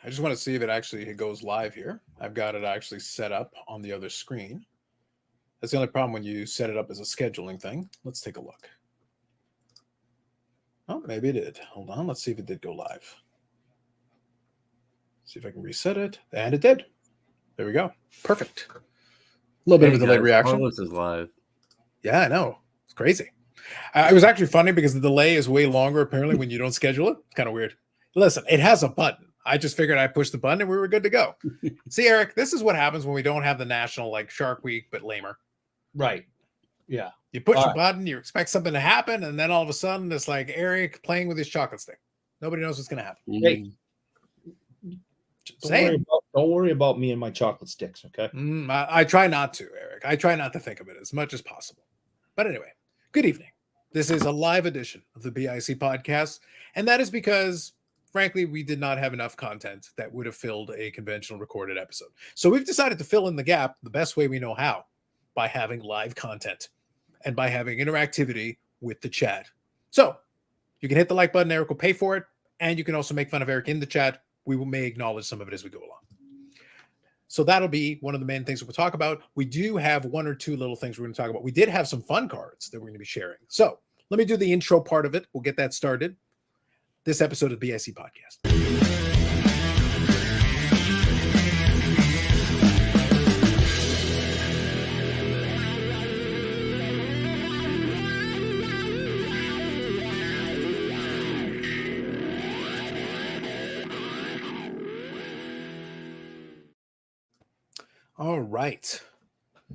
I just want to see if it goes live here. I've got it actually set up on the other screen. That's the only problem when you set it up as a scheduling thing. Let's take a look. Oh, maybe it did. Hold on. Let's see if it did go live. See if I can reset it. And it did. There we go. Perfect. A little bit of a delayed reaction. Carlos is live. Yeah, I know. It's crazy. It was actually funny because the delay is way longer apparently when you don't schedule it. It's kind of weird. Listen, it has a button. I just figured I'd push the button and we were good to go. See, Eric, this is what happens when we don't have the national like Shark Week, but lamer. Right. Yeah. You push the button, you expect something to happen, and then all of a sudden it's like Eric playing with his chocolate stick. Nobody knows what's going to happen. Hey, don't worry about me and my chocolate sticks, okay? I try not to, Eric. I try not to think of it as much as possible. But anyway, good evening. This is a live edition of the BIC podcast, and that is because, frankly, we did not have enough content that would have filled a conventional recorded episode. So we've decided to fill in the gap the best way we know how, by having live content and by having interactivity with the chat. So you can hit the like button. Eric will pay for it. And you can also make fun of Eric in the chat. We may acknowledge some of it as we go along. So that'll be one of the main things that we'll talk about. We do have one or two little things we're going to talk about. We did have some fun cards that we're going to be sharing. So let me do the intro part of it. We'll get that started. This episode of the BIC podcast. All right.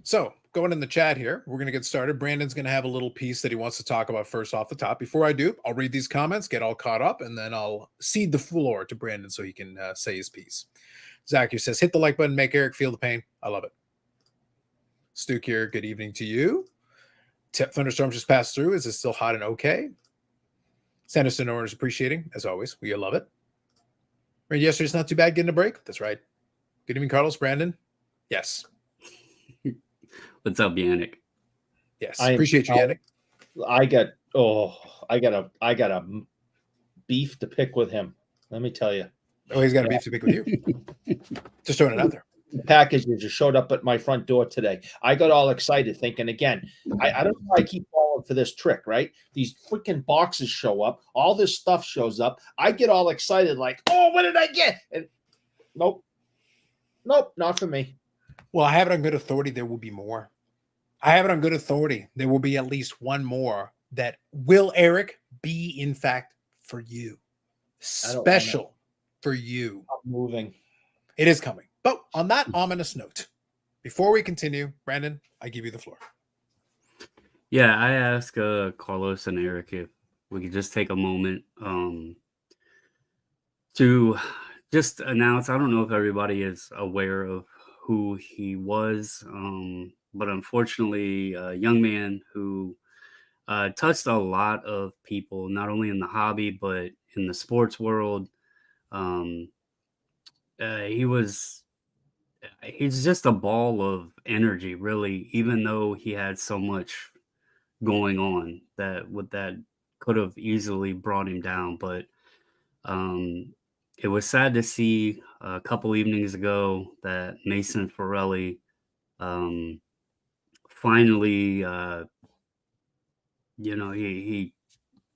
So going in the chat here, we're going to get started. Brandon's going to have a little piece that he wants to talk about first off the top. Before I do, I'll read these comments, get all caught up, and then I'll cede the floor to Brandon so he can say his piece. Zach here says, hit the like button, make Eric feel the pain. I love it. Stu here, good evening to you. Thunderstorm just passed through. Is it still hot and okay? Sanderson Orange appreciating, as always. We love it. Yesterday's not too bad getting a break. That's right. Good evening, Carlos. Brandon. Yes. What's up, Yannick? Yes. Appreciate you, Yannick. I got a beef to pick with him. Let me tell you. Oh, he's got a beef to pick with you. Just throwing it out there. The package that just showed up at my front door today. I got all excited thinking again. I don't know why I keep falling for this trick, right? These freaking boxes show up. All this stuff shows up. I get all excited like, oh, what did I get? And nope, not for me. Well, I have it on good authority. There will be more. I have it on good authority. There will be at least one more that will, Eric, be in fact for you. Special for you. I'm moving. It is coming. But on that ominous note, before we continue, Brandon, I give you the floor. Yeah, I asked Carlos and Eric if we could just take a moment to just announce. I don't know if everybody is aware of who he was, but unfortunately, a young man who touched a lot of people, not only in the hobby, but in the sports world. He's just a ball of energy, really, even though he had so much going on that could have easily brought him down. But it was sad to see a couple evenings ago that Mason Forelli finally, he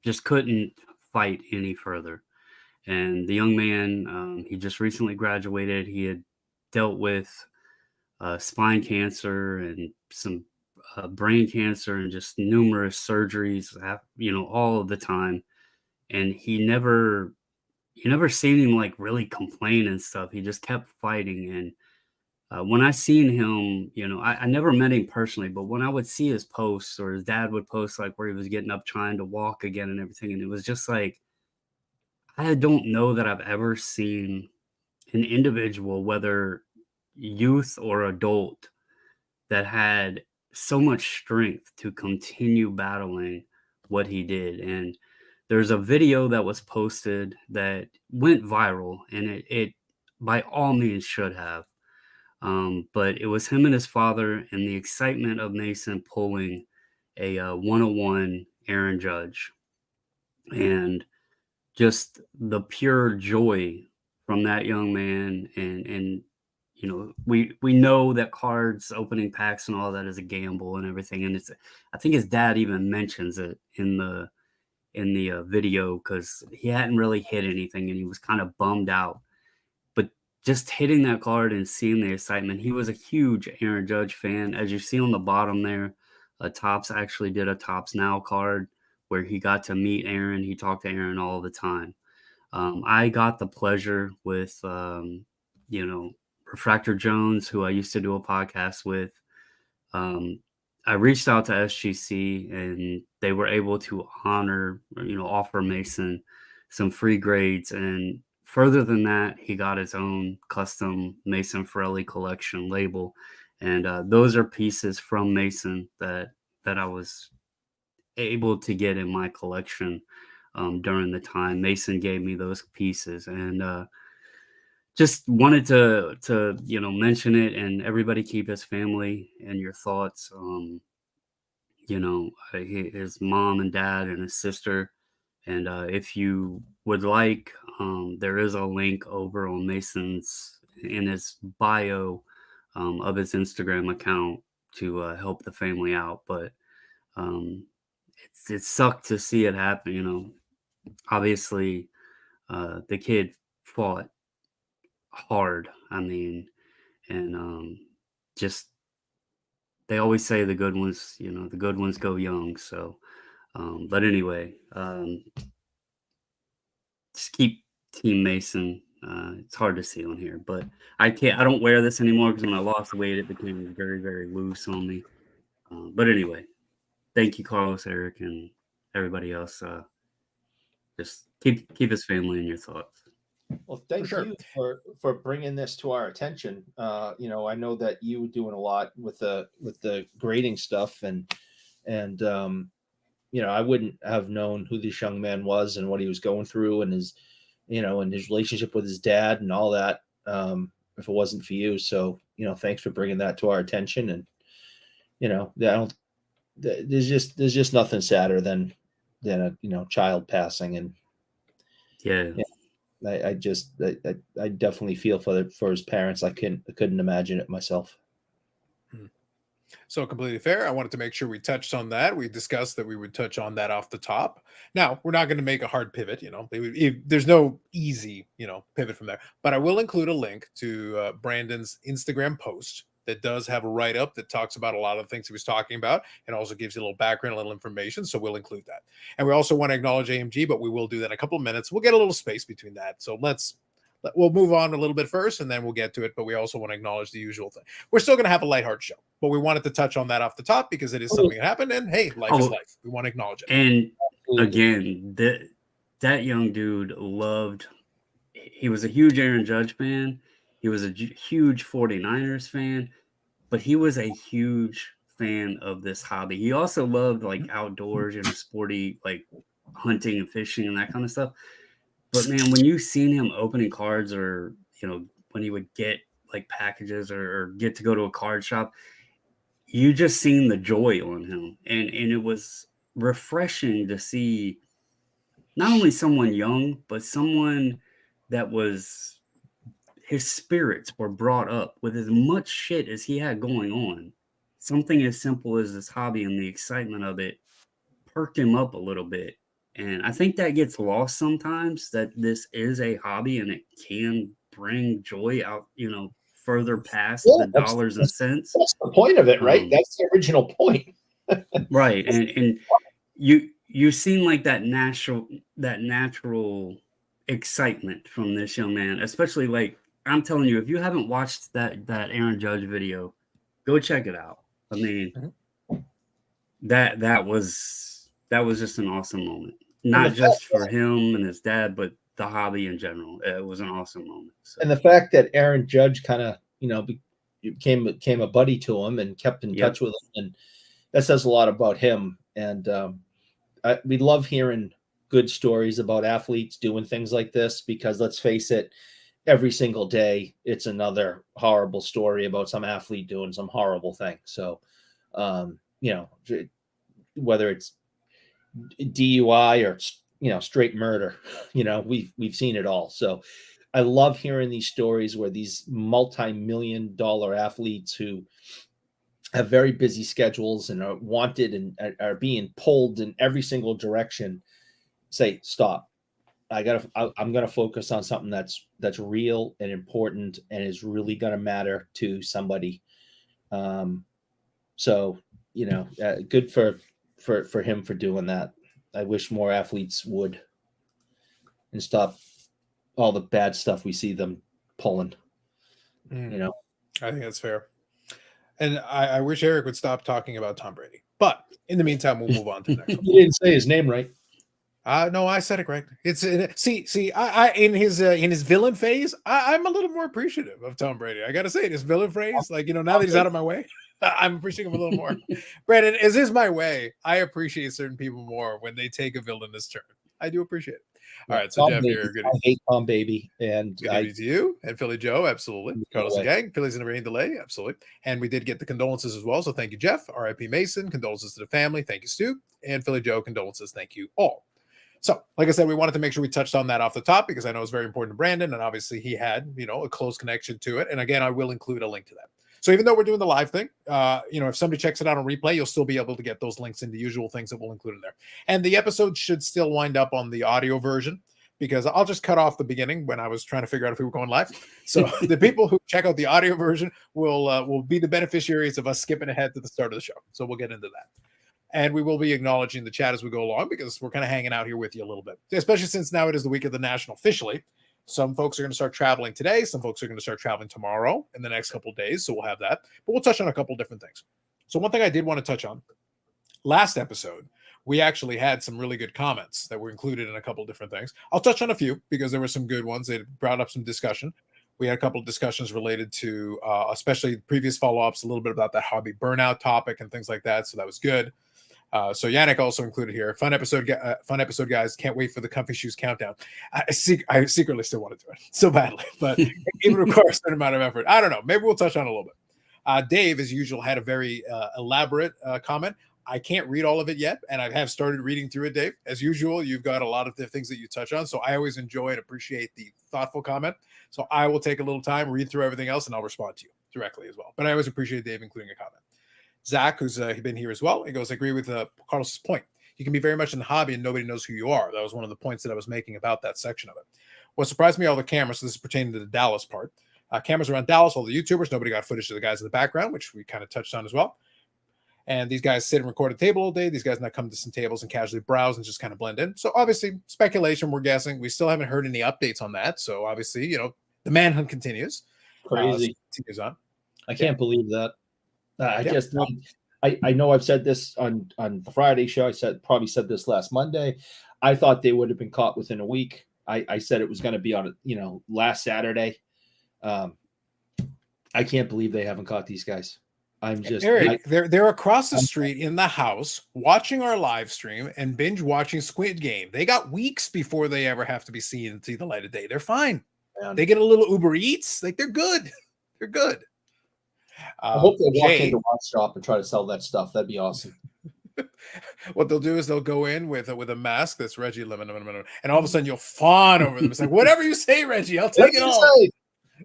just couldn't fight any further. And the young man, he just recently graduated. He had dealt with spine cancer and some brain cancer and just numerous surgeries, all of the time. And he never seen him like really complain and stuff. He just kept fighting. And when I seen him, I never met him personally, but when I would see his posts or his dad would post like where he was getting up trying to walk again and everything, and it was just like, I don't know that I've ever seen an individual, whether youth or adult, that had so much strength to continue battling what he did. And there's a video that was posted that went viral, and it by all means should have. But it was him and his father and the excitement of Mason pulling a 101 Aaron Judge, and just the pure joy from that young man, and you know, we know that cards opening packs and all that is a gamble and everything, and it's I think his dad even mentions it in the video because he hadn't really hit anything and he was kind of bummed out. But just hitting that card and seeing the excitement, he was a huge Aaron Judge fan. As you see on the bottom there, Topps actually did a Topps Now card where he got to meet Aaron. He talked to Aaron all the time. I got the pleasure with, you know, Refractor Jones, who I used to do a podcast with. I reached out to SGC and they were able to honor, you know, offer Mason some free grades. And further than that, he got his own custom Mason Frelly collection label. And those are pieces from Mason that I was able to get in my collection during the time. Mason gave me those pieces, and just wanted to you know, mention it, and everybody keep his family in your thoughts. You know, his mom and dad and his sister. And if you would like, there is a link over on Mason's in his bio of his Instagram account to help the family out. But it sucked to see it happen. You know, obviously, the kid fought hard. I mean, and just they always say the good ones, you know, the good ones go young. So, but anyway, just keep Team Mason. It's hard to see on here, but I don't wear this anymore because when I lost weight, it became very, very loose on me. But anyway, thank you, Carlos, Eric, and everybody else. Just keep his family in your thoughts. Well, thank you for bringing this to our attention. You know, I know that you were doing a lot with the grading stuff, and you know, I wouldn't have known who this young man was and what he was going through, and his, you know, and his relationship with his dad and all that, if it wasn't for you. So, you know, thanks for bringing that to our attention. And you know, there's just nothing sadder than a, you know, child passing. And Yeah. I definitely feel for his parents. I couldn't imagine it myself. So completely fair. I wanted to make sure we touched on that. We discussed that we would touch on that off the top. Now, we're not going to make a hard pivot, you know. There's no easy, you know, pivot from there. But I will include a link to Brandon's Instagram post that does have a write-up that talks about a lot of the things he was talking about and also gives you a little background, a little information. So we'll include that. And we also want to acknowledge AMG, but we will do that in a couple of minutes. We'll get a little space between that. So we'll move on a little bit first and then we'll get to it. But we also want to acknowledge the usual thing. We're still going to have a lighthearted show, but we wanted to touch on that off the top because it is something that happened. And hey, life is life. We want to acknowledge it. And again, that young dude he was a huge Aaron Judge fan. He was a huge 49ers fan, but he was a huge fan of this hobby. He also loved like outdoors, you know, sporty, like hunting and fishing and that kind of stuff. But man, when you seen him opening cards, or, you know, when he would get like packages or get to go to a card shop, you just seen the joy on him. And it was refreshing to see not only someone young, but someone that was, his spirits were brought up with as much shit as he had going on. Something as simple as this hobby and the excitement of it perked him up a little bit. And I think that gets lost sometimes, that this is a hobby and it can bring joy out, you know, further past the dollars and cents. That's the point of it, right? That's the original point. Right. And you seem like that natural excitement from this young man, especially, like, I'm telling you, if you haven't watched that Aaron Judge video, go check it out. I mean, that was just an awesome moment. Not just for him and his dad, but the hobby in general. It was an awesome moment. So. And the fact that Aaron Judge kind of, you know, became a buddy to him and kept in touch with him, and that says a lot about him. And we love hearing good stories about athletes doing things like this, because let's face it, every single day it's another horrible story about some athlete doing some horrible thing. So, you know, whether it's DUI or, you know, straight murder, you know, we've seen it all. So I love hearing these stories where these multi-million-dollar athletes who have very busy schedules and are wanted and are being pulled in every single direction say, stop. I'm gonna focus on something that's real and important and is really gonna matter to somebody. So good for him for doing that. I wish more athletes would and stop all the bad stuff we see them pulling. I think that's fair. And I wish Eric would stop talking about Tom Brady. But in the meantime, we'll move on to the next one. You didn't say his name right. No, I said it correct. It's see, I in his villain phase, I'm a little more appreciative of Tom Brady. I gotta say, in his villain phase, like now that he's out of my way, I'm appreciating him a little more. Brandon, as is my way, I appreciate certain people more when they take a villainous turn. I do appreciate it. All right, so Jeff, you're good. I hate Tom Baby, and good evening to you and Philly Joe, absolutely. Carlos the gang, Philly's in a rain delay, absolutely. And we did get the condolences as well, so thank you, Jeff. R.I.P. Mason, condolences to the family, thank you, Stu, and Philly Joe, condolences, thank you all. So, like I said, we wanted to make sure we touched on that off the top because I know it's very important to Brandon, and obviously he had, a close connection to it. And again, I will include a link to that. So even though we're doing the live thing, if somebody checks it out on replay, you'll still be able to get those links and the usual things that we'll include in there. And the episode should still wind up on the audio version because I'll just cut off the beginning when I was trying to figure out if we were going live. So the people who check out the audio version will be the beneficiaries of us skipping ahead to the start of the show. So we'll get into that. And we will be acknowledging the chat as we go along because we're kind of hanging out here with you a little bit, especially since now it is the week of the National officially. Some folks are going to start traveling today. Some folks are going to start traveling tomorrow in the next couple of days. So we'll have that. But we'll touch on a couple of different things. So one thing I did want to touch on, last episode, we actually had some really good comments that were included in a couple of different things. I'll touch on a few because there were some good ones. They brought up some discussion. We had a couple of discussions related to especially previous follow-ups, a little bit about that hobby burnout topic and things like that. So that was good. So Yannick also included here. Fun episode, guys. Can't wait for the comfy shoes countdown. I secretly still want to do it so badly, but it would require a certain amount of effort. I don't know. Maybe we'll touch on it a little bit. Dave, as usual, had a very elaborate comment. I can't read all of it yet, and I have started reading through it, Dave. As usual, you've got a lot of the things that you touch on, so I always enjoy and appreciate the thoughtful comment. So I will take a little time, read through everything else, and I'll respond to you directly as well. But I always appreciate Dave including a comment. Zach, who's been here as well, he goes, I agree with Carlos's point. You can be very much in the hobby and nobody knows who you are. That was one of the points that I was making about that section of it. What surprised me, all the cameras, so this is pertaining to the Dallas part. Cameras around Dallas, all the YouTubers, nobody got footage of the guys in the background, which we kind of touched on as well. And these guys sit and record a table all day. These guys not come to some tables and casually browse and just kind of blend in. So obviously, speculation, we're guessing. We still haven't heard any updates on that. So obviously, the manhunt continues. Crazy. Continues on. I can't believe that. I know I've said this on the Friday show. I probably said this last Monday. I thought they would have been caught within a week. I said it was going to be on last Saturday. I can't believe they haven't caught these guys. I'm just Eric. They're across the street in the house watching our live stream and binge watching Squid Game. They got weeks before they ever have to be seen and see the light of day. They're fine. Man. They get a little Uber Eats. Like they're good. They're good. I hope they walk into one shop and try to sell that stuff. That'd be awesome. What they'll do is they'll go in with a mask that's Reggie Lemon, and all of a sudden you'll fawn over them. It's like, whatever you say, Reggie, I'll take it all.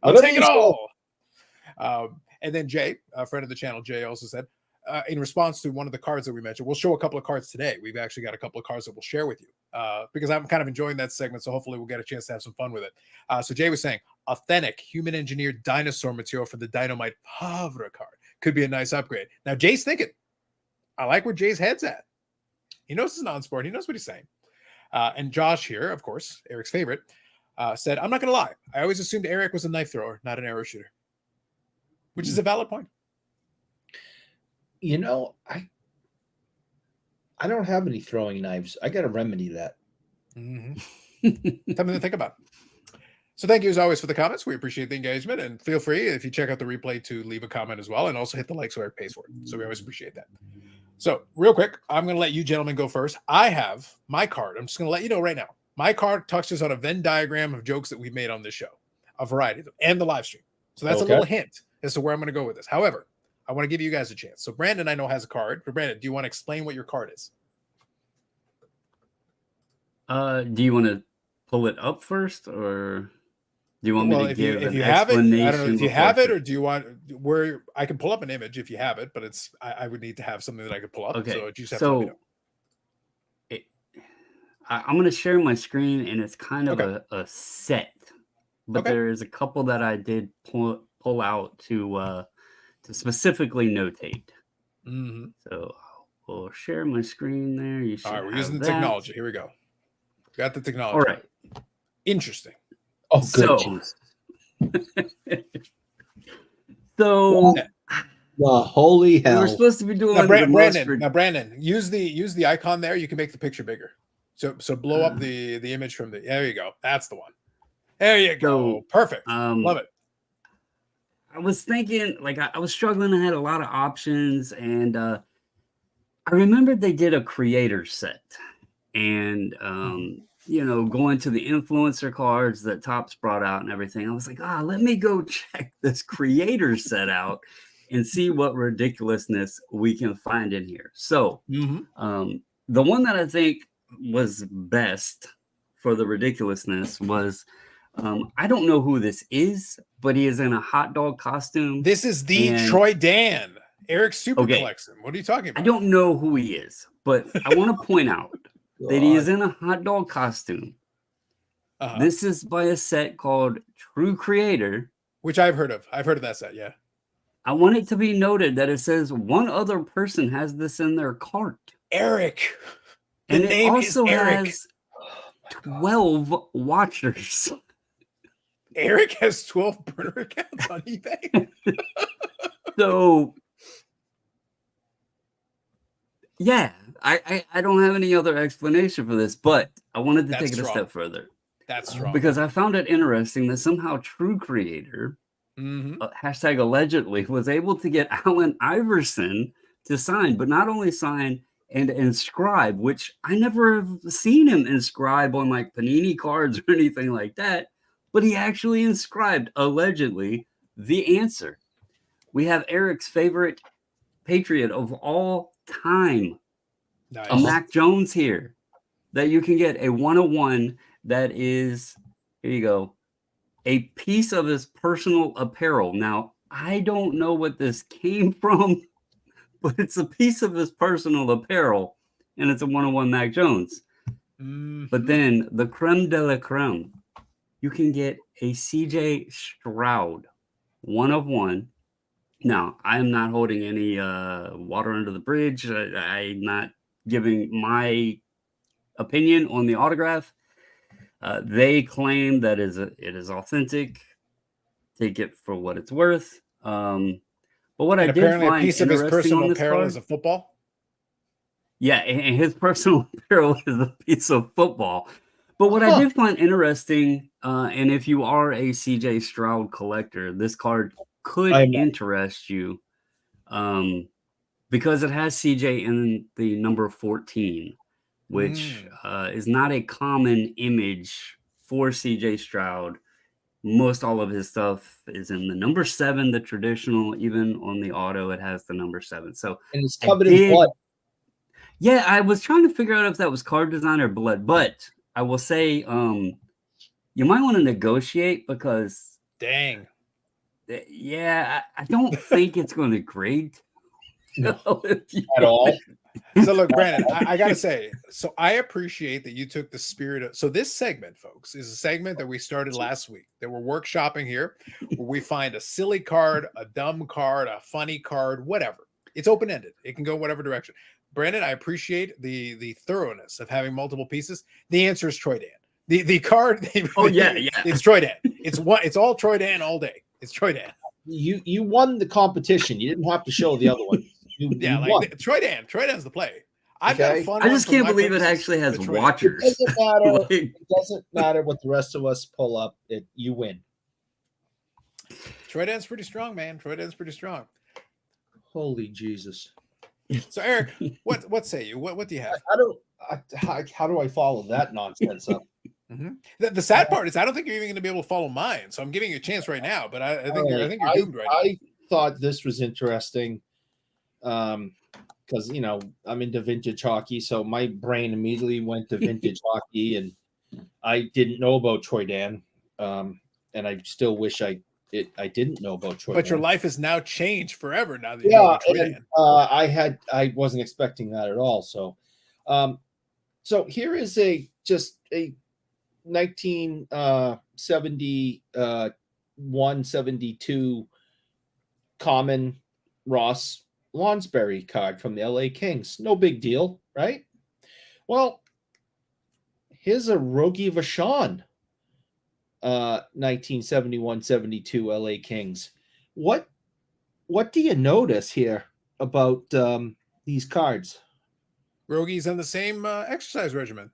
I'll take it all. And then Jay, a friend of the channel, Jay also said, in response to one of the cards that we mentioned, we'll show a couple of cards today. We've actually got a couple of cards that we'll share with you because I'm kind of enjoying that segment. So hopefully we'll get a chance to have some fun with it. So Jay was saying, authentic human engineered dinosaur material for the Dynamite Havre card could be a nice upgrade. Now Jay's thinking, I like where Jay's head's at. He knows it's non-sport. He knows what he's saying. And Josh here, of course, Eric's favorite, said, I'm not going to lie. I always assumed Eric was a knife thrower, not an arrow shooter, which is a valid point. I don't have any throwing knives. I got to remedy that. Mm-hmm. Something to think about. So thank you as always for the comments. We appreciate the engagement, and feel free if you check out the replay to leave a comment as well, and also hit the like so Eric pays for it. So we always appreciate that. So real quick, I'm going to let you gentlemen go first. I have my card. I'm just going to let you know right now. My card touches on a Venn diagram of jokes that we've made on this show, a variety of them, and the live stream. So that's a little hint as to where I'm going to go with this. However, I want to give you guys a chance. So Brandon, I know, has a card. But Brandon, do you want to explain what your card is? Do you want to pull it up first, or? Do you want me to if give if an you have it, I don't know explanation if you before I have it, say- or do you want where I can pull up an image if you have it, but I would need to have something that I could pull up. Okay, So you just have to let me know. so I'm going to share my screen, and it's kind of Okay. a set, but Okay. there is a couple that I did pull out to specifically notate. Mm-hmm. So we'll share my screen there. You should All right, we're have using the that. technology. Here we go. Got the technology. All right. Interesting. Oh, good. So, Jesus. so The holy we hell. were supposed to be doing Now, the most Brandon, use the icon there. You can make the picture bigger. So blow up the image from the. There you go. That's the one. There you go. So, Perfect. Love it. I was thinking, like, I was struggling. I had a lot of options, and I remembered they did a creator set, and you know, going to the influencer cards that Topps brought out and everything. I was like, let me go check this creator set out and see what ridiculousness we can find in here. So, the one that I think was best for the ridiculousness was, I don't know who this is, but he is in a hot dog costume. This is the Troy Dan, Eric's super collection. What are you talking about? I don't know who he is, but I want to point out that he is in a hot dog costume. This is by a set called True Creator, which I've heard of. I've heard of that set, yeah. I want it to be noted that it says one other person has this in their cart. Eric. And it also has 12 watchers. Eric has 12 burner accounts on eBay. So, yeah, I don't have any other explanation for this, but I wanted to take it a step further. That's strong. Because I found it interesting that somehow True Creator, hashtag allegedly, was able to get Allen Iverson to sign, but not only sign and inscribe, which I never have seen him inscribe on like Panini cards or anything like that, but he actually inscribed, allegedly, the answer. We have Eric's favorite Patriot of all time, a Mac Jones here, that you can get a 101 that is, here you go, a piece of his personal apparel. Now, I don't know what this came from, but it's a piece of his personal apparel, and it's a 101 Mac Jones. But then the creme de la creme, you can get a CJ Stroud 1 of 1. Now, I'm not holding any water under the bridge. I'm not giving my opinion on the autograph. They claim that it is authentic. Take it for what it's worth. But what I did find a piece of his personal apparel is a football. Yeah, and his personal apparel is a piece of football. But what I did find interesting, and if you are a CJ Stroud collector, this card could interest you, because it has CJ in the number 14, which is not a common image for CJ Stroud. Most all of his stuff is in the number 7, the traditional. Even on the auto, it has the number 7. So, and it's covered in blood. Yeah, I was trying to figure out if that was card design or blood, but I will say, you might want to negotiate because, dang, yeah, I don't think it's going to grade at all. So look, Brandon, I gotta say, so I appreciate that you took the spirit of. So this segment, folks, is a segment that we started last week that we're workshopping here, where we find a silly card, a dumb card, a funny card, whatever. It's open ended. It can go whatever direction. Brandon, I appreciate the thoroughness of having multiple pieces. The answer is Troy Dan. The card. It's Troy Dan. It's all Troy Dan all day. It's Troy Dan. You won the competition. You didn't have to show the other one. Troy Dan. Troy Dan's the play. I've got a fun. I just can't believe it actually has watchers. It doesn't matter. It doesn't matter what the rest of us pull up. You win. Troy Dan's pretty strong, man. Troy Dan's pretty strong. Holy Jesus. So Eric, what say you? What do you have? How do I follow that nonsense up? The sad part is I don't think you're even going to be able to follow mine. So I'm giving you a chance right now, but I think you're doomed right now. I thought this was interesting because I'm into vintage hockey, so my brain immediately went to vintage hockey, and I didn't know about Troy Dan. I still wish I didn't know about Troy. But your Dan. life has now changed forever now that you know Yeah, about Troy and Dan. I wasn't expecting that at all. So, so here is a 1971-72 common Ross Lonsberry card from the LA Kings. No big deal, right? Well, here's a Rogie Vachon, 1971-72 LA Kings. What do you notice here about these cards? Rogie's on the same exercise regimen.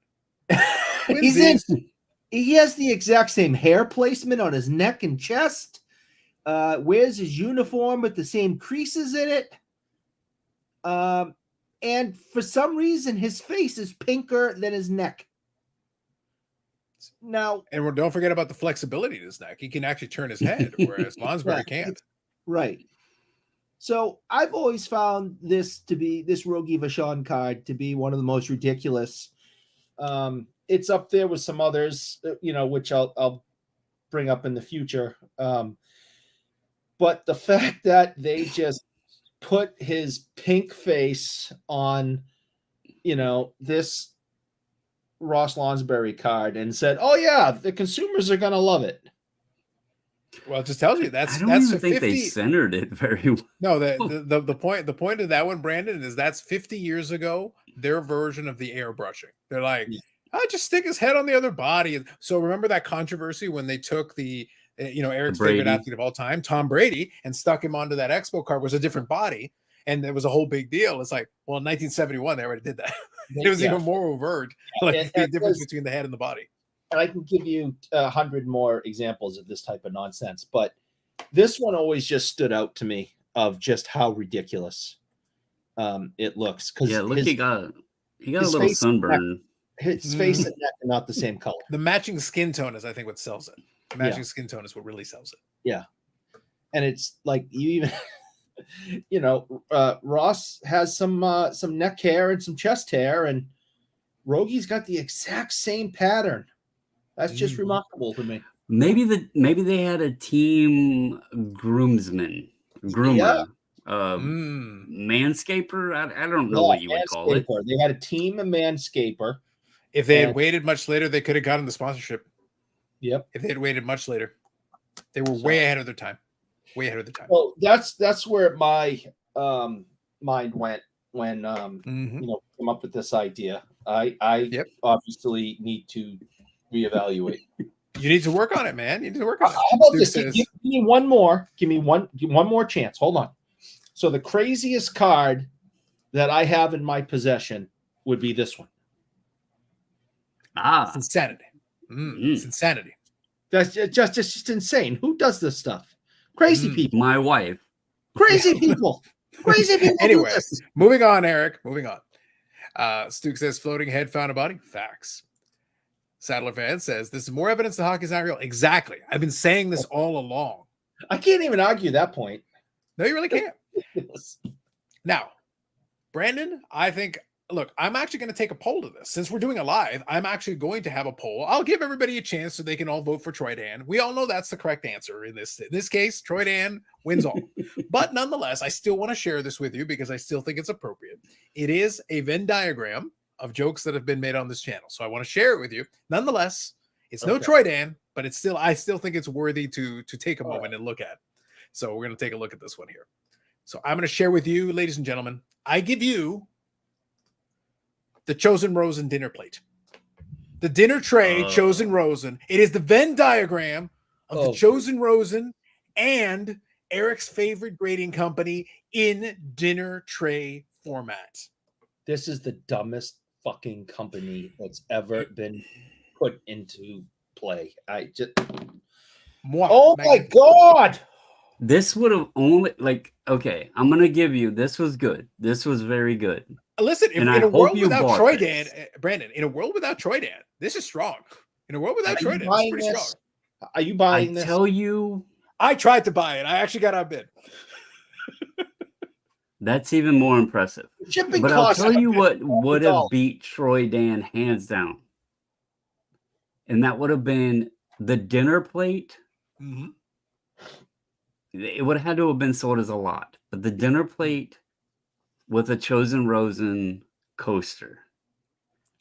He has the exact same hair placement on his neck and chest. Wears his uniform with the same creases in it. And for some reason, his face is pinker than his neck. Now, and don't forget about the flexibility in his neck. He can actually turn his head, whereas Lonsberry can't. Right. So I've always found this Rogie Vachon card to be one of the most ridiculous. It's up there with some others, which I'll bring up in the future. But the fact that they just put his pink face on, this Ross Lonsberry card and said, "Oh yeah, the consumers are gonna love it." Well, it just tells you that's I don't that's even think 50. they centered it very well. No, the point of that one, Brandon, is that's 50 years ago. Their version of the airbrushing. They're like, just stick his head on the other body. So remember that controversy when they took the Eric's favorite athlete of all time, Tom Brady, and stuck him onto that Expo card was a different body, and it was a whole big deal. It's like, well, in 1971 they already did that. It was even more overt, like the difference between the head and the body. And I can give you 100 more examples of this type of nonsense, but this one always just stood out to me of just how ridiculous it looks. Because look, he got a little sunburn. His face and neck are not the same color. The matching skin tone is, I think, what sells it. The matching skin tone is what really sells it. Yeah, and it's like you even, Ross has some neck hair and some chest hair, and Rogie's got the exact same pattern. That's just remarkable to me. Maybe they had a team groomer, manscaper. I don't know what you would call it. They had a team of manscaper. If they had waited much later, they could have gotten the sponsorship. Yep. If they had waited much later, they were way ahead of their time. Way ahead of their time. Well, that's where my mind went when came up with this idea. I obviously need to reevaluate. You need to work on it, man. You need to work on it. How about this? Give me one more. Give me one more chance. Hold on. So the craziest card that I have in my possession would be this one. It's insanity. It's insanity. That's just insane. Who does this stuff? Crazy people. My wife. Crazy people. Crazy people. Anyway, moving on, Eric. Moving on. Stuke says floating head found a body. Facts. Saddler fan says this is more evidence that hockey's not real. Exactly. I've been saying this all along. I can't even argue that point. No, you really can't. Now, Brandon, I think, look, I'm actually going to take a poll to this. Since we're doing a live, I'm actually going to have a poll. I'll give everybody a chance so they can all vote for Troy Dan. We all know that's the correct answer in this case. Troy Dan wins all. But nonetheless, I still want to share this with you because I still think it's appropriate. It is a Venn diagram of jokes that have been made on this channel. So I want to share it with you. Nonetheless, it's no Troy Dan, but I still think it's worthy to take a moment and look at. So we're going to take a look at this one here. So I'm going to share with you, ladies and gentlemen, I give you the Chosen Rosen dinner plate. The dinner tray, Chosen Rosen. It is the Venn diagram of the Chosen Rosen and Eric's favorite grading company in dinner tray format. This is the dumbest fucking company that's ever been put into play. Oh my God. This would have only okay, I'm gonna give you this was good. This was very good. Listen, in a world without Troy Dan, Brandon, in a world without Troy Dan, this is strong. In a world without Troy Dan, it's pretty strong. Are you buying this? I tell you, I tried to buy it. I actually got outbid. That's even more impressive. But I'll tell you what would have beat Troy Dan hands down. And that would have been the dinner plate Mhm. It would have had to have been sold as a lot, but the dinner plate with a Chosen Rosen coaster,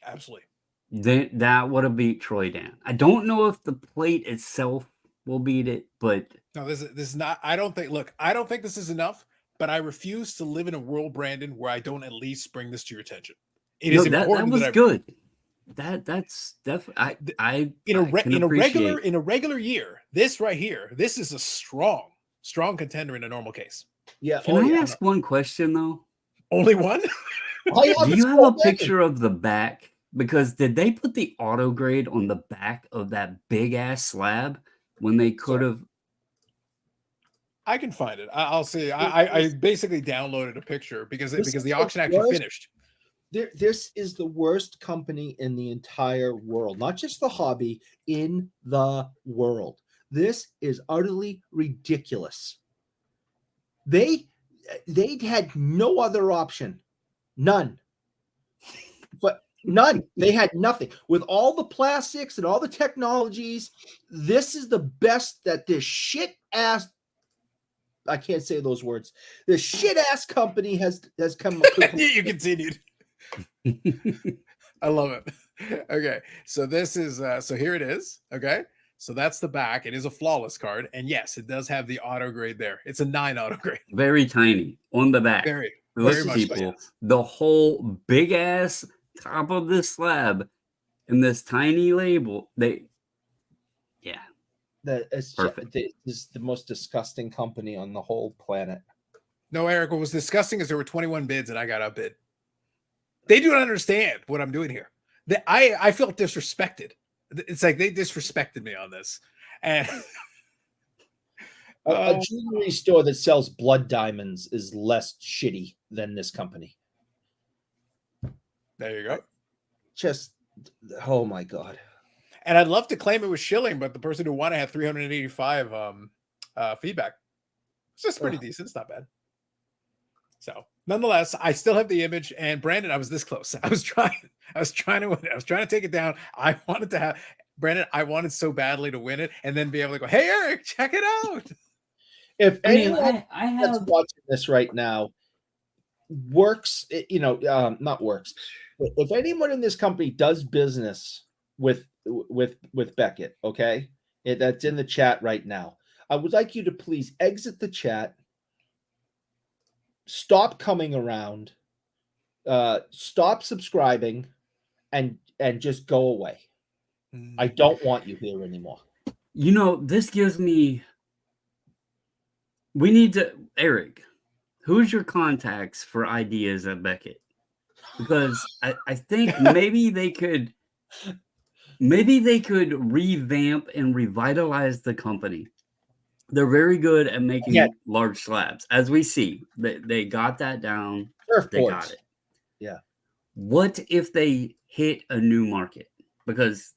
Absolutely. that would have beat Troy Dan. I don't know if the plate itself will beat it, but No, this is not. I don't think. Look, I don't think this is enough. But I refuse to live in a world, Brandon, where I don't at least bring this to your attention. It no, is that important was that I good. That's definitely I can appreciate. in a regular year. This right here, this is a strong contender in a normal case. Yeah. Can I ask one question though? Only one. Do you have a picture of the back? Because did they put the auto grade on the back of that big ass slab when they could have? I can find it. I'll see. I basically downloaded a picture because the auction actually finished. This is the worst company in the entire world, not just the hobby, in the world. This is utterly ridiculous. They had no other option. None. But none. They had nothing. With all the plastics and all the technologies, this is the best that this shit ass, I can't say those words. This shit ass company has come. You continued. I love it. Okay, so this is so here it is. Okay, so that's the back. It is a flawless card, and yes, it does have the auto grade there. It's a 9 auto grade. Very tiny on the back. Very Listen, much people, so, yes. the whole big ass top of this slab and this tiny label. Perfect. This is the most disgusting company on the whole planet. No, Eric, what was disgusting is there were 21 bids and I got outbid. They do not understand what I'm doing here. I felt disrespected. It's like they disrespected me on this. And a jewelry store that sells blood diamonds is less shitty than this company. There you go. Just, oh my God. And I'd love to claim it was shilling, but the person who won it had 385 feedback. It's just pretty decent. It's not bad. So nonetheless, I still have the image. And Brandon, I was this close. I was trying to win it. I was trying to take it down. I wanted to have Brandon. I wanted so badly to win it and then be able to go, hey, Eric, check it out. If anyone that's watching this right now works, not works. If anyone in this company does business with Beckett, okay, that's in the chat right now, I would like you to please exit the chat. Stop coming around, stop subscribing, and just go away. I don't want you here anymore. This gives me. We need to, Eric. Who's your contacts for ideas at Beckett? Because I think maybe they could revamp and revitalize the company. They're very good at making large slabs, as we see. They got that down. They got it. Yeah. What if they hit a new market? Because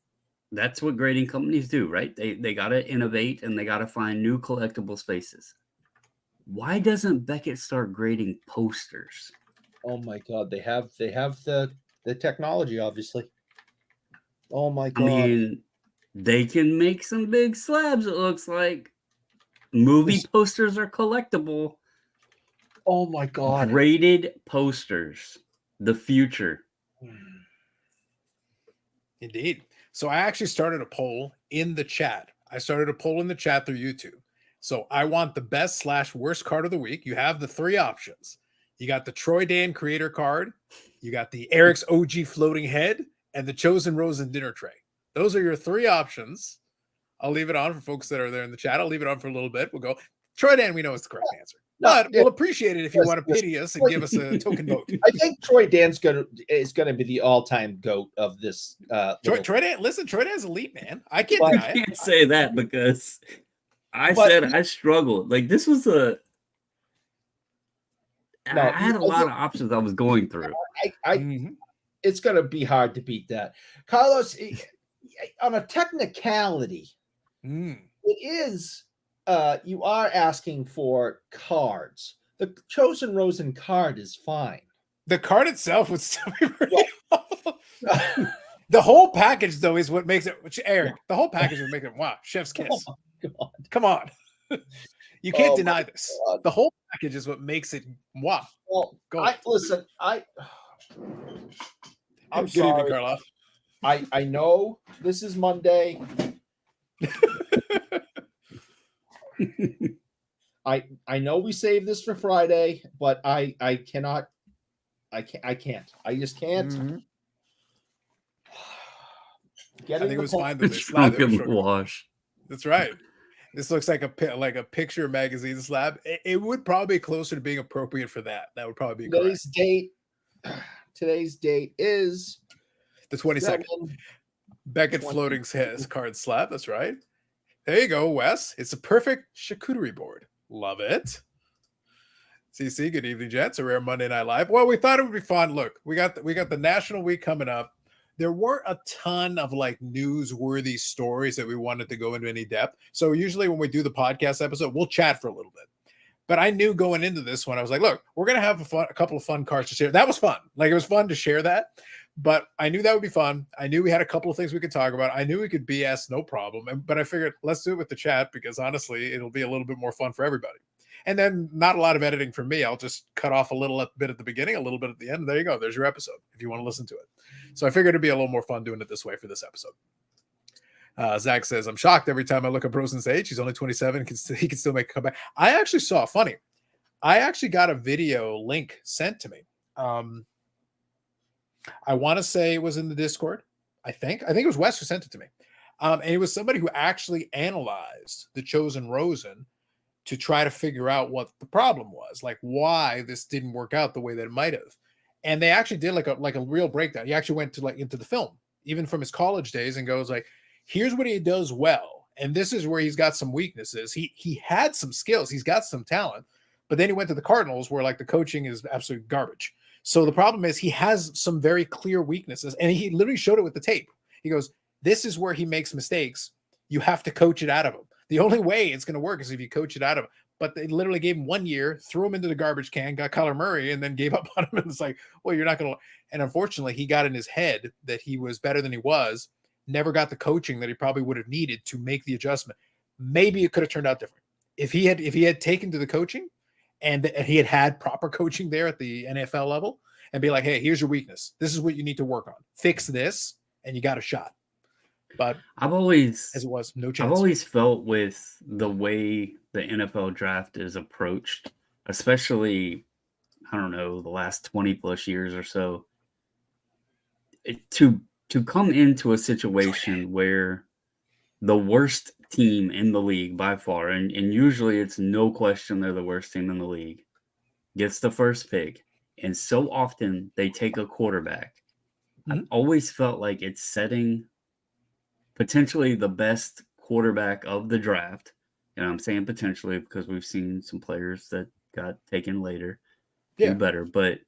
that's what grading companies do, right? They got to innovate and they got to find new collectible spaces. Why doesn't Beckett start grading posters? Oh my God, they have the technology, obviously. Oh my God. I mean, they can make some big slabs, it looks like. Movie posters are collectible. Oh my God. Graded posters. The future. Indeed. So I actually started a poll in the chat. I started a poll in the chat through YouTube. So I want the best / worst card of the week. You have the 3 options. You got the Troy Dan creator card. You got the Eric's OG floating head and the Chosen Rosen dinner tray. Those are your 3 options. I'll leave it on for folks that are there in the chat. I'll leave it on for a little bit. We'll go. Troy Dan, we know is the correct answer. But we'll appreciate it if you want to pity us and give us a token vote. I think Troy Dan's is gonna be the all-time GOAT of this. Troy Dan, listen, Troy Dan's elite, man. I can't deny it. I can't say that because I struggled. Like this was I had a lot of options I was going through. It's gonna be hard to beat that. Carlos, on a technicality, it is you are asking for cards. The Chosen Rosen card is fine. The card itself would still be pretty The whole package, though, is what makes it. Which Eric, the whole package is what makes it. Wow, chef's kiss. Oh my God. Come on, you can't Oh deny my this. God. The whole package is what makes it. Wow. Well, Go. listen. I'm Good evening, sorry. Carla. I know this is Monday. I know we saved this for Friday, but I cannot. I can't. I just can't. Mhm. Get I in think it the was pot. fine that they slabbed Drunken it. wash. That's right. This looks like a picture magazine slab. It would probably be closer to being appropriate for that. That would probably be correct. Today's date is The 22nd. 7. Beckett 20. floating his card slab. That's right. There you go, Wes. It's a perfect charcuterie board. Love it. CC, good evening, gents. A rare Monday Night Live. Well, we thought it would be fun. Look, we got the National Week coming up. There weren't a ton of like newsworthy stories that we wanted to go into any depth. So usually when we do the podcast episode, we'll chat for a little bit. But I knew going into this one, I was like, look, we're gonna have a couple of fun cards to share. That was fun. Like it was fun to share that. But I knew that would be fun. I knew we had a couple of things we could talk about. I knew we could BS, no problem. But I figured let's do it with the chat because honestly, it'll be a little bit more fun for everybody. And then not a lot of editing from me. I'll just cut off a little bit at the beginning, a little bit at the end. There you go. There's your episode if you want to listen to it. So I figured it'd be a little more fun doing it this way for this episode. Zach says, I'm shocked every time I look at Brosen's age. He's only 27. He can still make a comeback. I actually saw, funny, I actually got a video link sent to me. I want to say it was in the Discord. I think it was Wes who sent it to me. And it was somebody who actually analyzed the Chosen Rosen to try to figure out what the problem was, like why this didn't work out the way that it might have. And they actually did like a real breakdown. He actually went to like into the film, even from his college days, and goes like, here's what he does well. And this is where he's got some weaknesses. He had some skills, he's got some talent, but then he went to the Cardinals where like the coaching is absolute garbage. So the problem is he has some very clear weaknesses, and he literally showed it with the tape. He goes, this is where he makes mistakes. You have to coach it out of him. The only way it's going to work is if you coach it out of him. But they literally gave him 1 year, threw him into the garbage can, got Kyler Murray, and then gave up on him. And it's like, well, you're not going to. And unfortunately, he got in his head that he was better than he was, never got the coaching that he probably would have needed to make the adjustment. Maybe it could have turned out different. If he had taken to the coaching and he had proper coaching there at the NFL level and be like, hey, here's your weakness. This is what you need to work on. Fix this, and you got a shot. But I've always felt with the way the NFL draft is approached, especially, I don't know, the last 20 plus years or so, to come into a situation where the worst team in the league by far, and usually it's no question they're the worst team in the league, gets the first pick. And so often they take a quarterback. Mm-hmm. I've always felt like it's setting potentially the best quarterback of the draft. And I'm saying potentially because we've seen some players that got taken later do better. But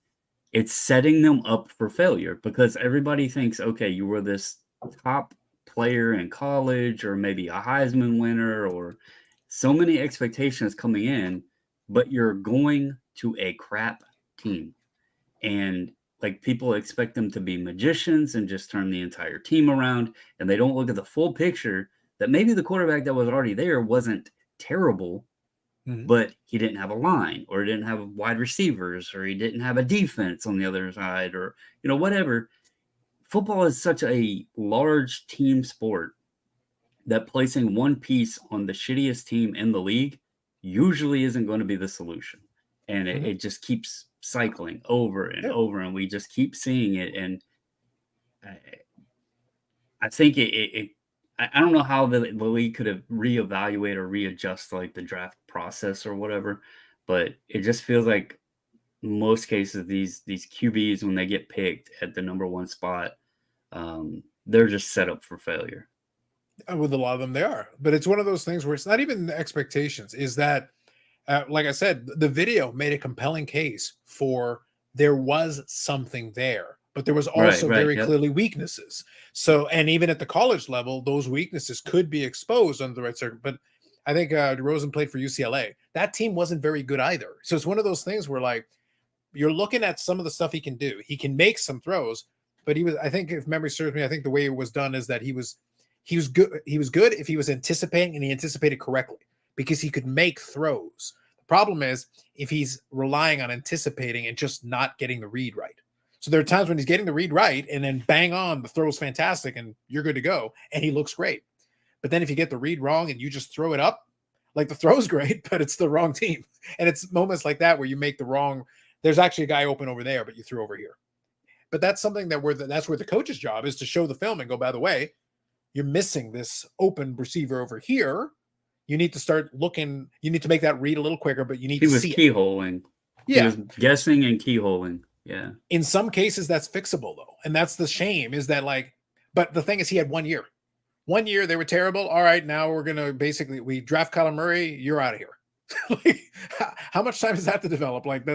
it's setting them up for failure because everybody thinks, okay, you were this top player in college or maybe a Heisman winner or so many expectations coming in, but you're going to a crap team. And like people expect them to be magicians and just turn the entire team around. And they don't look at the full picture that maybe the quarterback that was already there wasn't terrible, but he didn't have a line or didn't have wide receivers or he didn't have a defense on the other side or, whatever. Football is such a large team sport that placing one piece on the shittiest team in the league usually isn't going to be the solution. And it just keeps cycling over and over, and we just keep seeing it. And I think I don't know how the league could have reevaluate or readjust like the draft process or whatever, but it just feels like most cases these QBs when they get picked at the number one spot, they're just set up for failure. With a lot of them, they are. But it's one of those things where it's not even the expectations. Is that like I said, the video made a compelling case for there was something there, but there was also very clearly weaknesses. So, and even at the college level, those weaknesses could be exposed under the right circumstances. But I think Rosen played for UCLA. That team wasn't very good either. So it's one of those things where like you're looking at some of the stuff he can do. He can make some throws, but he was, I think if memory serves me, I think the way it was done is that he was good. He was good if he was anticipating and he anticipated correctly because he could make throws. The problem is if he's relying on anticipating and just not getting the read right. So there are times when he's getting the read right and then bang on, the throw is fantastic and you're good to go and he looks great. But then if you get the read wrong and you just throw it up, like the throw's great, but it's the wrong team. And it's moments like that where you make the wrong, there's actually a guy open over there, but you threw over here. But that's something that that's where the coach's job is to show the film and go, by the way, you're missing this open receiver over here. You need to start looking, you need to make that read a little quicker, but you need to see it. He was keyholing. Yeah. He was guessing and keyholing. Yeah. In some cases, that's fixable though. And that's the shame is that like, but the thing is he had 1 year. 1 year, they were terrible. All right, now we're going to basically, we draft Kyler Murray, you're out of here. Like, how much time is that to develop? Like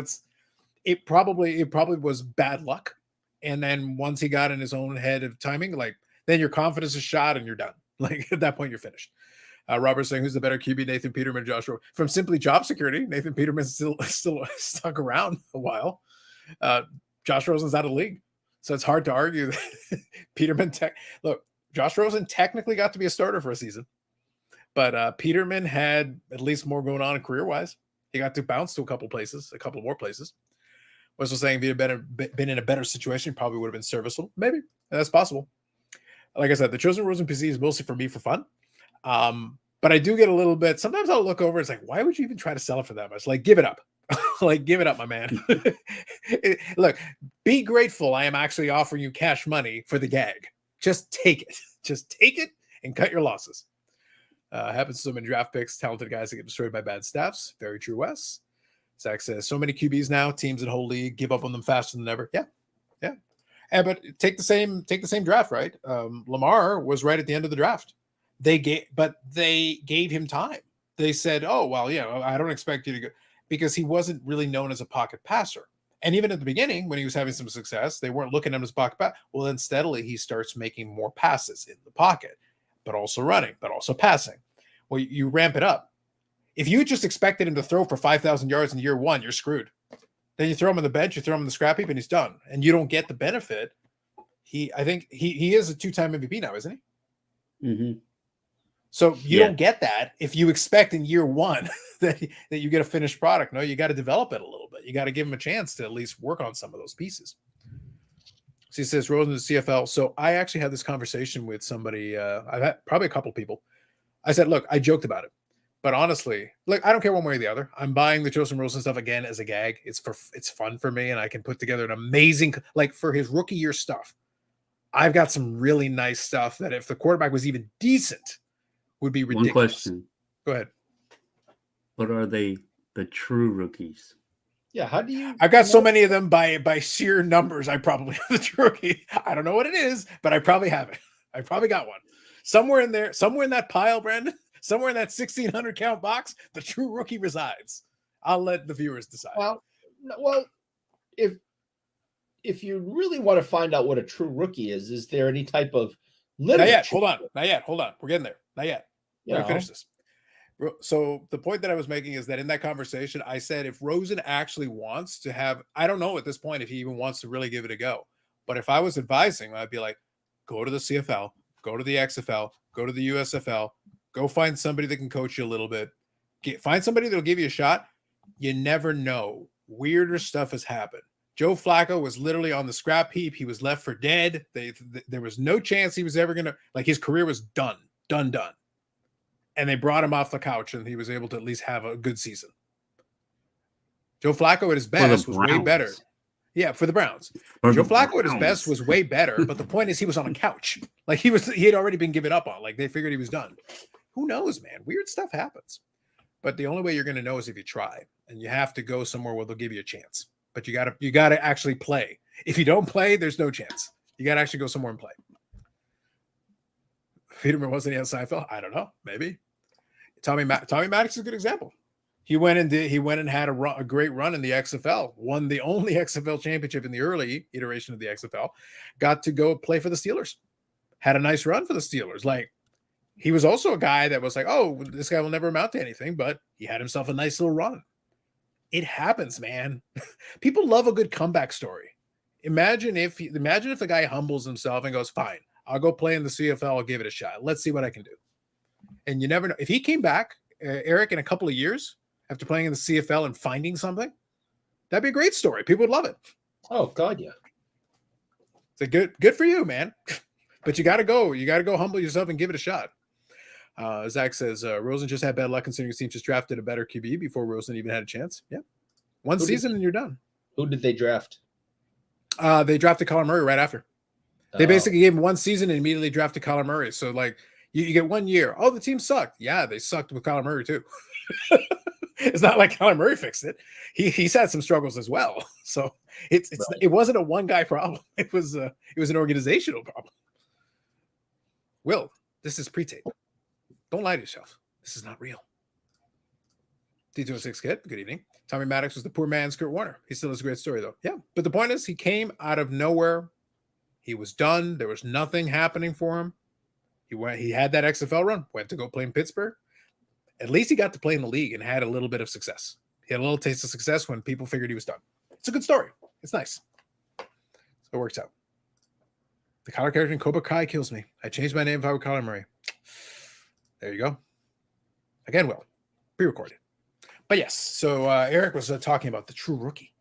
it probably was bad luck. And then once he got in his own head of timing, like then your confidence is shot and you're done. Like at that point, you're finished. Robert saying, who's the better QB, Nathan Peterman, Josh Rosen? From Simply Job Security, Nathan Peterman's still stuck around a while. Josh Rosen's out of the league. So it's hard to argue that Peterman look, Josh Rosen technically got to be a starter for a season, but Peterman had at least more going on career-wise. He got to bounce to a couple more places. Was saying if he had been in a better situation, probably would have been serviceable. Maybe. That's possible. Like I said, the Chosen Rosen PC is mostly for me for fun. But I do get a little bit, sometimes I'll look over, it's like, why would you even try to sell it for that much? Like, give it up. Like, give it up, my man. Look, be grateful I am actually offering you cash money for the gag. Just take it. Just take it and cut your losses. Happens to so many draft picks, talented guys that get destroyed by bad staffs. Very true, Wes. Zach says, so many QBs now, teams in whole league give up on them faster than ever. Yeah. Yeah. But take the same draft, right? Lamar was right at the end of the draft. They gave him time. They said, oh, well, yeah, I don't expect you to go, because he wasn't really known as a pocket passer. And even at the beginning, when he was having some success, they weren't looking at him as pocket pass. Well, then steadily he starts making more passes in the pocket, but also running, but also passing. Well, you ramp it up. If you just expected him to throw for 5,000 yards in year one, you're screwed. Then you throw him on the bench, you throw him in the scrap heap, and he's done. And you don't get the benefit. I think he is a 2-time MVP now, isn't he? Mm-hmm. So you don't get that if you expect in year one that you get a finished product. No, you got to develop it a little bit. You got to give him a chance to at least work on some of those pieces. So he says, Rosen to CFL. So I actually had this conversation with somebody. I've had probably a couple people. I said, look, I joked about it. But honestly, look, I don't care one way or the other. I'm buying the Chosen Rosen stuff again as a gag. It's fun for me, and I can put together an amazing, like for his rookie year stuff. I've got some really nice stuff that if the quarterback was even decent, would be ridiculous. One question. Go ahead. What are they, the true rookies? Yeah, how do you? I've got so many of them by sheer numbers. I probably have the true rookie. I don't know what it is, but I probably have it. I probably got one somewhere in there, somewhere in that pile, Brandon. Somewhere in that 1,600 count box, the true rookie resides. I'll let the viewers decide. Well, if you really want to find out what a true rookie is there any type of literature? Not yet. Hold on. We're getting there. Not yet. Let me finish this. So the point that I was making is that in that conversation, I said if Rosen actually wants to have, I don't know at this point if he even wants to really give it a go. But if I was advising, I'd be like, go to the CFL, go to the XFL, go to the USFL, go find somebody that can coach you a little bit. Find somebody that'll give you a shot. You never know. Weirder stuff has happened. Joe Flacco was literally on the scrap heap. He was left for dead. There was no chance he was ever going to, like his career was done. And they brought him off the couch and he was able to at least have a good season. Had his best was way better. Yeah, for the Browns. Joe Flacco at his best was way better, but the point is he was on a couch. Like he had already been given up on. Like they figured he was done. Who knows, man? Weird stuff happens. But the only way you're going to know is if you try. And you have to go somewhere where they'll give you a chance. But you gotta actually play. If you don't play, there's no chance. You gotta actually go somewhere and play. Peterman wasn't he on Seinfeld? I don't know. Maybe. Tommy Maddox is a good example. He went and had a great run in the XFL, won the only XFL championship in the early iteration of the XFL, got to go play for the Steelers, had a nice run for the Steelers. Like he was also a guy that was like, oh, this guy will never amount to anything, but he had himself a nice little run. It happens, man. People love a good comeback story. Imagine if the guy humbles himself and goes, "Fine, I'll go play in the CFL. I'll give it a shot. Let's see what I can do." And you never know if he came back, Eric, in a couple of years after playing in the CFL and finding something. That'd be a great story. People would love it. Oh God, yeah. It's a good for you, man. But you got to go. You got to go humble yourself and give it a shot. Zach says Rosen just had bad luck considering his team just drafted a better QB before Rosen even had a chance. Yeah, one season and you're done. Who did they draft? They drafted Kyler Murray right after. They basically gave him one season and immediately drafted Kyler Murray. So like you get 1 year. Oh, the team sucked. Yeah, they sucked with Kyler Murray too. It's not like Kyler Murray fixed it. He's had some struggles as well. So it wasn't a one guy problem. It was an organizational problem. Will, this is pre-tape. Don't lie to yourself. This is not real. D206 Kid, good evening. Tommy Maddox was the poor man's Kurt Warner. He still has a great story though. Yeah, but the point is he came out of nowhere. He was done. There was nothing happening for him. He had that XFL run, went to go play in Pittsburgh. At least he got to play in the league and had a little bit of success. He had a little taste of success when people figured he was done. It's a good story. It's nice. So it works out. The Kyler character in Cobra Kai kills me. I changed my name if I were Kyler Murray. There you go. Again, Will, pre-recorded. But yes, so Eric was talking about the true rookie.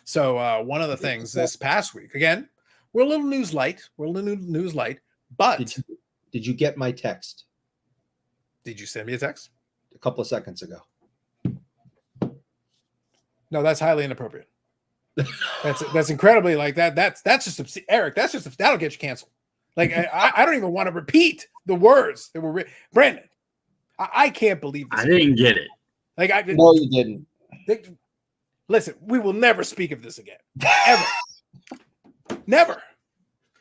So one of the things this past week, again, we're a little news light. But did you get my text? Did you send me a text? A couple of seconds ago. No, that's highly inappropriate. That's incredibly like that. That's just Eric. That'll get you canceled. Like I don't even want to repeat the words that were written. Brandon, I can't believe this. I didn't get it. Like No, you didn't. Listen, we will never speak of this again. Ever. Never.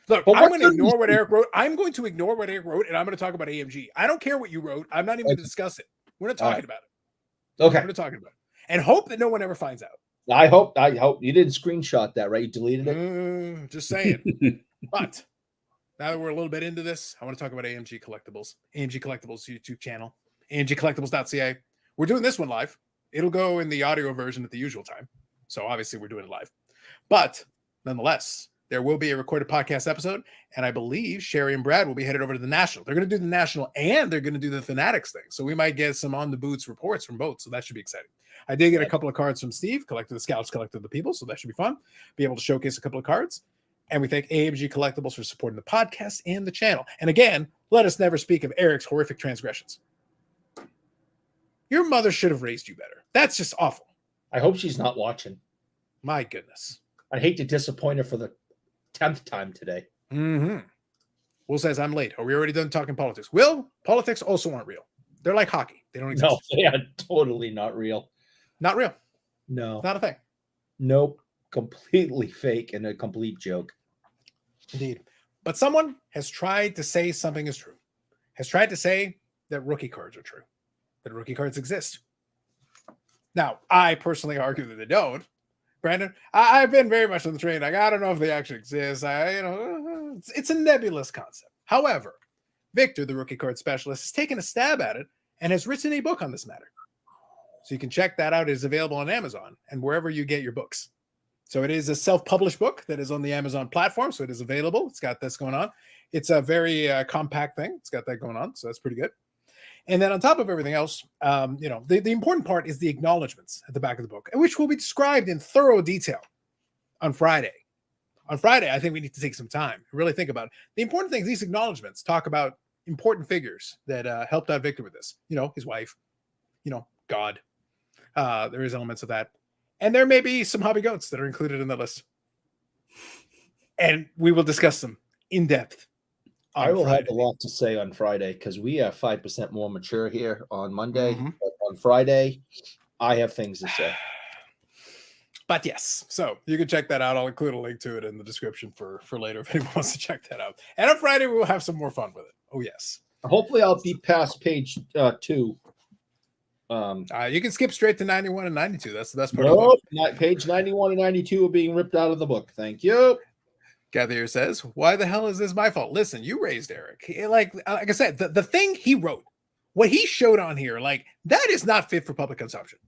Look, I'm going to ignore what Eric wrote. I'm going to ignore what Eric wrote, and I'm going to talk about AMG. I don't care what you wrote. I'm not even going to discuss it. We're not talking about it. Okay. We're not talking about it. And hope that no one ever finds out. I hope you didn't screenshot that, right? You deleted it. Just saying. But now that we're a little bit into this, I want to talk about AMG Collectibles. AMG Collectibles YouTube channel. AMGcollectibles.ca. We're doing this one live. It'll go in the audio version at the usual time. So obviously we're doing it live. But nonetheless, there will be a recorded podcast episode. And I believe Sherry and Brad will be headed over to the National. They're going to do the National and they're going to do the Fanatics thing. So we might get some on the boots reports from both. So that should be exciting. I did get a couple of cards from Steve, collected the scouts, collected the people. So that should be fun. Be able to showcase a couple of cards. And we thank AMG Collectibles for supporting the podcast and the channel. And again, let us never speak of Eric's horrific transgressions. Your mother should have raised you better. That's just awful. I hope she's not watching. My goodness. I hate to disappoint her for the 10th time today. Mm-hmm. Will says, I'm late. Are we already done talking politics? Will, politics also aren't real. They're like hockey. They don't exist. No, they are totally not real. Not real. No. It's not a thing. Nope. Completely fake and a complete joke. Indeed. But someone has tried to say something is true. Has tried to say that rookie cards are true. That rookie cards exist. Now, I personally argue that they don't. Brandon, I've been very much on the train. Like, I don't know if they actually exist. It's a nebulous concept. However, Victor, the rookie card specialist, has taken a stab at it and has written a book on this matter. So you can check that out. It is available on Amazon and wherever you get your books. So it is a self-published book that is on the Amazon platform. So it is available. It's got this going on. It's a very compact thing. It's got that going on. So that's pretty good. And then on top of everything else, the important part is the acknowledgments at the back of the book, which will be described in thorough detail on Friday. On Friday, I think we need to take some time to really think about it. The important things, these acknowledgments talk about important figures that helped out Victor with this. His wife, God. There is elements of that. And there may be some hobby goats that are included in the list. And we will discuss them in depth. I will have a lot to say on Friday because we are 5% more mature here on Monday. Mm-hmm. But on Friday, I have things to say. But yes, so you can check that out. I'll include a link to it in the description for later if anyone wants to check that out. And on Friday, we will have some more fun with it. Oh, yes. Hopefully, I'll be past page 2. You can skip straight to 91 and 92. That's the best part. Nope, page 91 and 92 are being ripped out of the book. Thank you. Gather says, why the hell is this my fault? Listen, you raised Eric. Like I said, the thing he wrote, what he showed on here, like that is not fit for public consumption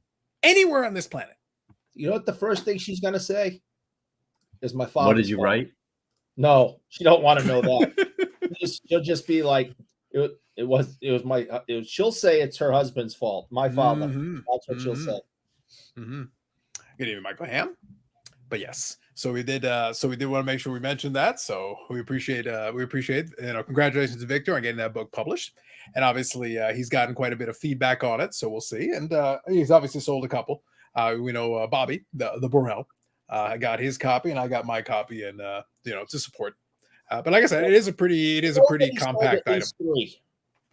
anywhere on this planet. You know what the first thing she's going to say? is my father. What did you write? No, she don't want to know that. She'll just be like, she'll say it's her husband's fault. My father. That's what she'll say. Good evening, Michael Ham. But yes, so we did want to make sure we mentioned that. So we appreciate congratulations to Victor on getting that book published. And obviously he's gotten quite a bit of feedback on it. So we'll see. And he's obviously sold a couple. We know Bobby, the Borrell, got his copy and I got my copy, and to support. But like I said, it is a pretty compact item. 3.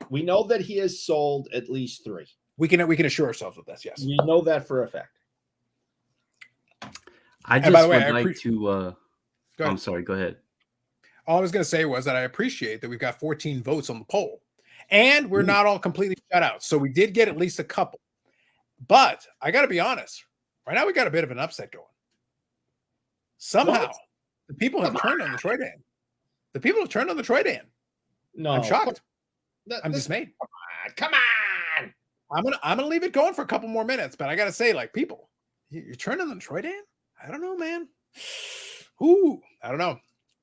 We know that he has sold at least 3. We can assure ourselves of this. Yes, we know that for a fact. I just would like to. I'm sorry. Go ahead. All I was going to say was that I appreciate that we've got 14 votes on the poll, and we're not all completely shut out. So we did get at least a couple. But I got to be honest. Right now, we got a bit of an upset going. Somehow, the people have turned on the Troy Dan. The people have turned on the Troy Dan. No, I'm shocked. I'm dismayed. Come on. I'm gonna leave it going for a couple more minutes, but I gotta say, like, people, you're turning on the Troy Dan? I don't know, man. Ooh, I don't know.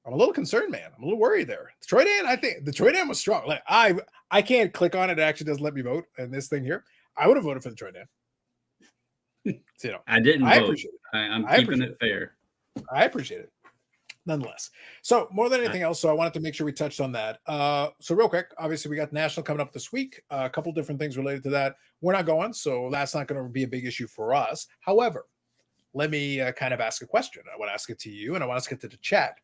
I'm a little concerned, man. I'm a little worried there. The Troy Dan, I think the Troy Dan was strong. Like I can't click on it. It actually doesn't let me vote in this thing here. I would have voted for the Troy Dan. So, I didn't I vote. Appreciate it. I'm keeping it fair. I appreciate it. Nonetheless. So more than anything else, so I wanted to make sure we touched on that. So real quick, obviously we got National coming up this week. A couple different things related to that. We're not going, so that's not going to be a big issue for us. However, let me kind of ask a question. I want to ask it to you, and I want to ask it to the chat.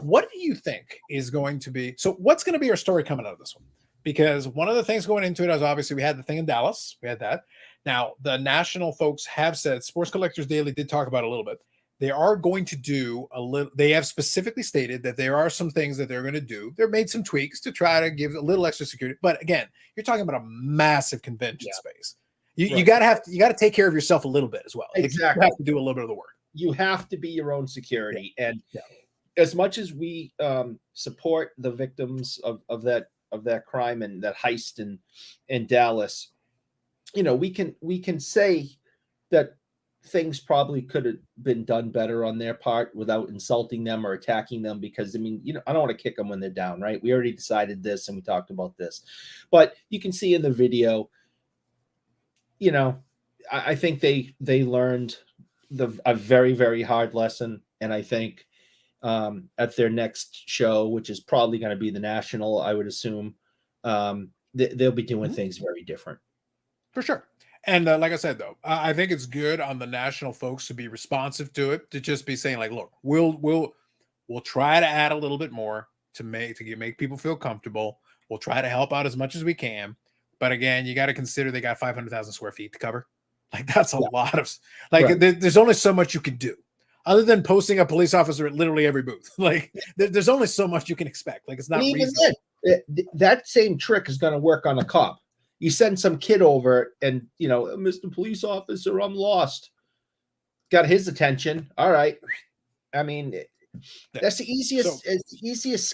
What do you think is going to be? So what's going to be our story coming out of this one? Because one of the things going into it is obviously we had the thing in Dallas. We had that. Now, the National folks have said, Sports Collectors Daily did talk about it a little bit. They are going to do a little, they have specifically stated that there are some things that they're going to do. They've made some tweaks to try to give a little extra security. But again, you're talking about a massive convention space. You got to take care of yourself a little bit as well. Exactly. You have to do a little bit of the work. You have to be your own security. And as much as we support the victims of that crime and that heist in Dallas, we can say that things probably could have been done better on their part without insulting them or attacking them, because I don't want to kick them when they're down, right? We already decided this and we talked about this, but you can see in the video, I think they learned a very, very hard lesson. And I think at their next show, which is probably going to be the National, I would assume, they'll be doing things very different. For sure. And like I said, though, I think it's good on the National folks to be responsive to it, to just be saying like, look, we'll try to add a little bit more to make people feel comfortable. We'll try to help out as much as we can. But again, you got to consider they got 500,000 square feet to cover. Like that's a lot of there's only so much you can do other than posting a police officer at literally every booth. Like there's only so much you can expect. Like it's not reasonable. That same trick is going to work on a cop. You send some kid over and, Mr. Police Officer, I'm lost. Got his attention. All right. I mean, that's the easiest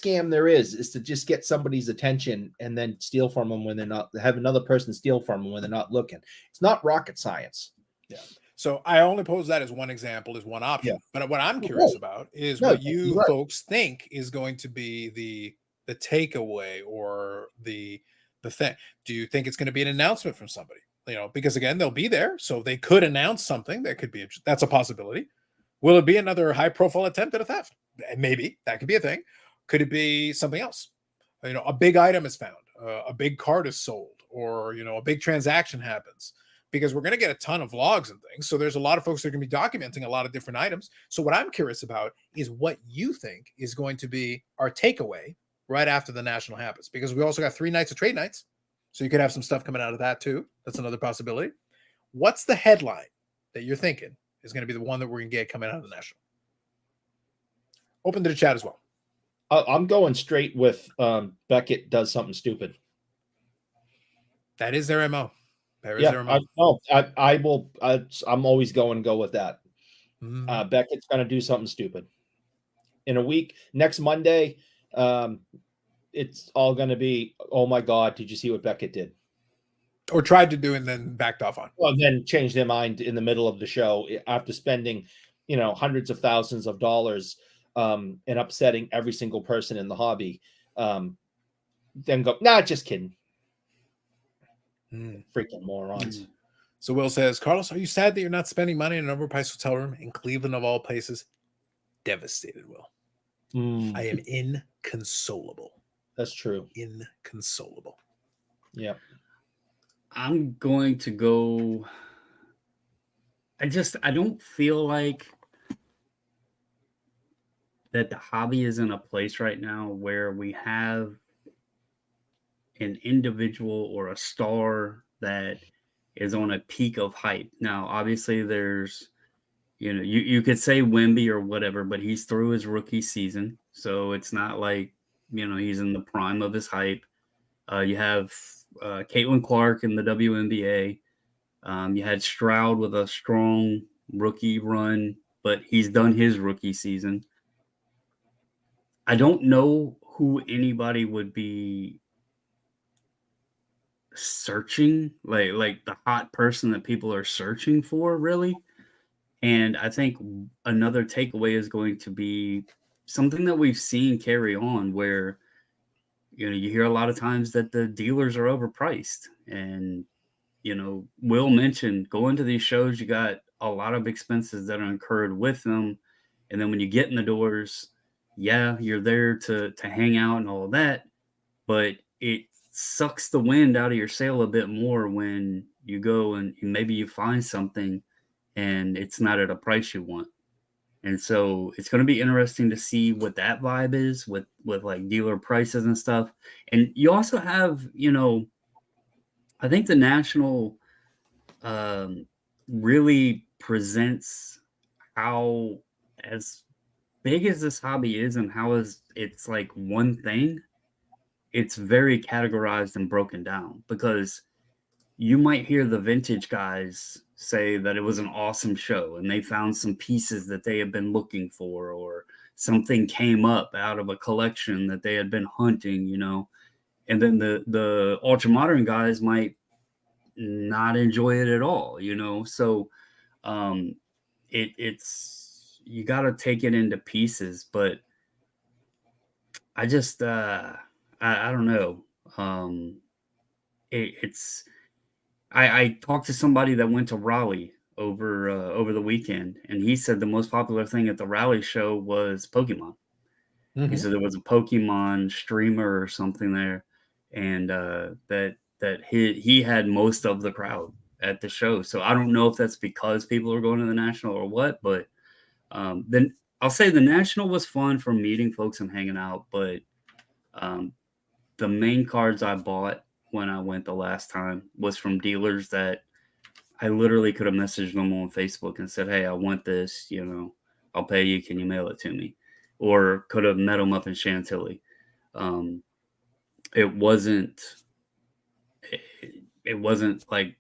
scam there is to just get somebody's attention and then steal from them when they're not, have another person steal from them when they're not looking. It's not rocket science. Yeah. So I only pose that as one example, as one option. Yeah. But what I'm curious about is what you folks think is going to be the takeaway or the thing. Do you think it's going to be an announcement from somebody? Because again, they'll be there, so they could announce something that could be that's a possibility. Will it be another high-profile attempt at a theft? Maybe that could be a thing. Could it be something else? A big item is found, a big card is sold, or a big transaction happens. Because we're going to get a ton of logs and things, so there's a lot of folks that are going to be documenting a lot of different items. So what I'm curious about is what you think is going to be our takeaway right after the National happens, because we also got 3 nights of trade nights. So you could have some stuff coming out of that too. That's another possibility. What's the headline that you're thinking is going to be the one that we're going to get coming out of the National? Open to the chat as well. I'm going straight with Beckett does something stupid. That is their MO. Their MO. I'm always going to go with that. Beckett's going to do something stupid. In a week, next Monday, it's all going to be, oh my God, did you see what Beckett did? Or tried to do and then backed off on. Well, then changed their mind in the middle of the show after spending hundreds of thousands of dollars and upsetting every single person in the hobby, then go, nah, just kidding. Freaking morons. So Will says, Carlos, are you sad that you're not spending money in an overpriced hotel room in Cleveland of all places? Devastated, Will. I am inconsolable. That's true. Inconsolable. Yeah. I'm going to go. I don't feel like that the hobby is in a place right now where we have an individual or a star that is on a peak of hype. Now, obviously, there's, you could say Wemby or whatever, but he's through his rookie season. So it's not like, he's in the prime of his hype. You have Caitlin Clark in the WNBA. You had Stroud with a strong rookie run, but he's done his rookie season. I don't know who anybody would be searching, like the hot person that people are searching for, really. And I think another takeaway is going to be something that we've seen carry on, where you hear a lot of times that the dealers are overpriced. And Will mentioned, going to these shows, you got a lot of expenses that are incurred with them, and then when you get in the doors, yeah, you're there to hang out and all of that, but it sucks the wind out of your sail a bit more when you go and maybe you find something and it's not at a price you want. And so it's going to be interesting to see what that vibe is with like dealer prices and stuff. And you also have, I think the National really presents how, as big as this hobby is and how it's like one thing, it's very categorized and broken down, because you might hear the vintage guys say that it was an awesome show and they found some pieces that they had been looking for, or something came up out of a collection that they had been hunting, and then the ultra modern guys might not enjoy it at all, so it's you got to take it into pieces. But I just I don't know. I talked to somebody that went to Raleigh over the weekend, and he said the most popular thing at the Raleigh show was Pokemon. He said there was a Pokemon streamer or something there, and that he had most of the crowd at the show. So I don't know if that's because people are going to the National or what, but then I'll say the National was fun for meeting folks and hanging out, but the main cards I bought when I went the last time was from dealers that I literally could have messaged them on Facebook and said, hey, I want this, I'll pay you. Can you mail it to me? Or could have met them up in Chantilly. It wasn't like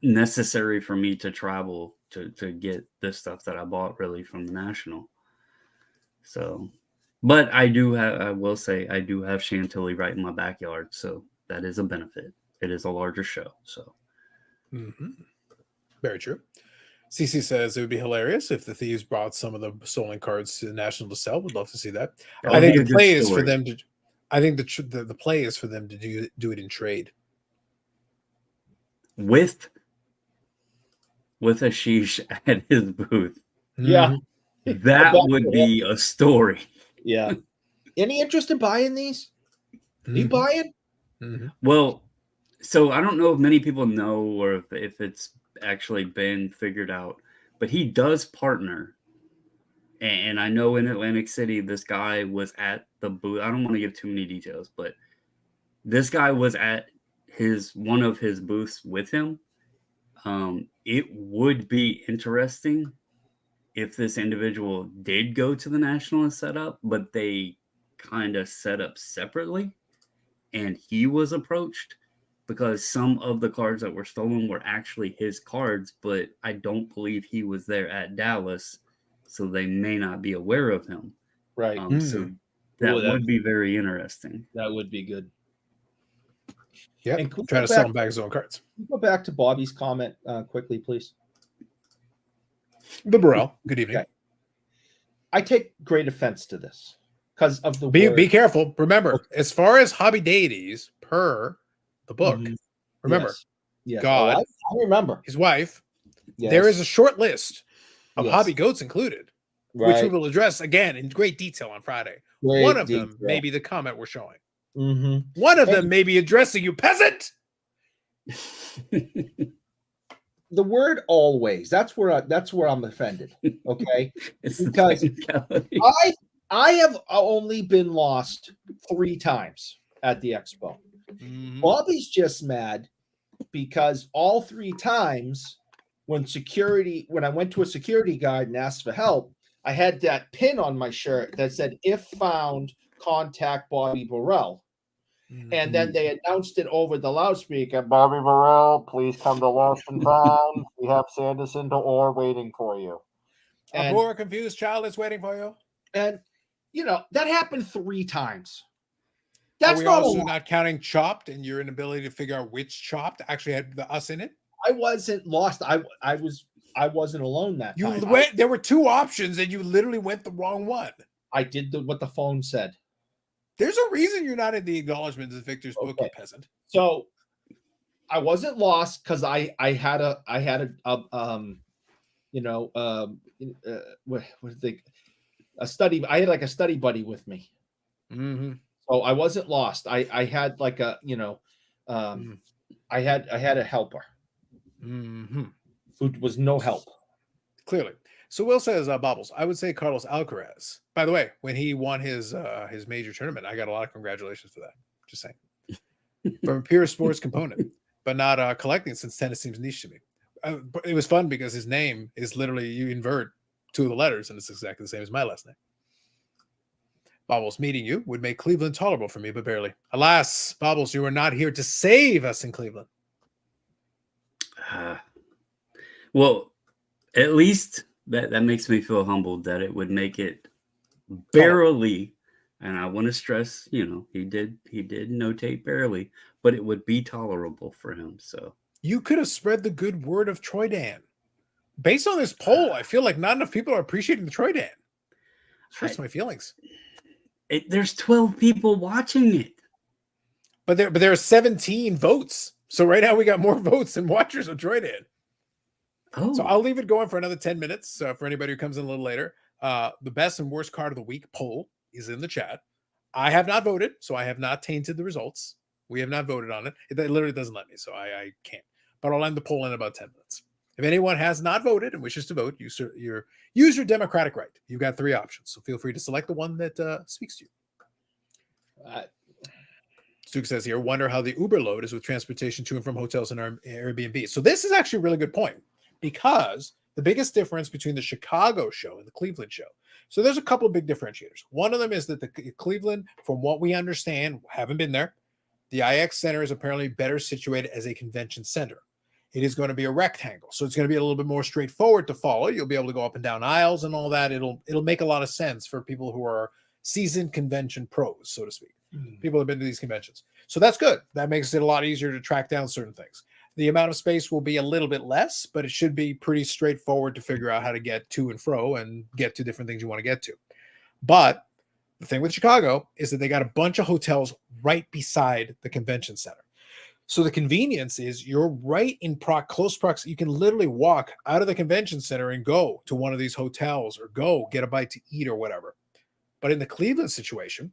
necessary for me to travel to get this stuff that I bought really from the National. So, but I will say I do have Chantilly right in my backyard. So that is a benefit. It is a larger show. So. Very true. CC says it would be hilarious if the thieves brought some of the stolen cards to the National to sell. Would love to see that. I think the play is for them to. I think the play is for them to do it in trade. With Ashish at his booth. Yeah. That would be a story. Yeah. Any interest in buying these? Are you buying? Well, so I don't know if many people know or if it's actually been figured out, but he does partner. And I know in Atlantic City, this guy was at the booth. I don't want to give too many details, but this guy was at one of his booths with him. It would be interesting if this individual did go to the National and set up, but they kind of set up separately and he was approached, because some of the cards that were stolen were actually his cards, but I don't believe he was there at Dallas, so they may not be aware of him. Right. So that would be very interesting. That would be good. Yeah, try to sell him back his own cards. Go back to Bobby's comment quickly, please. The Burrell. Good evening. Okay. I take great offense to this because of the Be word. careful. Remember, as far as hobby deities per the book, remember, Yes. God, I remember. his wife, Yes. there is a short list of Yes. hobby goats included, which we will address again in great detail on Friday. One of them may be the comment we're showing. One of them may be addressing you, peasant. The word always, that's where I'm offended. Okay. Because I have only been lost 3 times at the expo. Bobby's just mad because all 3 times when I went to a security guard and asked for help, I had that pin on my shirt that said, "If found, contact Bobby Burrell." And then they announced it over the loudspeaker, "Bobby Burrell, please come to Lost and Found. We have Sanderson to Orr waiting for you." A poor, confused child is waiting for you. And, that happened 3 times. That's not counting Chopped and your inability to figure out which Chopped actually had the us in it? I wasn't lost. I wasn't alone that time. There were 2 options and you literally went the wrong one. I did what the phone said. There's a reason you're not in the acknowledgments of Victor's book, you peasant. So I wasn't lost because I had a study. I had like a study buddy with me. So I wasn't lost. I had like a I had a helper who was no help. Clearly. So Will says, Bobbles, I would say Carlos Alcaraz. By the way, when he won his major tournament, I got a lot of congratulations for that. Just saying. From a pure sports component, but not collecting, since tennis seems niche to me. It was fun because his name is literally, you invert 2 of the letters, and it's exactly the same as my last name. Bobbles, meeting you would make Cleveland tolerable for me, but barely. Alas, Bobbles, you are not here to save us in Cleveland. Well, at least that makes me feel humbled that it would make it barely, and I want to stress, he did notate barely, but it would be tolerable for him. So you could have spread the good word of Troy Dan. Based on this poll, I feel like not enough people are appreciating the Troy Dan. It hurts my feelings. There's 12 people watching it, but there are 17 votes. So right now we got more votes than watchers of Troy Dan. Oh. So I'll leave it going for another 10 minutes. For anybody who comes in a little later, the best and worst card of the week poll is in the chat. I have not voted, so I have not tainted the results. We have not voted on it. It literally doesn't let me, so I can't. But I'll end the poll in about 10 minutes. If anyone has not voted and wishes to vote, use your democratic right. You've got 3 options, so feel free to select the one that speaks to you. Stu says here, wonder how the Uber load is with transportation to and from hotels and Airbnb. So this is actually a really good point, because the biggest difference between the Chicago show and the Cleveland show. So there's a couple of big differentiators. One of them is that the Cleveland, from what we understand, haven't been there, the IX Center is apparently better situated as a convention center. It is going to be a rectangle, so it's going to be a little bit more straightforward to follow. You'll be able to go up and down aisles and all that. It'll make a lot of sense for people who are seasoned convention pros, so to speak. People have been to these conventions. So that's good. That makes it a lot easier to track down certain things. The amount of space will be a little bit less, but it should be pretty straightforward to figure out how to get to and fro and get to different things you want to get to. But the thing with Chicago is that they got a bunch of hotels right beside the convention center. So the convenience is you're right in close proximity. You can literally walk out of the convention center and go to one of these hotels or go get a bite to eat or whatever. But in the Cleveland situation,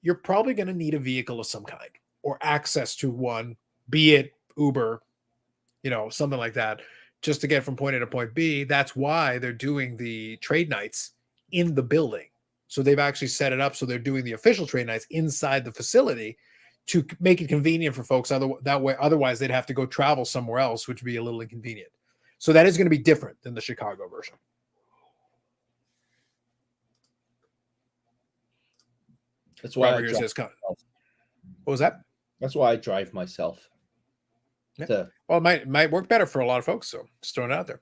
you're probably going to need a vehicle of some kind or access to one, be it Uber, something like that, just to get from point A to point B. That's why they're doing the trade nights in the building. So they've actually set it up so they're doing the official trade nights inside the facility to make it convenient for folks. Otherwise, they'd have to go travel somewhere else, which would be a little inconvenient. So that is going to be different than the Chicago version. That's why Robert here says, what was that? That's why I drive myself. Yeah. Well, it might work better for a lot of folks, so just throwing it out there.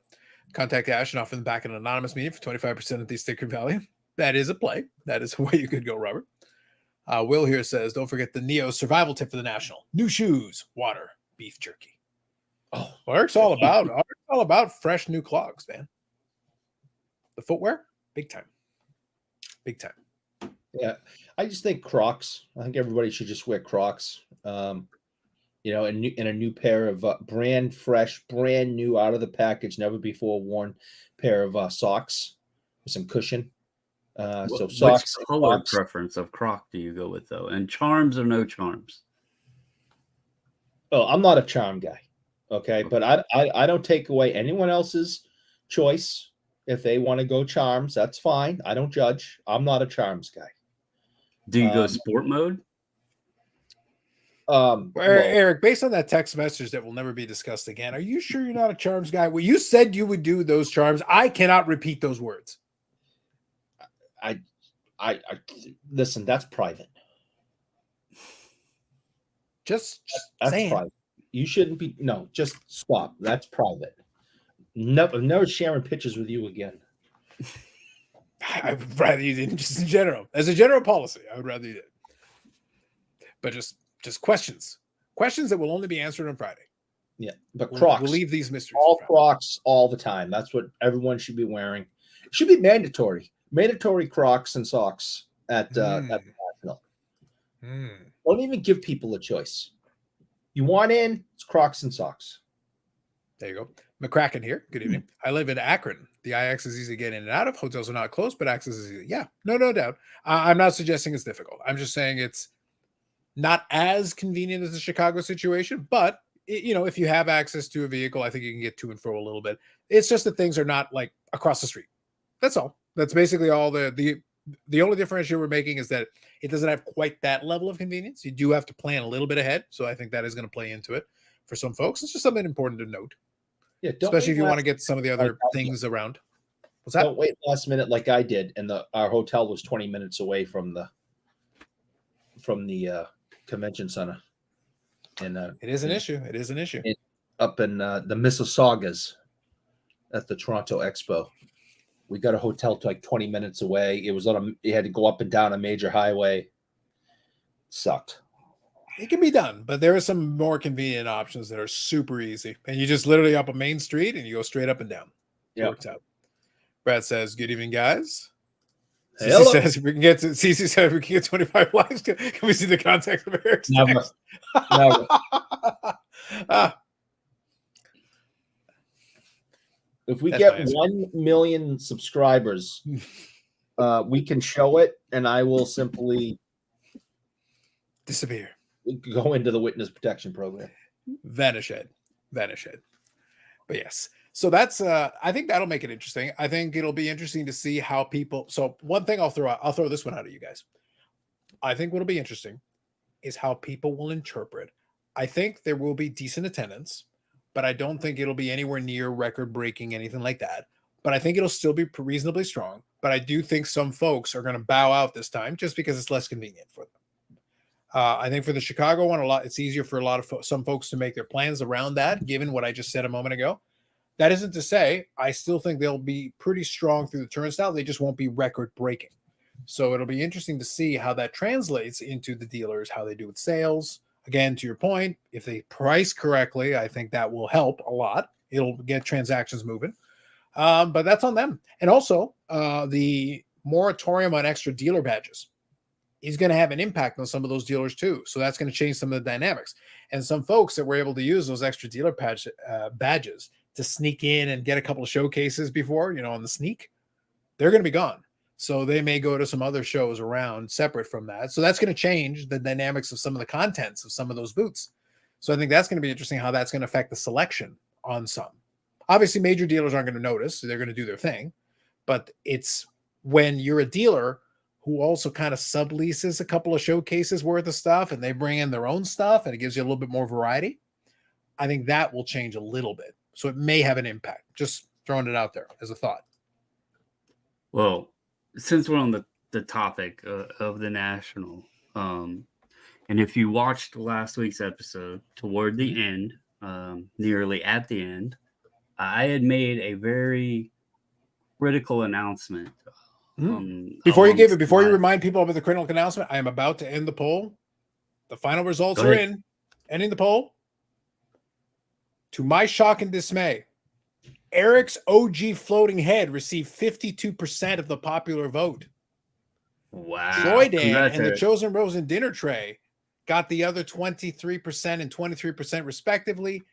Contact Ash and offer them back an anonymous meeting for 25% of the sticker value. That is a play. That is a way you could go, Robert. Will here says, don't forget the Neo survival tip for the National. New shoes, water, beef jerky. Oh, Eric's all about fresh new clogs, man. The footwear, big time. Big time. Yeah, I just think Crocs. I think everybody should just wear Crocs. In a new pair of brand fresh, brand new, out of the package, never before worn pair of socks with some cushion. So Which socks, and color Crocs. preference of Croc do you go with though? And charms or no charms? Oh, I'm not a charm guy. Okay, but I don't take away anyone else's choice. If they want to go charms, that's fine. I don't judge. I'm not a charms guy. Do you go sport mode? Well, Eric, based on that text message that will never be discussed again, are you sure you're not a charms guy? Well, you said you would do those charms. I cannot repeat those words. I listen. That's private. Just That's saying. private. You shouldn't be. No, just stop. That's private. I'm never sharing pictures with you again. I would rather you didn't, just in general. As a general policy, I would rather you did. But just questions that will only be answered on Friday. Yeah, but Crocs. We'll leave these mysteries. All Crocs all the time. That's what everyone should be wearing. It should be mandatory. Mandatory Crocs and socks at the National. Don't even give people a choice. You want in, it's Crocs and socks. There you go. McCracken here. Good evening. I live in Akron. The IX is easy to get in and out of. Hotels are not close, but access is easy. Yeah, no doubt. I'm not suggesting it's difficult. I'm just saying it's not as convenient as the Chicago situation, but if you have access to a vehicle, I think you can get to and fro a little bit. It's just that things are not like across the street. That's all. That's basically all. The only differential we're making is that it doesn't have quite that level of convenience. You do have to plan a little bit ahead, so I think that is going to play into it for some folks. It's just something important to note. Yeah, especially if you want to get some of the other things around. What's that? Don't wait last minute like I did, and our hotel was 20 minutes away from the convention center. And it is an issue. It is an issue. Up in the Mississaugas at the Toronto Expo. We got a hotel to like 20 minutes away. It was you had to go up and down a major highway. Sucked. It can be done, but there are some more convenient options that are super easy. And you just literally up a main street and you go straight up and down. It works out. Brad says, good evening, guys. CC says we can get 25 likes. Can we see the context of Eric's text? Never. If we get 1 million subscribers, we can show it, and I will simply disappear. Go into the witness protection program. Vanish Ed. But yes. So that's I think that'll make it interesting. I think it'll be interesting to see how people. So one thing I'll throw this one out at you guys. I think what'll be interesting is how people will interpret. I think there will be decent attendance, but I don't think it'll be anywhere near record breaking, anything like that. But I think it'll still be reasonably strong. But I do think some folks are going to bow out this time just because it's less convenient for them. I think for the Chicago one, it's easier for some folks to make their plans around that, given what I just said a moment ago. That isn't to say I still think they'll be pretty strong through the turnstile. They just won't be record breaking. So it'll be interesting to see how that translates into the dealers, how they do with sales. Again, to your point, if they price correctly, I think that will help a lot. It'll get transactions moving. But that's on them. And also, the moratorium on extra dealer badges is going to have an impact on some of those dealers too. So that's going to change some of the dynamics. And some folks that were able to use those extra dealer badges to sneak in and get a couple of showcases before, on the sneak, they're going to be gone. So they may go to some other shows around separate from that. So that's going to change the dynamics of some of the contents of some of those booths. So I think that's going to be interesting how that's going to affect the selection on some. Obviously, major dealers aren't going to notice. So they're going to do their thing. But it's when you're a dealer who also kind of subleases a couple of showcases worth of stuff and they bring in their own stuff and it gives you a little bit more variety. I think that will change a little bit. So it may have an impact. Just throwing it out there as a thought. Well, since we're on the topic of the National, and if you watched last week's episode, toward the end, nearly at the end, I had made a very critical announcement. Before you remind people about the critical announcement, I am about to end the poll. The final results are in. Ending the poll. To my shock and dismay, Eric's OG floating head received 52% of the popular vote. Wow. Troy Dan Congrats, and the Eric. Chosen Rose and Dinner Tray got the other 23% and 23% respectively.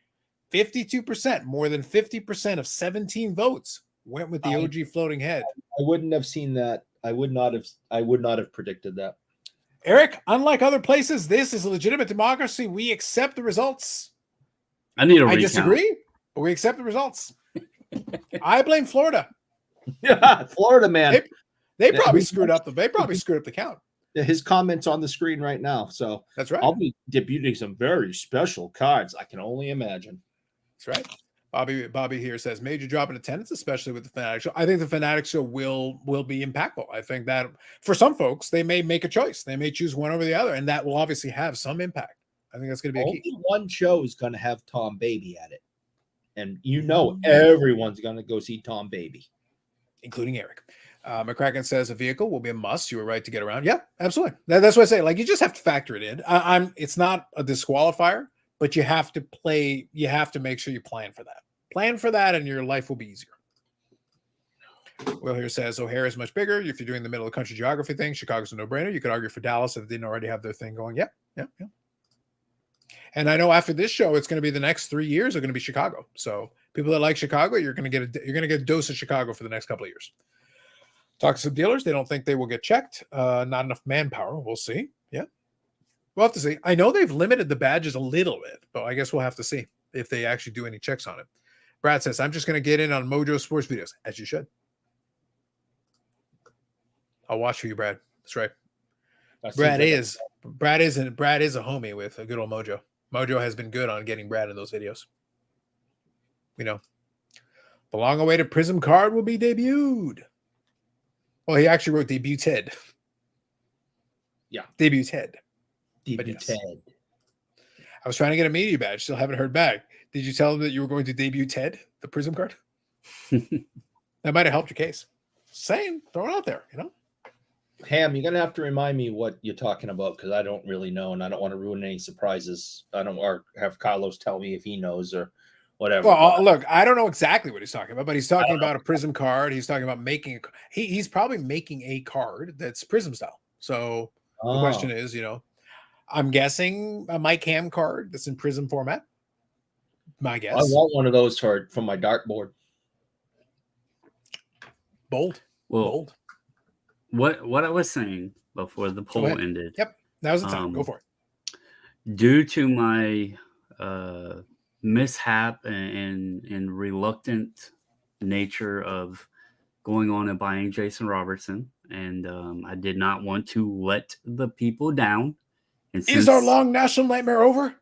52%, more than 50% of 17 votes went with the OG floating head. I wouldn't have seen that. I would not have predicted that. Eric, unlike other places, this is a legitimate democracy. We accept the results. I need a I recount. disagree, but we accept the results. I blame Florida. Yeah, Florida man. They probably screwed up the count. His comments on the screen right now. So That's right. I'll be debuting some very special cards. I can only imagine. That's right. Bobby here says major drop in attendance, especially with the Fanatic Show. I think the Fanatic Show will be impactful. I think that for some folks, they may make a choice. They may choose one over the other, and that will obviously have some impact. I think that's going to be a key. Only one show is going to have Tom Baby at it. And everyone's going to go see Tom Baby. Including Eric. McCracken says a vehicle will be a must. You were right to get around. Yeah, absolutely. That's what I say. Like, you just have to factor it in. It's not a disqualifier, but you have to play. You have to make sure you plan for that. Plan for that, and your life will be easier. Will here says O'Hare is much bigger. If you're doing the middle of the country geography thing, Chicago's a no-brainer. You could argue for Dallas if they didn't already have their thing going. Yeah. And I know after this show, it's going to be the next 3 years are going to be Chicago. So people that like Chicago, you're going to get a dose of Chicago for the next couple of years. Talk to some dealers. They don't think they will get checked. Not enough manpower. We'll see. Yeah. We'll have to see. I know they've limited the badges a little bit, but I guess we'll have to see if they actually do any checks on it. Brad says, I'm just going to get in on Mojo Sports videos, as you should. I'll watch for you, Brad. That's right. Brad is a homie with a good old Mojo. Mojo has been good on getting Brad in those videos. The long-awaited Prism card will be debuted. Well, he actually wrote debuted. Yeah. Debuted. Debuted. Yes. I was trying to get a media badge. Still haven't heard back. Did you tell him that you were going to debut Ted, the Prism card? That might have helped your case. Saying, throw it out there, Ham, you're going to have to remind me what you're talking about because I don't really know and I don't want to ruin any surprises. Or have Carlos tell me if he knows or whatever. Well, look, I don't know exactly what he's talking about, but he's talking about a Prism card. He's talking about making he's probably making a card that's Prism style. So the question is, I'm guessing a Mike Ham card that's in Prism format. My guess. I want one of those for my dartboard. Bold. Well, Bold. What I was saying before the poll ended. Yep. That was the time. Go for it. Due to my mishap and reluctant nature of going on and buying Jason Robertson, and I did not want to let the people down. And is our long national nightmare over?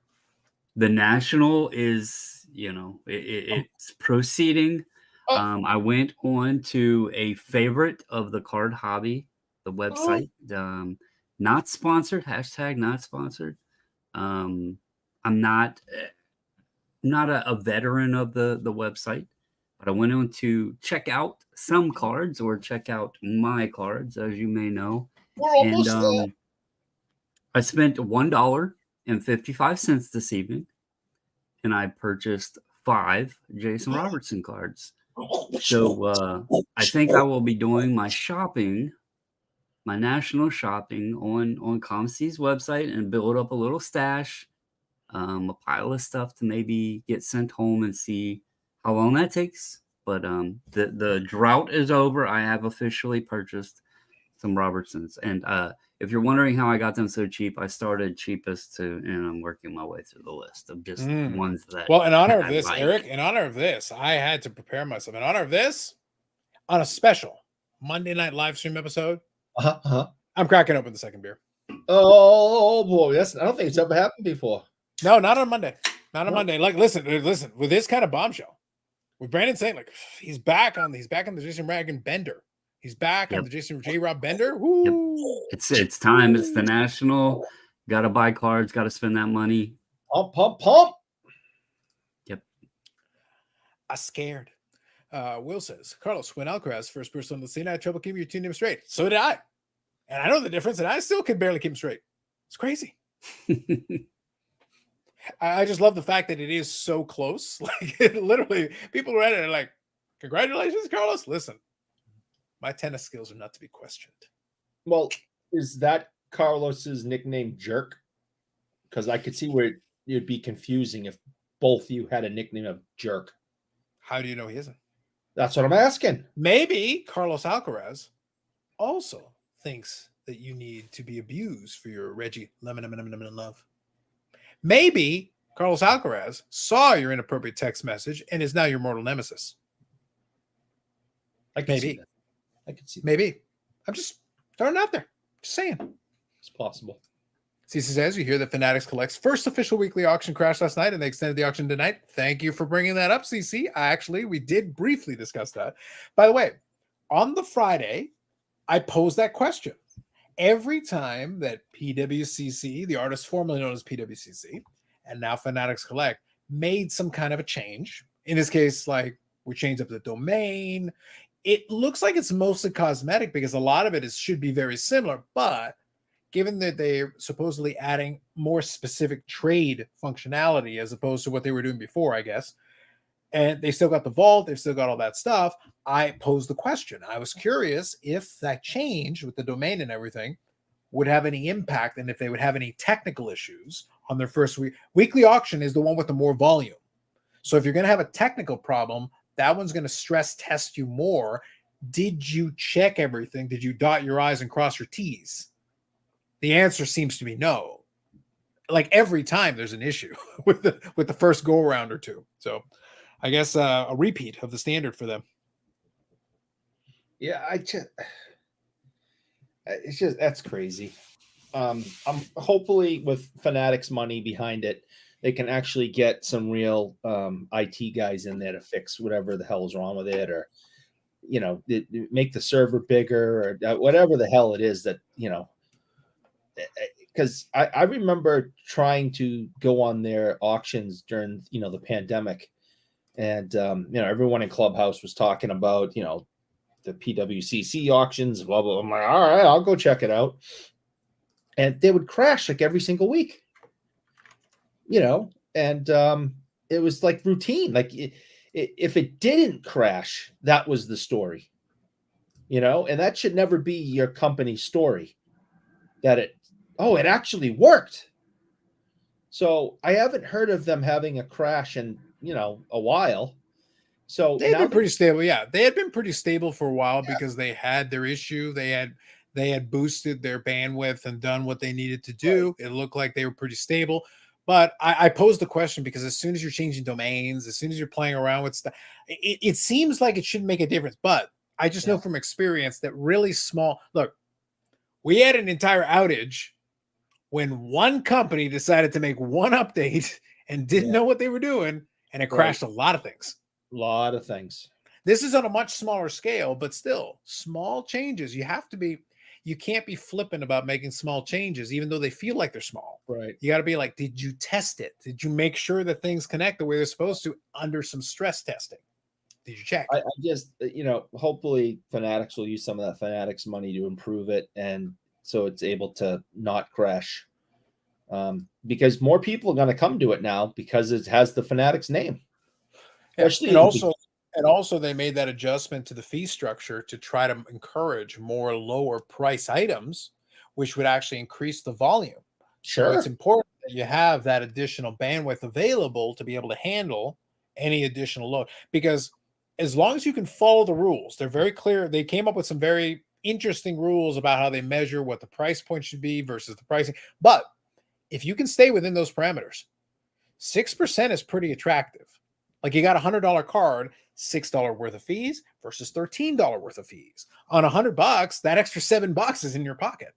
The national is, it's proceeding. I went on to a favorite of the Card Hobby, the website. Not sponsored. # not sponsored. I'm not a veteran of the website, but I went on to check out some cards or check out my cards, as you may know. We're almost there. I spent $1.55 this evening, and I purchased 5 Jason Robertson cards. So I think I will be doing my shopping, my national shopping on ComC's website and build up a little stash, a pile of stuff to maybe get sent home and see how long that takes. But the drought is over. I have officially purchased some Robertsons. And if you're wondering how I got them so cheap, I started cheapest and I'm working my way through the list of just ones that. Well, in honor of this, Eric, in honor of this, I had to prepare myself. In honor of this, on a special Monday night live stream episode, I'm cracking open the second beer. Oh boy, I don't think it's ever happened before. No, not on Monday. Not on Monday. Like, listen, with this kind of bombshell, with Brandon saying, like, he's back on the Jason Ragan Bender. He's back on the Jason J. Rob Bender. Woo. Yep. It's time. It's the national. Got to buy cards. Got to spend that money. Pump. Yep. I'm scared. Will says, Carlos, when Alcaraz first burst on the scene, I had trouble keeping your two names straight. So did I. And I know the difference, and I still can barely keep them straight. It's crazy. I just love the fact that it is so close. Like, literally, people read it and like, Congratulations, Carlos. Listen, my tennis skills are not to be questioned. Well, is that Carlos's nickname Jerk? Because I could see where it'd be confusing if both you had a nickname of Jerk. How do you know he isn't? That's what I'm asking. Maybe Carlos Alcaraz also thinks that you need to be abused for your Reggie lemon love. Maybe Carlos Alcaraz saw your inappropriate text message and is now your mortal nemesis. I can see Maybe. that. I can see that. Maybe. I'm just throwing it out there. Just saying. It's possible. CC says, you hear that Fanatics Collect's first official weekly auction crashed last night and they extended the auction tonight. Thank you for bringing that up, CC. We did briefly discuss that. By the way, on the Friday, I posed that question. Every time that PWCC, the artist formerly known as PWCC, and now Fanatics Collect, made some kind of a change, in this case, like we changed up the domain, it looks like it's mostly cosmetic because a lot of it should be very similar, but given that they're supposedly adding more specific trade functionality as opposed to what they were doing before, I guess, and they still got the vault, they've still got all that stuff, I posed the question. I was curious if that change with the domain and everything would have any impact and if they would have any technical issues on their first week. Weekly auction is the one with the more volume. So if you're going to have a technical problem, that one's going to stress test you more. Did you check everything? Did you dot your I's and cross your T's? The answer seems to be no. Like every time there's an issue with the first go around or two. So I guess a repeat of the standard for them. Yeah, it's just that's crazy. I'm hopefully with Fanatics money behind it, they can actually get some real IT guys in there to fix whatever the hell is wrong with it, or make the server bigger, or whatever the hell it is that because I remember trying to go on their auctions during the pandemic, and everyone in Clubhouse was talking about the PWCC auctions, blah blah. I'm like, all right, I'll go check it out, and they would crash like every single week, and it was like routine. Like if it didn't crash, that was the story, and that should never be your company's story. That it actually worked. So I haven't heard of them having a crash in a while. So they've been pretty stable. Yeah, they had been pretty stable for a while because they had their issue. They had boosted their bandwidth and done what they needed to do. Right. It looked like they were pretty stable. But I posed the question because as soon as you're changing domains, as soon as you're playing around with stuff, it seems like it shouldn't make a difference. But I just know from experience that really small. Look, we had an entire outage when one company decided to make one update and didn't know what they were doing, and it crashed a lot of things. A lot of things. This is on a much smaller scale, but still small changes. You can't be flippant about making small changes, even though they feel like they're small. Right. You got to be like, did you test it? Did you make sure that things connect the way they're supposed to under some stress testing? Did you check? I just, hopefully Fanatics will use some of that Fanatics money to improve it, and so it's able to not crash. Because more people are going to come to it now because it has the Fanatics name. And also they made that adjustment to the fee structure to try to encourage more lower price items, which would actually increase the volume. Sure. So it's important that you have that additional bandwidth available to be able to handle any additional load, because as long as you can follow the rules, they're very clear. They came up with some very interesting rules about how they measure what the price point should be versus the pricing. But if you can stay within those parameters, 6% is pretty attractive. Like you got a $100 card, $6 worth of fees versus $13 worth of fees. On $100, that extra $7 is in your pocket.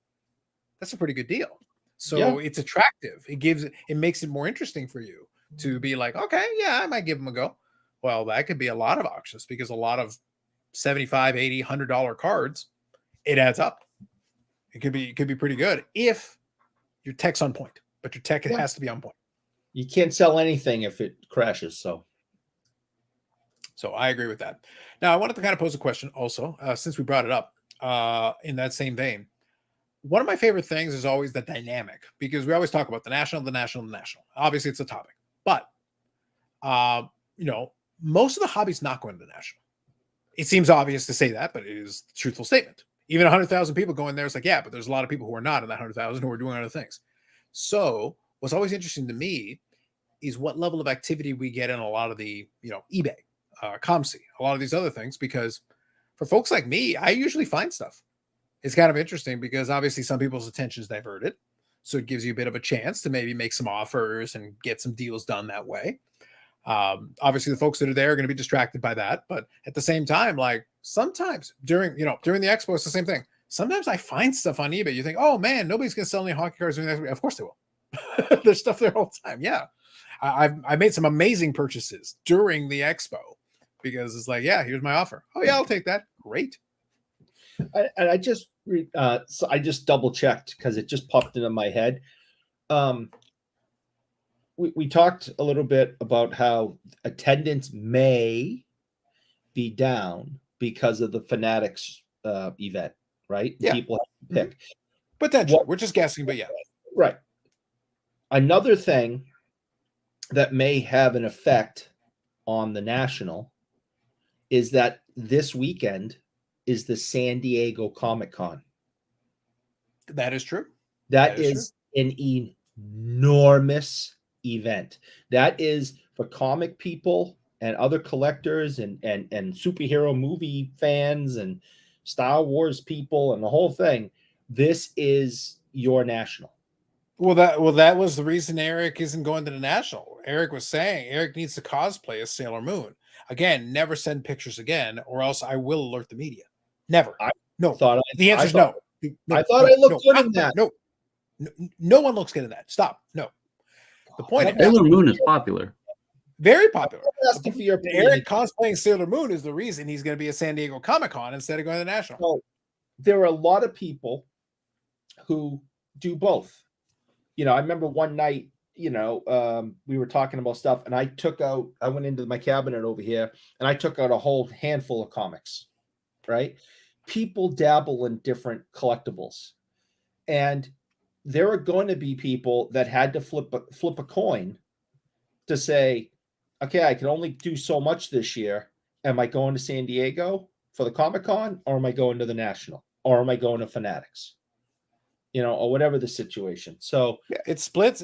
That's a pretty good deal. So it's attractive. It makes it more interesting for you to be like, okay, yeah, I might give them a go. Well, that could be a lot of auctions because a lot of $75, $80, $100 cards, it adds up. It could be pretty good if your tech's on point, but your tech has to be on point. You can't sell anything if it crashes. So I agree with that. Now I wanted to kind of pose a question also, since we brought it up in that same vein. One of my favorite things is always the dynamic, because we always talk about the national. Obviously it's a topic, but most of the hobby's not going to the national. It seems obvious to say that, but it is a truthful statement. Even 100,000 people going there, it's like, yeah, but there's a lot of people who are not in that 100,000 who are doing other things. So what's always interesting to me is what level of activity we get in a lot of the, eBay, ComC, a lot of these other things, because for folks like me, I usually find stuff. It's kind of interesting because obviously some people's attention is diverted. So it gives you a bit of a chance to maybe make some offers and get some deals done that way. Obviously the folks that are there are going to be distracted by that, but at the same time, like sometimes during the expo, it's the same thing. Sometimes I find stuff on eBay. You think, oh man, nobody's going to sell any hockey cards during the expo. Of course they will. There's stuff there all the time. Yeah. I made some amazing purchases during the expo because it's like, yeah, here's my offer. Oh yeah, I'll take that. Great. I just double checked because it just popped into my head. We talked a little bit about how attendance may be down because of the Fanatics event, right? Yeah. People have to pick. Potentially. We're just guessing, but yeah. Right. Another thing that may have an effect on the National is that this weekend is the San Diego Comic-Con. That is true. That is an enormous event. That is for comic people and other collectors and superhero movie fans and Star Wars people and the whole thing. This is your National. Well, that was the reason Eric isn't going to the National. Eric was saying Eric needs to cosplay as Sailor Moon. Again, never send pictures again, or else I will alert the media. Never. The answer is no. I thought I looked good in that. No one looks good in that. Stop. No. The point is Sailor Moon is popular. Very popular. Eric cosplaying Sailor Moon is the reason he's going to be at San Diego Comic-Con instead of going to the National. So, there are a lot of people who do both. I remember one night, we were talking about stuff and I went into my cabinet over here and I took out a whole handful of comics, right? People dabble in different collectibles. And there are going to be people that had to flip a coin to say, okay, I can only do so much this year. Am I going to San Diego for the Comic-Con or am I going to the National or am I going to Fanatics? Or whatever the situation. So yeah, it splits.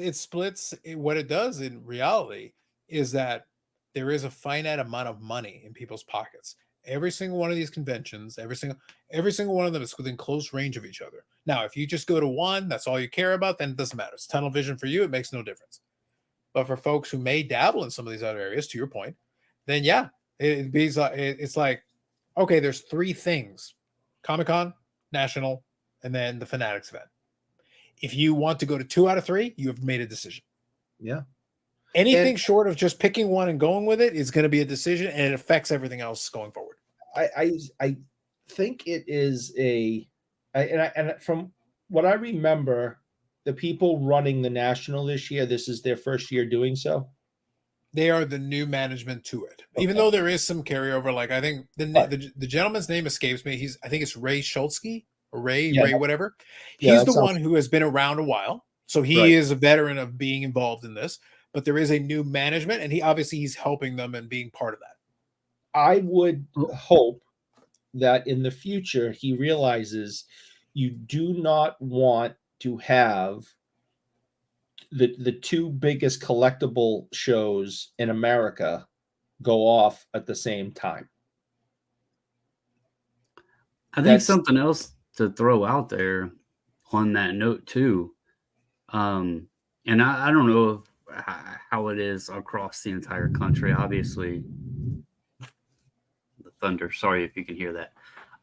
What it does in reality is that there is a finite amount of money in people's pockets. Every single one of these conventions, every single one of them is within close range of each other. Now, if you just go to one, that's all you care about, then it doesn't matter. It's tunnel vision for you. It makes no difference. But for folks who may dabble in some of these other areas, to your point, then yeah, it's like, okay, there's three things: Comic-Con, National, and then the Fanatics event. If you want to go to 2 out of 3, you have made a decision. Yeah. Anything short of just picking one and going with it is going to be a decision, and it affects everything else going forward. I think it is and from what I remember, the people running the National this year, this is their first year doing so. They are the new management to it, even though there is some carryover. Like I think the gentleman's name escapes me. I think it's Ray Schultzky. Ray, whatever. He's the one who has been around a while. So he is a veteran of being involved in this, but there is a new management and he's helping them and being part of that. I would hope that in the future, he realizes you do not want to have the two biggest collectible shows in America go off at the same time. I think something else to throw out there on that note too. And I don't know how it is across the entire country. Obviously, the thunder. Sorry if you can hear that.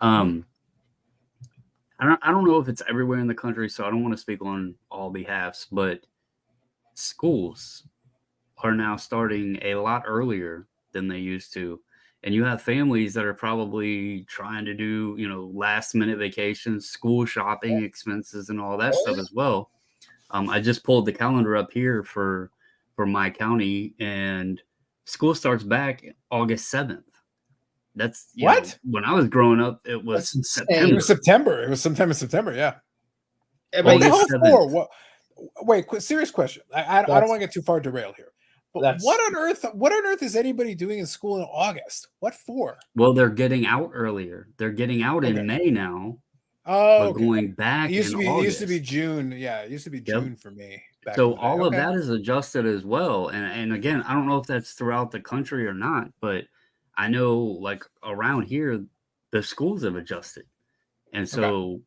I don't know if it's everywhere in the country, so I don't want to speak on all behalfs, but schools are now starting a lot earlier than they used to. And you have families that are probably trying to do, last minute vacations, school shopping expenses and all that stuff as well. I just pulled the calendar up here for my county and school starts back August 7th. That's when I was growing up, it was September. It was September. It was sometime in September. Yeah. What the hell for? What? Wait, serious question. I don't want to get too far derailed here, But what on earth is anybody doing in school in August? What for? Well, they're getting out earlier. They're getting out in May now. Oh, but going back it used in to be August. It used to be June. Yeah, it used to be June for me. So all of that is adjusted as well. And again, I don't know if that's throughout the country or not, but I know like around here, the schools have adjusted. And so,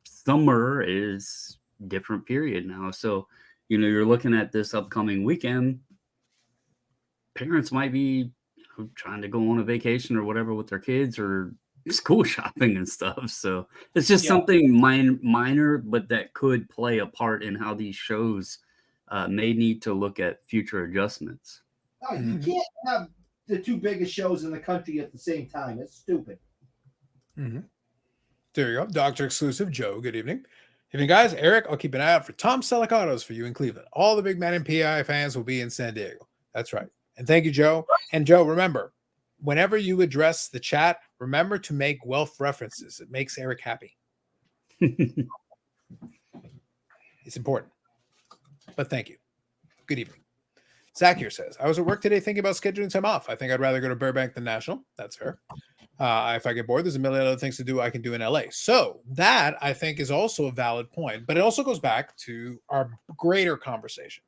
summer is different period now. So, you're looking at this upcoming weekend. Parents might be trying to go on a vacation or whatever with their kids or school shopping and stuff. So it's just something minor, but that could play a part in how these shows may need to look at future adjustments. Oh, you can't have the two biggest shows in the country at the same time. It's stupid. Mm-hmm. There you go. Doctor Exclusive Joe. Good evening. Evening, guys. Eric, I'll keep an eye out for Tom Selleck autos for you in Cleveland. All the big man and PI fans will be in San Diego. That's right. And thank you, Joe. And Joe, remember, whenever you address the chat, remember to make wealth references. It makes Eric happy. It's important. But thank you. Good evening. Zach here says, I was at work today thinking about scheduling time off. I think I'd rather go to Burbank than National. That's fair. If I get bored, there's a million other things to do I can do in LA. So that, I think, is also a valid point. But it also goes back to our greater conversation.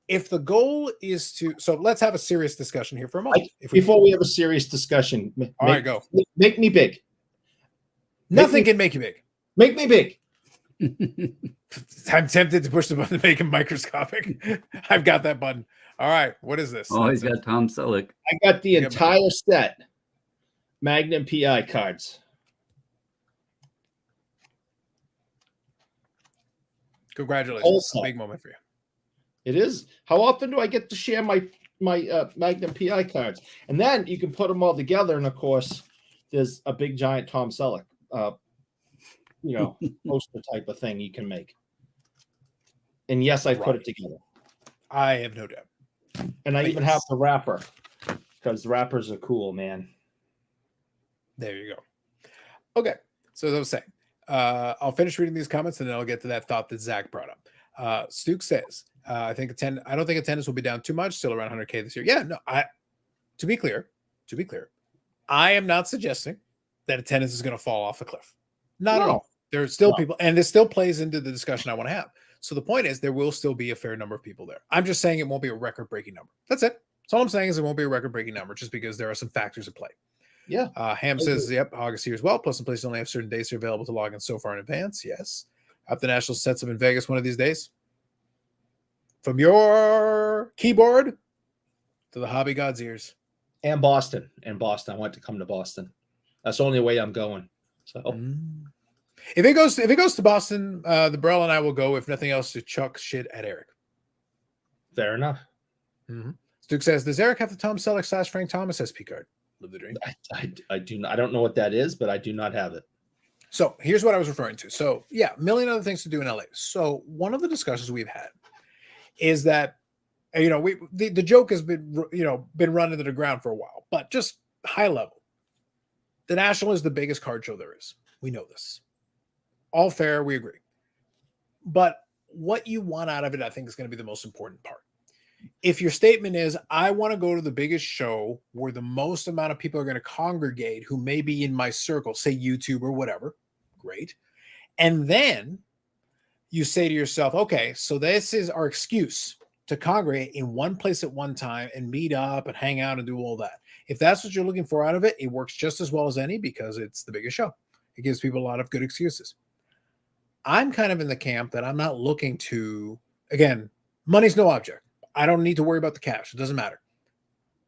If the goal is to, so let's have a serious discussion here for a moment. Before we have a serious discussion, all right, go. Make me big. Nothing can make you big. Make me big. I'm tempted to push the button to make him microscopic. I've got that button. All right, what is this? Oh, he's got Tom Selleck. I got the entire set. Magnum PI cards. Congratulations. It's a big moment for you. It is. How often do I get to share my Magnum PI cards? And then you can put them all together. And of course, there's a big giant Tom Selleck, poster type of thing you can make. And yes, I put it together. I have no doubt. And I even have the wrapper because wrappers are cool, man. There you go. Okay. So as I was saying, I'll finish reading these comments and then I'll get to that thought that Zach brought up. Stuke says, I don't think attendance will be down too much, still around 100K this year. Yeah, no, to be clear, I am not suggesting that attendance is going to fall off a cliff. Not at all. There's still people, and this still plays into the discussion I want to have. So the point is there will still be a fair number of people there. I'm just saying it won't be a record-breaking number. That's it. That's all I'm saying is it won't be a record-breaking number just because there are some factors at play. Yeah. Ham says, yep, August here as well. Plus, some places only have certain dates are available to log in so far in advance. Yes. Up the National sets up in Vegas one of these days. From your keyboard to the hobby god's ears. And Boston. I want to come to Boston. That's the only way I'm going. So if it goes to Boston, the Burrell and I will go, if nothing else, to chuck shit at Eric. Fair enough. Mm-hmm. Duke says, does Eric have the Tom Selleck / Frank Thomas SP card? Live the dream. I do not. I don't know what that is, but I do not have it. So here's what I was referring to. So yeah, a million other things to do in LA. So one of the discussions we've had is that, the joke has been run into the ground for a while, but just high level. The National is the biggest card show there is. We know this. All fair, we agree. But what you want out of it, I think, is going to be the most important part. If your statement is, I want to go to the biggest show where the most amount of people are going to congregate who may be in my circle, say YouTube or whatever, great. And then you say to yourself, okay, so this is our excuse to congregate in one place at one time and meet up and hang out and do all that. If that's what you're looking for out of it, it works just as well as any because it's the biggest show. It gives people a lot of good excuses. I'm kind of in the camp that I'm not looking to, again, money's no object. I don't need to worry about the cash. It doesn't matter.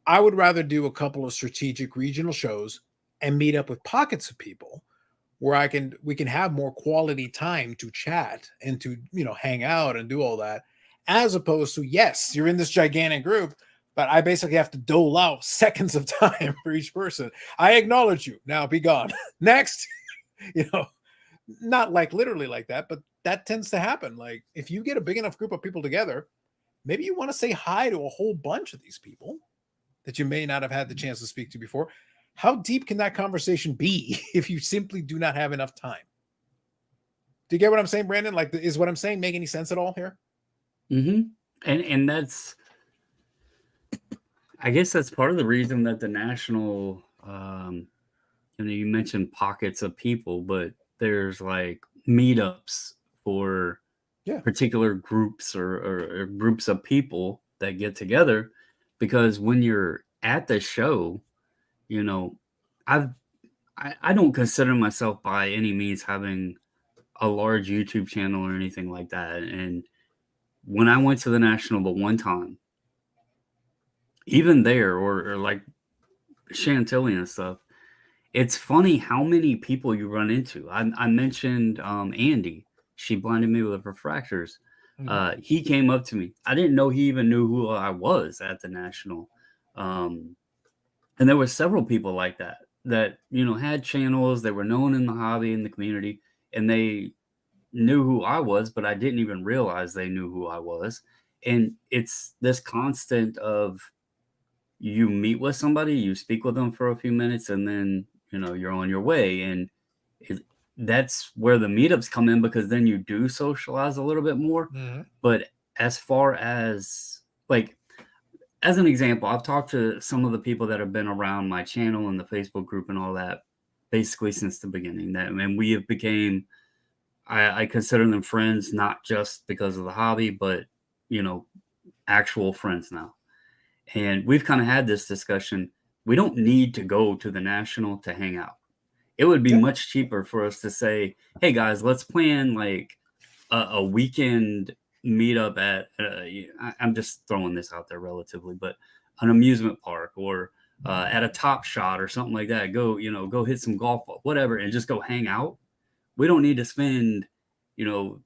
I would rather do a couple of strategic regional shows and meet up with pockets of people where we can have more quality time to chat and to, hang out and do all that, as opposed to, yes, you're in this gigantic group, but I basically have to dole out seconds of time for each person. I acknowledge you. Now be gone. Next, not like literally like that, but that tends to happen. Like if you get a big enough group of people together, maybe you want to say hi to a whole bunch of these people that you may not have had the chance to speak to before. How deep can that conversation be if you simply do not have enough time? Do you get what I'm saying, Brandon? Like, is what I'm saying make any sense at all here? Mm-hmm. And that's I guess that's part of the reason that the national, you mentioned pockets of people, but there's like meetups for Yeah. particular groups or groups of people that get together, because when you're at the show, you know, I've I don't consider myself by any means having a large YouTube channel or anything like that. And when I went to the national the one time, even there, or like Chantilly and stuff, it's funny how many people you run into. I mentioned Andy. She blinded me with refractors. Mhm. He came up to me. I didn't know he even knew who I was at the national. Um, and there were several people like that that had channels. They were known in the hobby, in the community, and they knew who I was, but I didn't even realize they knew who I was. And it's this constant of, you meet with somebody, you speak with them for a few minutes, and then you're on your way. And it, that's where the meetups come in, because then you do socialize a little bit more. Mhm. But as far as, like, as an example, I've talked to some of the people that have been around my channel and the Facebook group and all that basically since the beginning. That, and we have became, I consider them friends, not just because of the hobby, but actual friends now. And we've kind of had this discussion. We don't need to go to the national to hang out. It would be Yeah. much cheaper for us to say, hey guys, let's plan like a weekend meetup at, I'm just throwing this out there relatively, but an amusement park, or at a Top Shot or something like that. Go hit some golf, whatever, and just go hang out. We don't need to spend, you know,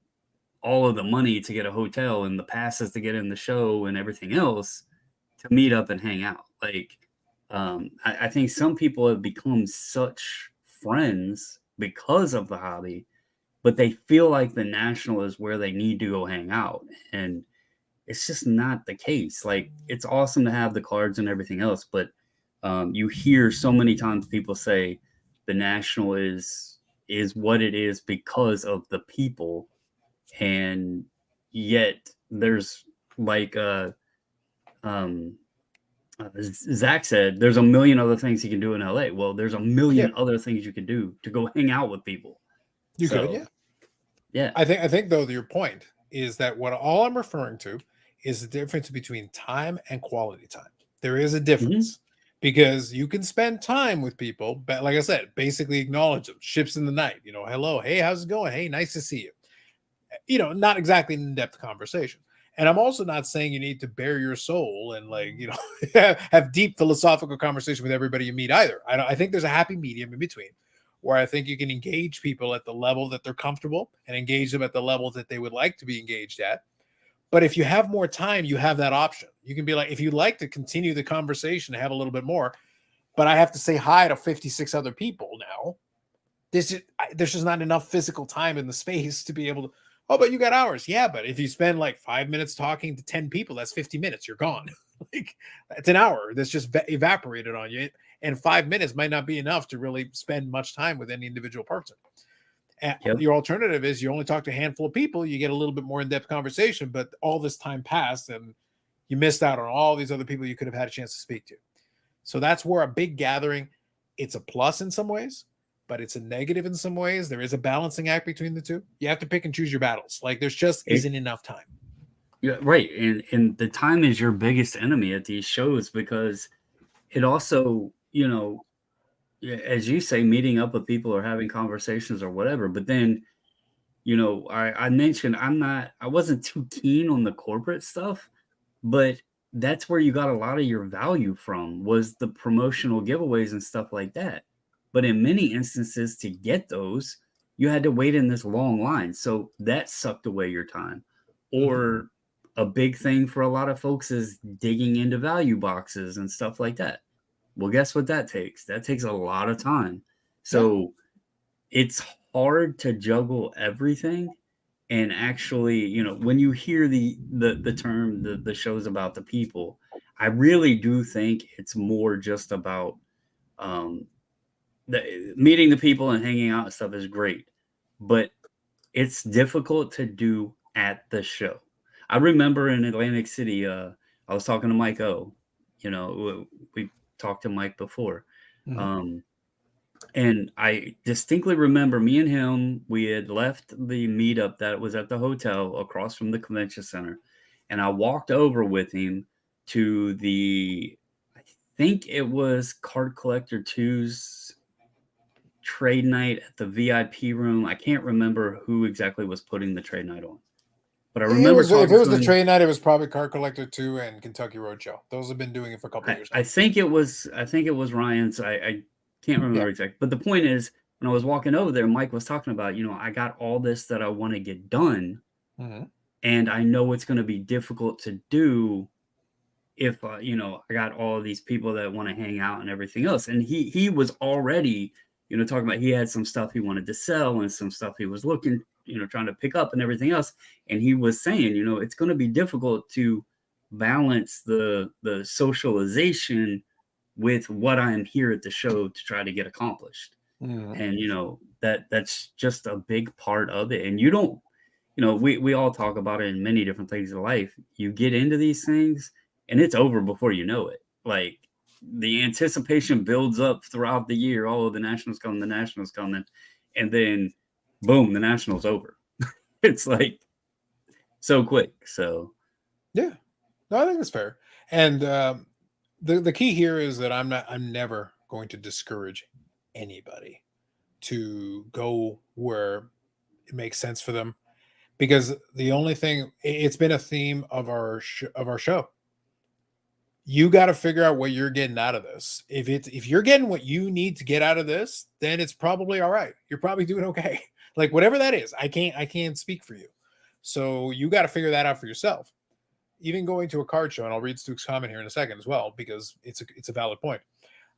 all of the money to get a hotel and the passes to get in the show and everything else to meet up and hang out. Like, I think some people have become such friends because of the hobby, but they feel like the national is where they need to go hang out. And it's just not the case. Like, it's awesome to have the cards and everything else, but you hear so many times people say the national is what it is because of the people. And yet there's like um Zach said, there's a million other things he can do in LA. Well, there's a million other things you can do to go hang out with people. You could, So, yeah. yeah. I think though your point is that what all I'm referring to is the difference between time and quality time. There is a difference because you can spend time with people, but like I said, basically acknowledge them, ships in the night, hello, hey, how's it going? Hey, nice to see you. Not exactly an in-depth conversation. And I'm also not saying you need to bare your soul and have deep philosophical conversation with everybody you meet either. I think there's a happy medium in between where I think you can engage people at the level that they're comfortable and engage them at the level that they would like to be engaged at. But if you have more time, you have that option. You can be like, if you'd like to continue the conversation, have a little bit more, but I have to say hi to 56 other people now. There's just not enough physical time in the space to be able to. Oh, but you got hours. Yeah, but if you spend like 5 minutes talking to 10 people, that's 50 minutes. You're gone. Like, that's an hour that's just evaporated on you. And 5 minutes might not be enough to really spend much time with any individual person. And your alternative is you only talk to a handful of people, you get a little bit more in-depth conversation, but all this time passed and you missed out on all these other people you could have had a chance to speak to. So that's where a big gathering, it's a plus in some ways, but it's a negative in some ways. There is a balancing act between the two. You have to pick and choose your battles. Like, there's just isn't enough time. Yeah, right. And the time is your biggest enemy at these shows, because it also, as you say, meeting up with people or having conversations or whatever. But then, I mentioned I wasn't too keen on the corporate stuff, but that's where you got a lot of your value from, was the promotional giveaways and stuff like that. But in many instances, to get those, you had to wait in this long line. So that sucked away your time. Or a big thing for a lot of folks is digging into value boxes and stuff like that. Well, guess what that takes? That takes a lot of time. So it's hard to juggle everything. And actually, when you hear the term, the show's about the people, I really do think it's more just about meeting the people and hanging out and stuff is great, but it's difficult to do at the show. I remember in Atlantic City, I was talking to Mike O, You know, we talked to Mike before. Mhm. And I distinctly remember me and him, we had left the meetup that was at the hotel across from the convention center. And I walked over with him to I think it was Card Collector 2's trade night at the VIP room. I can't remember who exactly was putting the trade night on, but I It remember was if talking it to was the him. trade night, it was probably Card Collector 2 and Kentucky Roadshow. Those have been doing it for a couple of years now. I think it was Ryan's. I can't remember exactly. But the point is, when I was walking over there, Mike was talking about, I got all this that I want to get done, Mhm. and I know it's going to be difficult to do if I got all of these people that want to hang out and everything else. And he was already, talking about he had some stuff he wanted to sell and some stuff he was looking, trying to pick up and everything else. And he was saying, it's going to be difficult to balance the socialization with what I am here at the show to try to get accomplished. Mhm. And that's just a big part of it. And you don't, we all talk about it in many different things in life. You get into these things and it's over before you know it. Like the anticipation builds up throughout the year. Oh, the Nationals coming, and then boom, the Nationals over. It's like so quick. So Yeah. No, I think that's fair. And the key here is that I'm never going to discourage anybody to go where it makes sense for them, because the only thing, it's been a theme of our show. You got to figure out what you're getting out of this. If you're getting what you need to get out of this, then it's probably all right. You're probably doing okay. Like whatever that is, I can't speak for you. So you got to figure that out for yourself. Even going to a card show, and I'll read Stu's comment here in a second as well, because it's a valid point.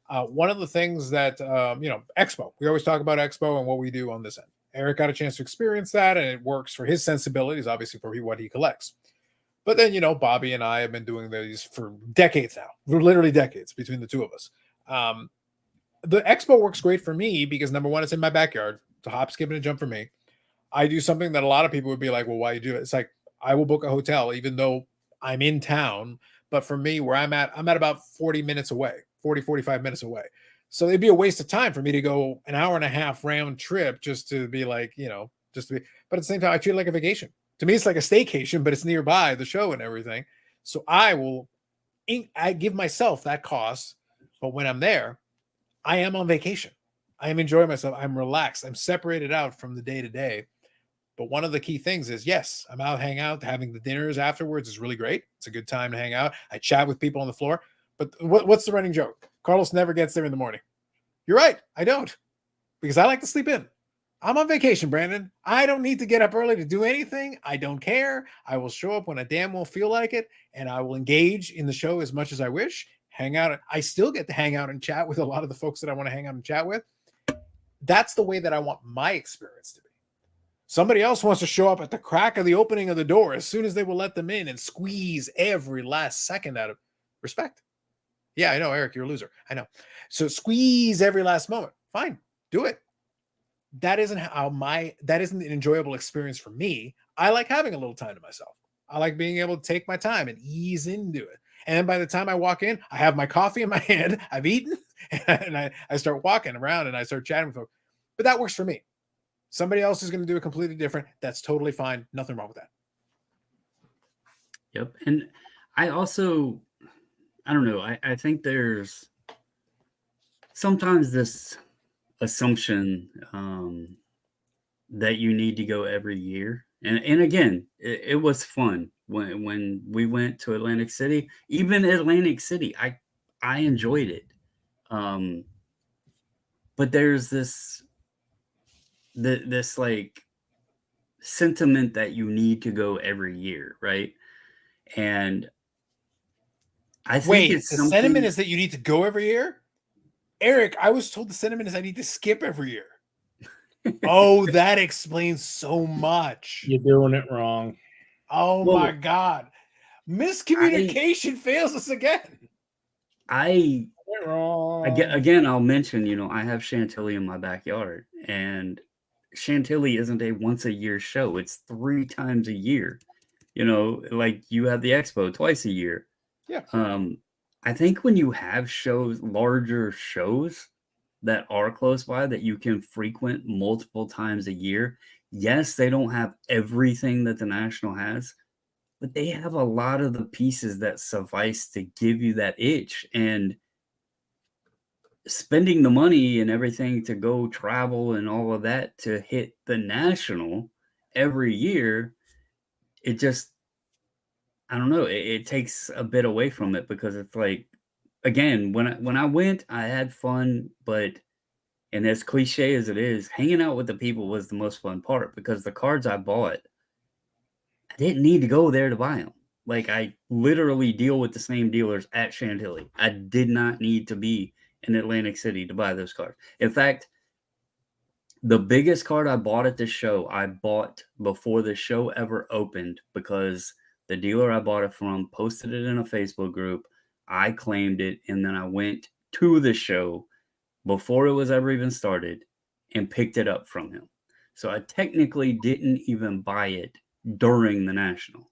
One of the things that Expo, we always talk about Expo and what we do on this end. Eric got a chance to experience that, and it works for his sensibilities, obviously for what he collects. But then, Bobby and I have been doing these for decades now. We're literally decades between the two of us. The Expo works great for me because number one, it's in my backyard. It's a hop, skip, and a jump for me. I do something that a lot of people would be like, well, why you do it? It's like I will book a hotel even though I'm in town. But for me, where I'm at about 40 minutes away, 45 minutes away. So it'd be a waste of time for me to go an hour and a half round trip just to be like, just to be. But at the same time, I treat it like a vacation. To me, it's like a staycation, but it's nearby the show and everything. So I give myself that cost. But when I'm there, I am on vacation. I am enjoying myself. I'm relaxed. I'm separated out from the day to day. But one of the key things is, yes, I'm out hanging out, having the dinners afterwards is really great. It's a good time to hang out. I chat with people on the floor. But what's the running joke? Carlos never gets there in the morning. You're right. I don't, because I like to sleep in. I'm on vacation, Brandon. I don't need to get up early to do anything. I don't care. I will show up when I damn well feel like it, and I will engage in the show as much as I wish. Hang out. I still get to hang out and chat with a lot of the folks that I want to hang out and chat with. That's the way that I want my experience to be. Somebody else wants to show up at the crack of the opening of the door as soon as they will let them in and squeeze every last second out of respect. Yeah, I know, Eric, you're a loser. I know. So squeeze every last moment. Fine, do it. That isn't an enjoyable experience for me. I like having a little time to myself. I like being able to take my time and ease into it. And then by the time I walk in, I have my coffee in my hand, I've eaten, and I start walking around and I start chatting with folks. But that works for me. Somebody else is going to do it completely different. That's totally fine. Nothing wrong with that. yep. And I also, I don't know, I think there's sometimes this assumption that you need to go every year. And again, it was fun when we went to Atlantic City. Even Atlantic City, I enjoyed it. But there's this like sentiment that you need to go every year, right? And I think Wait, it's the sentiment something. is that you need to go every year? Eric, I was told the sentiment is I need to skip every year. Oh, that explains so much. You're doing it wrong. Oh my Well, God. I Miscommunication fails us again. I You're wrong. again, I'll mention, I have Chantilly in my backyard, and Chantilly isn't a once a year show. It's 3 times a year. Like you have the expo twice a year. Yeah. Um, I think when you have shows, larger shows that are close by that you can frequent multiple times a year, yes, they don't have everything that the National has, but they have a lot of the pieces that suffice to give you that itch. And spending the money and everything to go travel and all of that to hit the National every year, it just, I don't know, it takes a bit away from it because it's like, again, when I went, I had fun, but and as cliche as it is, hanging out with the people was the most fun part because the cards I bought, I didn't need to go there to buy them. Like, I literally deal with the same dealers at Chantilly. I did not need to be in Atlantic City to buy those cards. In fact, the biggest card I bought at this show, I bought before the show ever opened because the dealer I bought it from posted it in a Facebook group. I claimed it, and then I went to the show before it was ever even started and picked it up from him. So I technically didn't even buy it during the National.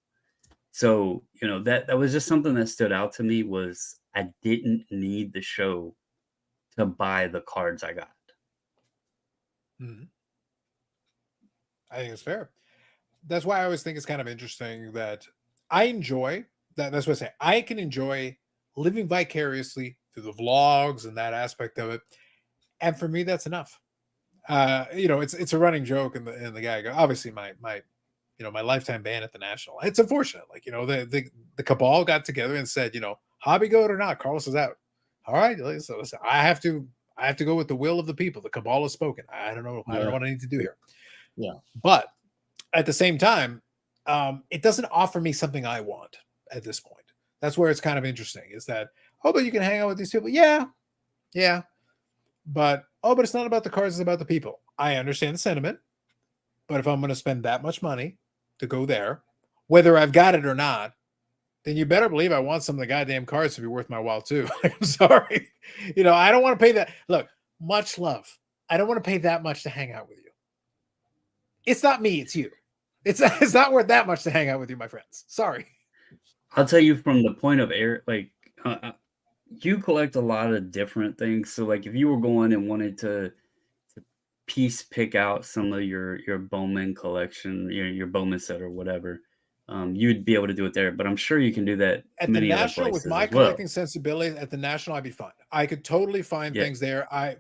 So, that was just something that stood out to me was I didn't need the show to buy the cards I got. Mhm. I think it's fair. That's why I always think it's kind of interesting that I enjoy that. That's what I say. I can enjoy living vicariously through the vlogs and that aspect of it. And for me, that's enough. It's a running joke in the gag. Obviously, my lifetime ban at the National. It's unfortunate. Like, the cabal got together and said, hobby goat or not, Carlos is out. All right, listen, I have to go with the will of the people. The cabal has spoken. I don't know. I don't know what I need to do here. Yeah. But at the same time, it doesn't offer me something I want at this point. That's where it's kind of interesting. Is that, but you can hang out with these people. Yeah, but it's not about the cards. It's about the people. I understand the sentiment, but if I'm going to spend that much money to go there, whether I've got it or not, then you better believe I want some of the goddamn cards to be worth my while too. I'm sorry. I don't want to pay that. Look, much love. I don't want to pay that much to hang out with you. It's not me, it's you. It's not worth that much to hang out with you, my friends. Sorry. I'll tell you from the point of air, like, you collect a lot of different things. So, like, if you were going and wanted to piece pick out some of your Bowman collection, your Bowman set or whatever, you'd be able to do it there. But I'm sure you can do that At the many other National, with places my as well. collecting sensibilities, at the National, I'd be fine. I could totally find Yeah. things there. I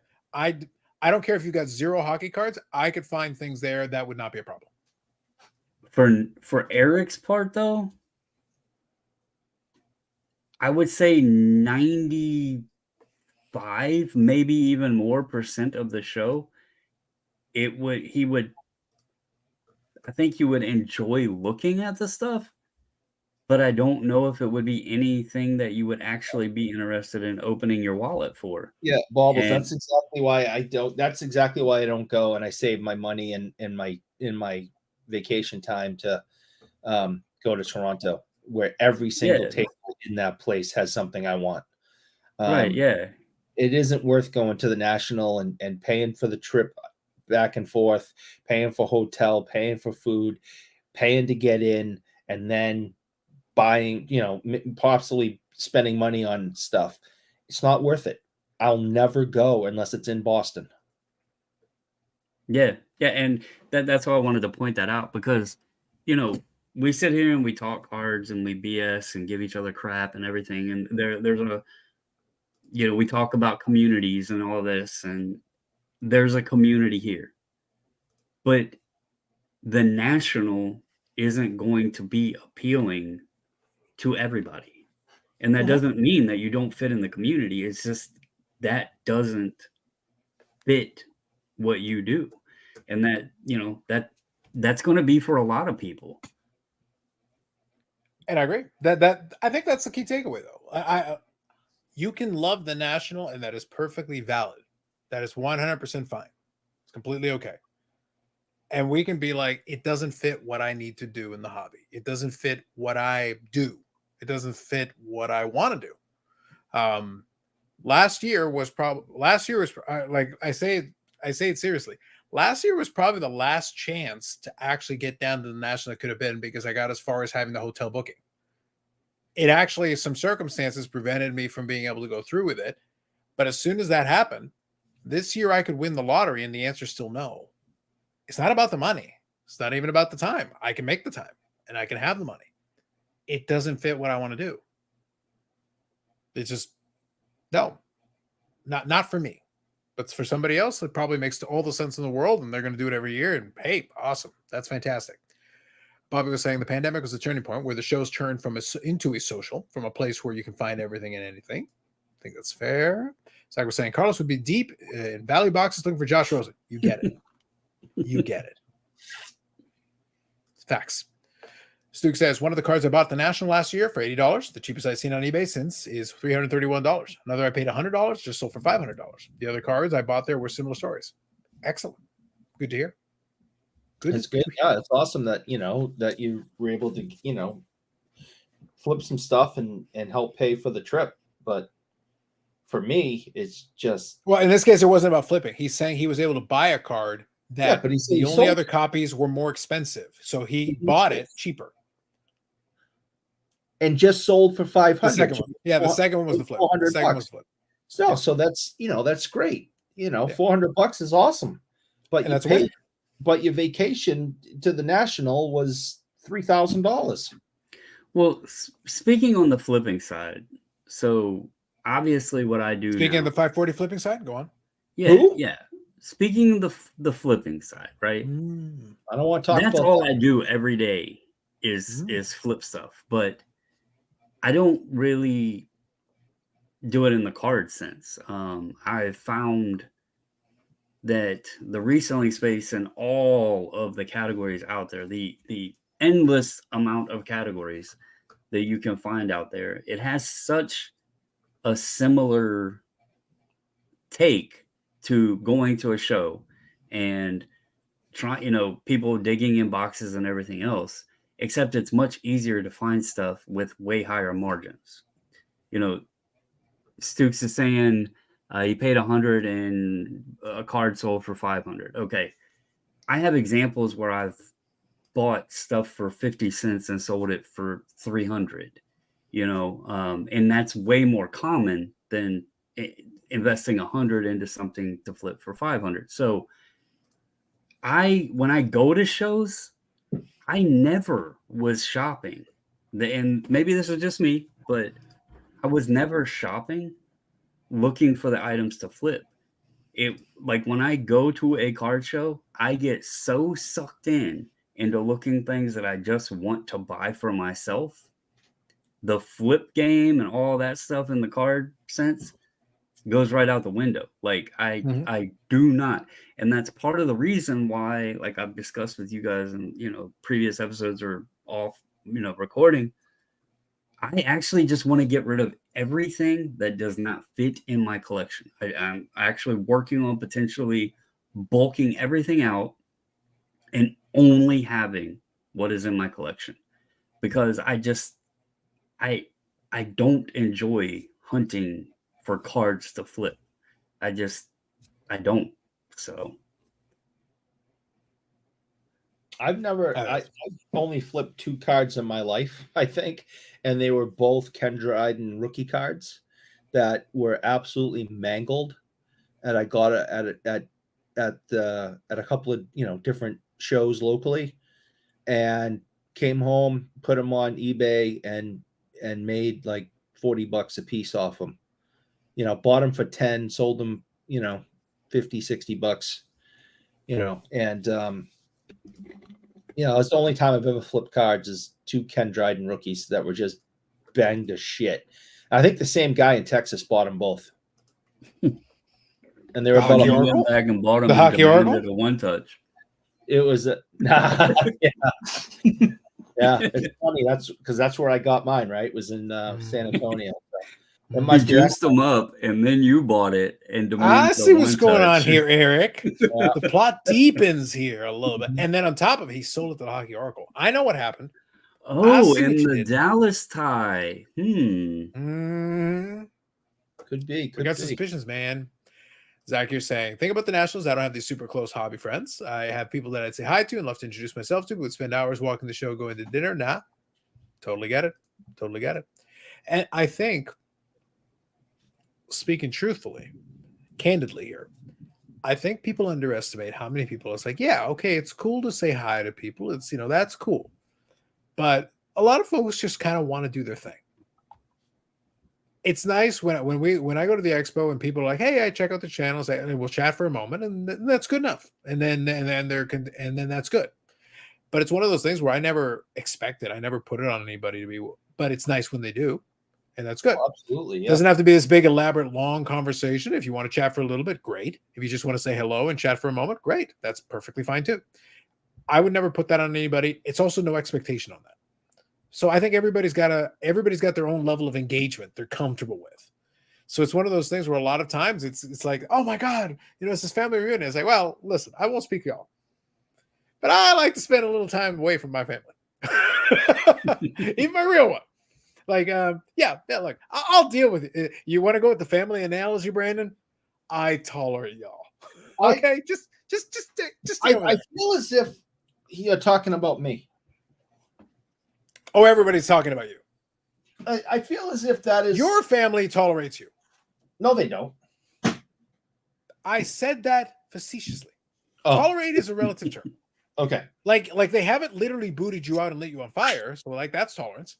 don't care if you got 0 hockey cards. I could find things there that would not be a problem. For Eric's part, though, I would say 95, maybe even more % of the show, I think you would enjoy looking at the stuff, but I don't know if it would be anything that you would actually be interested in opening your wallet for. Yeah, Bobbles. And That's exactly why I don't. That's exactly why I don't go, and I save my money in my vacation time to go to Toronto, where every single yeah, table in that place has something I want. right, yeah. It isn't worth going to the National and paying for the trip back and forth, paying for hotel, paying for food, paying to get in, and then buying, possibly spending money on stuff. It's not worth it. I'll never go unless it's in Boston. Yeah, yeah, and that's why I wanted to point that out because, we sit here and we talk cards and we BS and give each other crap and everything, and there's we talk about communities and all this, and there's a community here, but the National isn't going to be appealing to everybody, and that doesn't mean that you don't fit in the community. It's just that doesn't fit what you do, and that's going to be for a lot of people. And I agree. That I think that's the key takeaway, though. You can love the National, and that is perfectly valid. That is 100% fine. It's completely okay. And we can be like, it doesn't fit what I need to do in the hobby. It doesn't fit what I do. It doesn't fit what I want to do. Last year was like I say it seriously. Last year was probably the last chance to actually get down to the National it could have been because I got as far as having the hotel booking. It actually, some circumstances prevented me from being able to go through with it. But as soon as that happened, this year I could win the lottery, and the answer is still no. It's not about the money. It's not even about the time. I can make the time and I can have the money. It doesn't fit what I want to do. It's just, no, not for me. But for somebody else, it probably makes all the sense in the world, and they're going to do it every year. And hey, awesome. That's fantastic. Bobby was saying the pandemic was a turning point where the shows turned into a social, from a place where you can find everything and anything. I think that's fair. Zach was saying Carlos would be deep in value boxes looking for Josh Rosen. You get it. You get it. It's facts. Stuke says, one of the cards I bought at the National last year for $80, the cheapest I've seen on eBay since, is $331. Another I paid $100, just sold for $500. The other cards I bought there were similar stories. Excellent. Good to hear. Good. It's good. Yeah, it's awesome that, that you were able to, flip some stuff and help pay for the trip. But for me, it's just... Well, in this case, it wasn't about flipping. He's saying he was able to buy a card that but the only other copies were more expensive. So he bought it cheaper. And just sold for $500. The second one. Yeah, the second one was the flip. The second one was flip. So that's, that's great. $400 is awesome. But and that's paid, but your vacation to the National was $3,000. Well, speaking on the flipping side, so obviously what I do Speaking now, of the 540 flipping side, go on. Yeah, yeah. Speaking of the flipping side, right? I don't want to talk That's about all that. I do every day is flip stuff. But I don't really do it in the card sense. I found that the reselling space and all of the categories out there, the endless amount of categories that you can find out there, it has such a similar take to going to a show and people digging in boxes and everything else, except it's much easier to find stuff with way higher margins. Stukes is saying he paid $100 and a card sold for $500. Okay. I have examples where I've bought stuff for 50 cents and sold it for 300, and that's way more common than investing 100 into something to flip for 500. So when I go to shows, I never was shopping. And maybe this is just me, but I was never shopping looking for the items to flip. It, like, when I go to a card show, I get so sucked into looking things that I just want to buy for myself. The flip game and all that stuff in the card sense goes right out the window. Like, I do not. And that's part of the reason why, like I've discussed with you guys in, previous episodes or off, recording, I actually just want to get rid of everything that does not fit in my collection. I'm actually working on potentially bulking everything out and only having what is in my collection, because I don't enjoy hunting for cards to flip. I don't. So I've only flipped 2 cards in my life, I think, and they were both Ken Dryden rookie cards that were absolutely mangled, and I got it at a couple of different shows locally, and came home, put them on eBay, and made like $40 a piece off them. Bought them for 10, sold them, $50, $60, and it's the only time I've ever flipped cards is 2 Ken Dryden rookies that were just banged to shit. I think the same guy in Texas bought them both. And they were about went back and bought them the hockey oracle? The one touch. It was yeah. Yeah, it's funny. That's where I got mine, right? It was in San Antonio. So you juiced them up, and then you bought it. And I see what's going on here, Eric. Yeah. The plot deepens here a little bit, and then on top of it, he sold it to the Hockey Oracle. I know what happened. Oh, and the Dallas tie. Could be. We got suspicions, man. Zach, you're saying, think about the Nationals. I don't have these super close hobby friends. I have people that I'd say hi to and love to introduce myself to, but would spend hours walking the show, going to dinner. Nah, totally get it. Totally get it. And I think, speaking truthfully, candidly here, I think people underestimate how many people it's like, yeah, okay, it's cool to say hi to people. It's, that's cool. But a lot of folks just kind of want to do their thing. It's nice when I go to the expo and people are like, hey, I check out the channels and we'll chat for a moment, and that's good enough. And then that's good. But it's one of those things where I never expect it. I never put it on anybody to be, but it's nice when they do. And that's good. Oh, absolutely. Yeah. Doesn't have to be this big, elaborate, long conversation. If you want to chat for a little bit, great. If you just want to say hello and chat for a moment, great. That's perfectly fine too. I would never put that on anybody. It's also no expectation on that. So I think everybody's got their own level of engagement they're comfortable with. So it's one of those things where a lot of times it's like, oh my God, it's this family reunion. It's like, well, listen, I won't speak to y'all, but I like to spend a little time away from my family, even my real one. Like, yeah, look, I'll deal with it. You want to go with the family analogy, Brandon? I tolerate y'all. Okay, just I feel as if you're talking about me. Oh, everybody's talking about you. I feel as if that is your family tolerates you. No, they don't. I said that facetiously. Oh. Tolerate is a relative term. Okay. Like they haven't literally booted you out and lit you on fire. So like that's tolerance.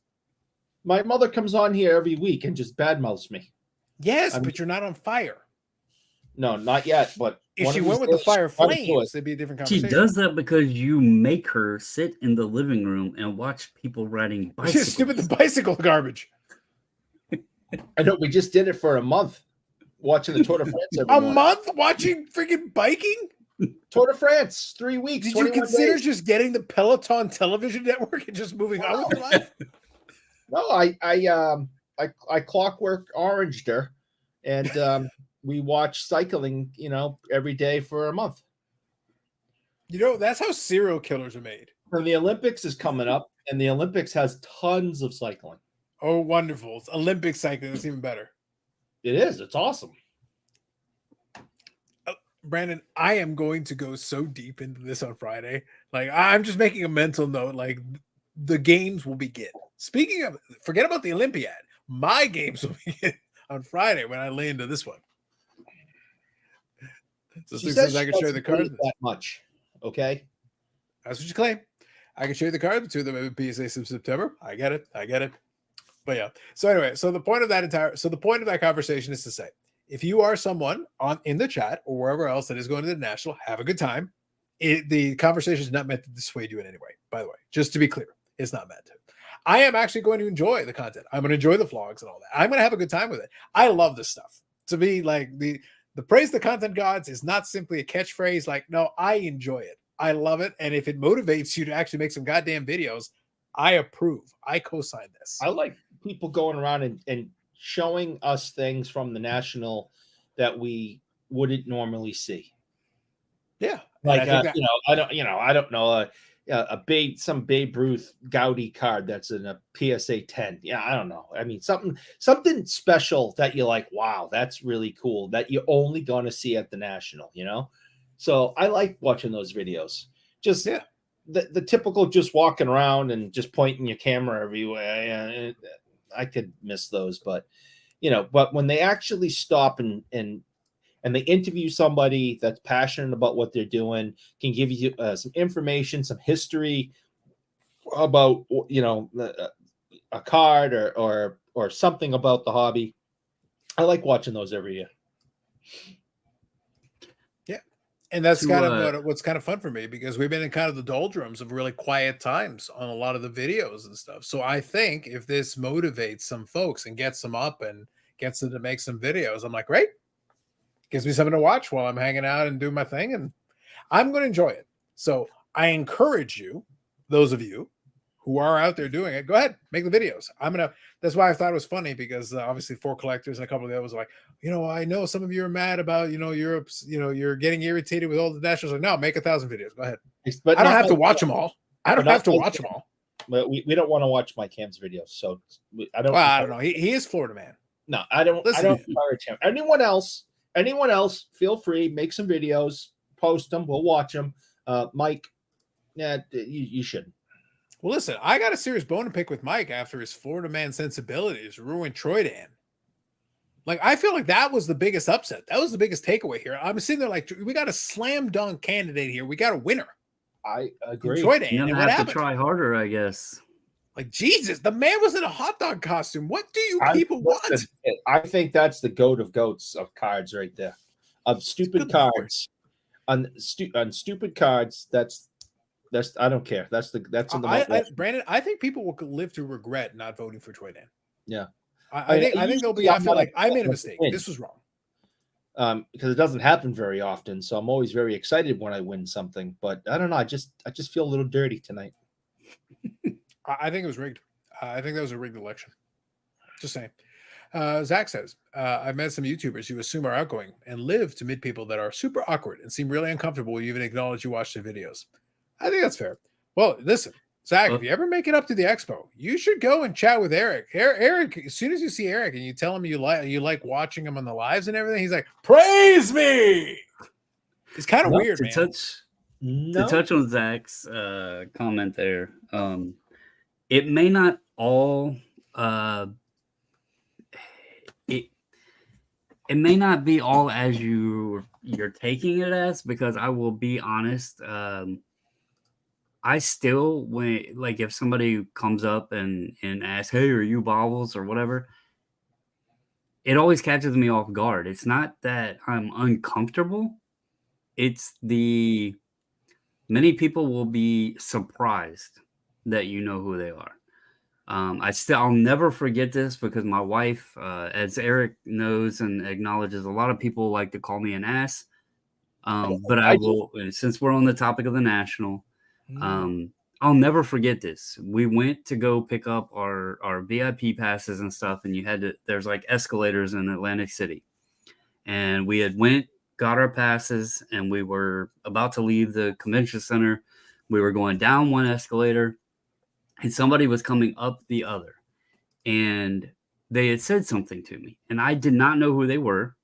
My mother comes on here every week and just badmouths me. Yes, but you're not on fire. No, not yet. But if she went with the fire flames, it'd be a different conversation. She does that because you make her sit in the living room and watch people riding bicycles. Stupid the bicycle garbage. I know. We just did it for a month, watching the Tour de France. A month watching freaking biking? Tour de France, 3 weeks. Did you consider just getting the Peloton television network and just moving on with your life? No, I clockwork oranged her, and we watch cycling, every day for a month. That's how serial killers are made. And the Olympics is coming up, and the Olympics has tons of cycling. Oh, wonderful. It's Olympic cycling. It's even better. It is. It's awesome. Brandon, I am going to go so deep into this on Friday. Like, I'm just making a mental note. Like, the games will begin. Speaking of, forget about the Olympiad. My games will begin on Friday when I lay into this one. So she says I can show you the cards. That much, okay? That's what you claim. I can show you the cards between them at PSA September. I get it. But yeah. So anyway, the point of that conversation is to say, if you are someone in the chat or wherever else that is going to the national, have a good time. The conversation is not meant to dissuade you in any way. By the way, just to be clear, it's not meant to. I am actually going to enjoy the content. I'm going to enjoy the vlogs and all that. I'm going to have a good time with it. I love this stuff. To me, like the praise the content gods is not simply a catchphrase. Like, no, I enjoy it. I love it. And if it motivates you to actually make some goddamn videos, I approve. I co-sign this. I like people going around and showing us things from the national that we wouldn't normally see. Yeah. Like, I don't know, some Babe Ruth Gaudy card that's in a PSA 10. Yeah, I don't know. I mean, something special that you're like, wow, that's really cool that you're only going to see at the national, So I like watching those videos. Just the typical just walking around and just pointing your camera everywhere. And I could miss those, but when they actually stop and they interview somebody that's passionate about what they're doing, can give you some information, some history about, a card or something about the hobby. I like watching those every year. Yeah. And that's what's kind of fun for me, because we've been in kind of the doldrums of really quiet times on a lot of the videos and stuff. So I think if this motivates some folks and gets them up and gets them to make some videos, I'm like, great. Gives me something to watch while I'm hanging out and doing my thing, and I'm going to enjoy it. So I encourage you, those of you who are out there doing it, go ahead, make the videos. That's why I thought it was funny, because obviously 4 Collectors and a couple of the others were like, I know some of you are mad about, Europe's, you're getting irritated with all the nationals. Like, no, make 1,000 videos. Go ahead. But I don't have to watch them all. But we don't want to watch Mike Ham's videos. So I don't know. He is Florida man. No, I don't encourage him. Anyone else, feel free, make some videos, post them, we'll watch them. Mike, you shouldn't. Well, listen, I got a serious bone to pick with Mike after his Florida man sensibilities ruined Troy Dan. Like, I feel like that was the biggest upset. That was the biggest takeaway here. I'm sitting there like, we got a slam dunk candidate here. We got a winner. I in agree. Troy Dan. You're And gonna what have to happened? try harder, I guess. Like, Jesus, the man was in a hot dog costume. What do you I- people want? listen, I think that's the goat of goats of cards right there. Of stupid Good Lord. cards. On stupid cards, that's I don't care. That's in the Mount Rushmore. Brandon, I think people will live to regret not voting for Troy Dan. Yeah. I think they'll be. Usually I feel I'm like not I made a upset mistake. when I win. This was wrong. Because it doesn't happen very often. So I'm always very excited when I win something. But I don't know. I just feel a little dirty tonight. I think it was rigged. I think that was a rigged election. Just saying. Zach says, I've met some YouTubers you assume are outgoing and live to meet people that are super awkward and seem really uncomfortable when you even acknowledge you watch their videos. I think that's fair. Well, listen, Zach, if you ever make it up to the expo, you should go and chat with Eric. Eric, as soon as you see Eric and you tell him you like watching him on the lives and everything, he's like, praise me. It's kind of weird, man. To touch on Zach's comment there, it may not all it may not be all as you're taking it as, because I will be honest, I still, when like if somebody comes up and asks, hey, are you Bobbles or whatever, it always catches me off guard. It's not that I'm uncomfortable. It's many people will be surprised that you know who they are. I'll never forget this because my wife, as Eric knows and acknowledges, a lot of people like to call me an ass. But I will, since we're on the topic of the national, I'll never forget this. We went to go pick up our VIP passes and stuff, and there's like escalators in Atlantic City, and we had got our passes, and we were about to leave the convention center. We were going down one escalator, and somebody was coming up the other, and they had said something to me, and I did not know who they were.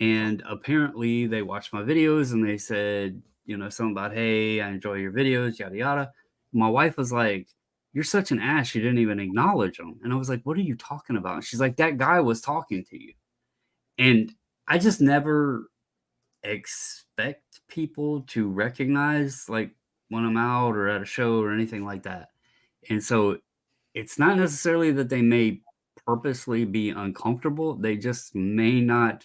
And apparently they watched my videos and they said, something about, hey, I enjoy your videos, yada, yada. My wife was like, you're such an ass. You didn't even acknowledge them. And I was like, what are you talking about? And she's like, that guy was talking to you. And I just never expect people to recognize, like, when I'm out or at a show or anything like that. And so it's not necessarily that they may purposely be uncomfortable. They just may not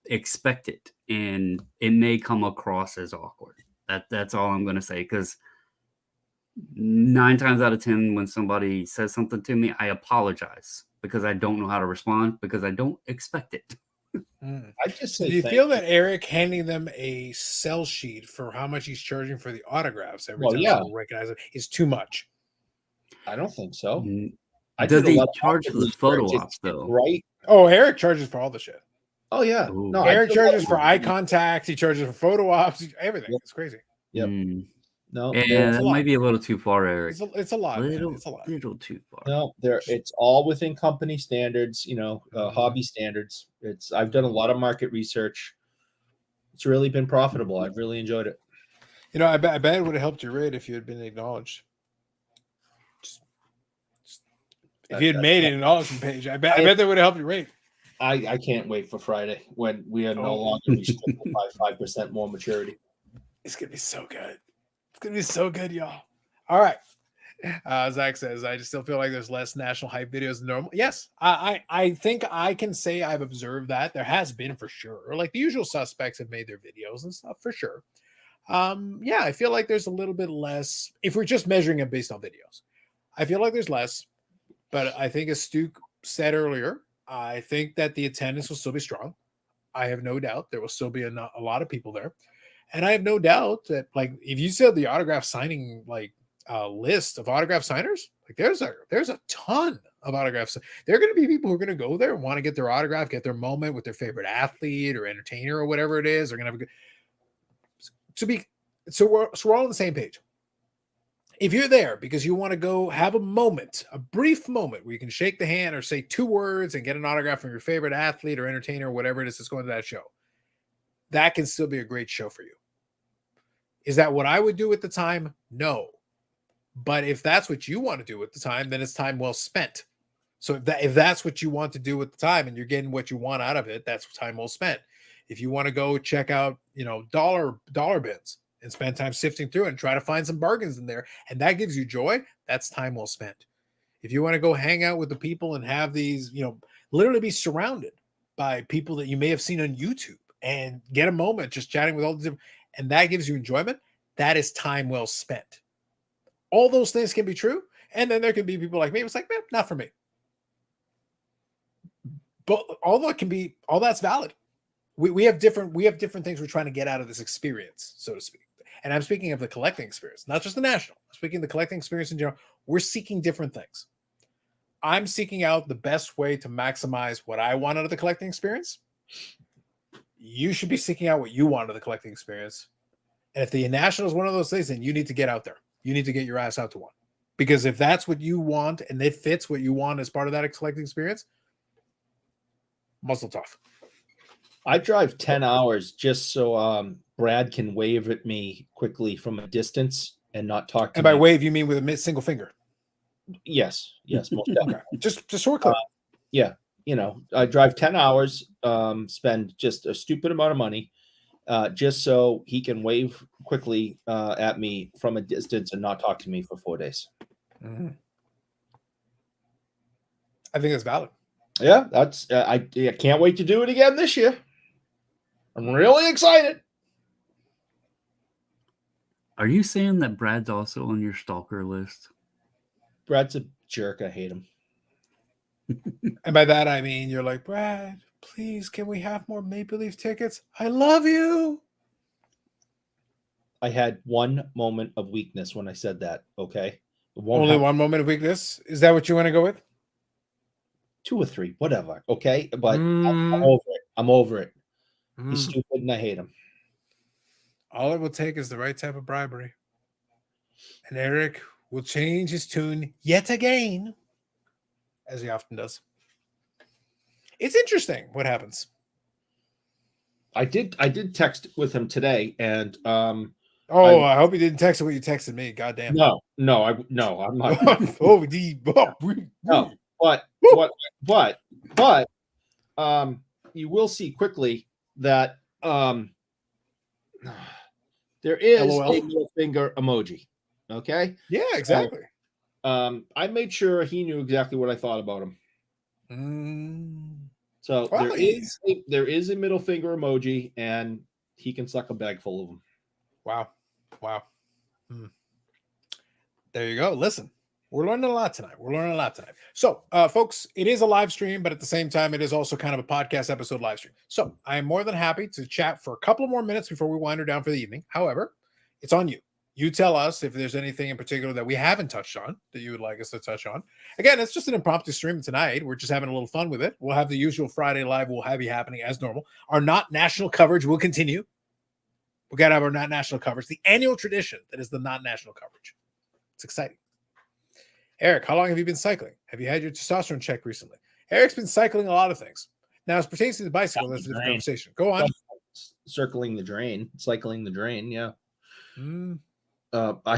expect it, and it may come across as awkward. That's all I'm going to say, because 9 times out of 10 when somebody says something to me, I apologize because I don't know how to respond because I don't expect it. I just say, do you feel that Eric handing them a sell sheet for how much he's charging for the autographs every time someone recognizes it is too much? I don't think so. Does he charge for the photo ops though? Right? Oh, Eric charges for all the shit. Oh yeah. Ooh. No, Eric charges for eye contact. He charges for photo ops. Everything. Yep. It's crazy. Yep. No, yeah, that might be a little too far, Eric. It's a lot. It's a little too far. No, it's all within company standards. Hobby standards. I've done a lot of market research. It's really been profitable. I've really enjoyed it. I bet it would have helped your rate if you had been acknowledged. If you had made an acknowledgement page, I bet that would have helped your rate. I can't wait for Friday when we are no longer restricted by 5% more maturity. It's gonna be so good. It's gonna be so good, y'all. All right. Zach says, I just still feel like there's less national hype videos than normal. Yes, I think I can say I've observed that. There has been for sure. Like the usual suspects have made their videos and stuff for sure. Yeah, I feel like there's a little bit less if we're just measuring it based on videos. I feel like there's less, but I think as Stu said earlier, I think that the attendance will still be strong. I have no doubt there will still be a lot of people there. And I have no doubt that, like, if you said the autograph signing, like, list of autograph signers, like, there's a ton of autographs. There are going to be people who are going to go there and want to get their autograph, get their moment with their favorite athlete or entertainer or whatever it is. They're going to have a good, so we're all on the same page. If you're there because you want to go have a brief moment where you can shake the hand or say 2 words and get an autograph from your favorite athlete or entertainer or whatever it is that's going to that show, that can still be a great show for you. Is that what I would do at the time? No. But if that's what you want to do with the time, then it's time well spent. So if that's what you want to do with the time and you're getting what you want out of it, that's time well spent. If you want to go check out, dollar bins and spend time sifting through and try to find some bargains in there, and that gives you joy, that's time well spent. If you want to go hang out with the people and have these, literally be surrounded by people that you may have seen on YouTube and get a moment just chatting with all the different, and that gives you enjoyment, that is time well spent. All those things can be true. And then there can be people like me. It's like, man, not for me. But all that's valid. We have different things we're trying to get out of this experience, so to speak. And I'm speaking of the collecting experience, not just the national. I'm speaking of the collecting experience in general. We're seeking different things. I'm seeking out the best way to maximize what I want out of the collecting experience. You should be seeking out what you want out of the collecting experience. And if the national is one of those things, then you need to get out there. You need to get your ass out to one. Because if that's what you want and it fits what you want as part of that collecting experience, muzzle tough. I drive 10 hours just so Brad can wave at me quickly from a distance and not talk to me. And by wave, you mean with a single finger? Yes, most definitely. Just so we're clear. Yeah, I drive 10 hours, spend just a stupid amount of money, just so he can wave quickly at me from a distance and not talk to me for 4 days. Mm-hmm. I think that's valid. Yeah, that's I can't wait to do it again this year. I'm really excited. Are you saying that Brad's also on your stalker list? Brad's a jerk. I hate him. And by that, I mean, you're like, Brad, please, can we have more Maple Leaf tickets? I love you. I had one moment of weakness when I said that. Okay. Only one moment of weakness. Is that what you want to go with? 2 or 3, whatever. Okay. But I'm over it. I'm over it. He's stupid and I hate him. All it will take is the right type of bribery. And Eric will change his tune yet again, as he often does. It's interesting what happens. I did text with him today, and I hope you didn't text what you texted me. Goddamn. No, I'm not. No, but you will see quickly that there is LOL. a middle finger emoji. Okay. Yeah, exactly. I made sure he knew exactly what I thought about him. So there is a middle finger emoji, and he can suck a bag full of them. Wow. There you go. Listen, we're learning a lot tonight. So, folks, it is a live stream, but at the same time, it is also kind of a podcast episode live stream. So I am more than happy to chat for a couple more minutes before we wind her down for the evening. However, it's on you. You tell us if there's anything in particular that we haven't touched on that you would like us to touch on. Again, it's just an impromptu stream tonight. We're just having a little fun with it. We'll have the usual Friday live. We'll have you happening as normal. Our not national coverage will continue. We got to have our not national coverage, the annual tradition that is the not national coverage. It's exciting. Eric, how long have you been cycling? Have you had your testosterone check recently? Eric's been cycling a lot of things. Now, as pertains to the bicycle, that's a different conversation. Go on. Cycling the drain. Yeah.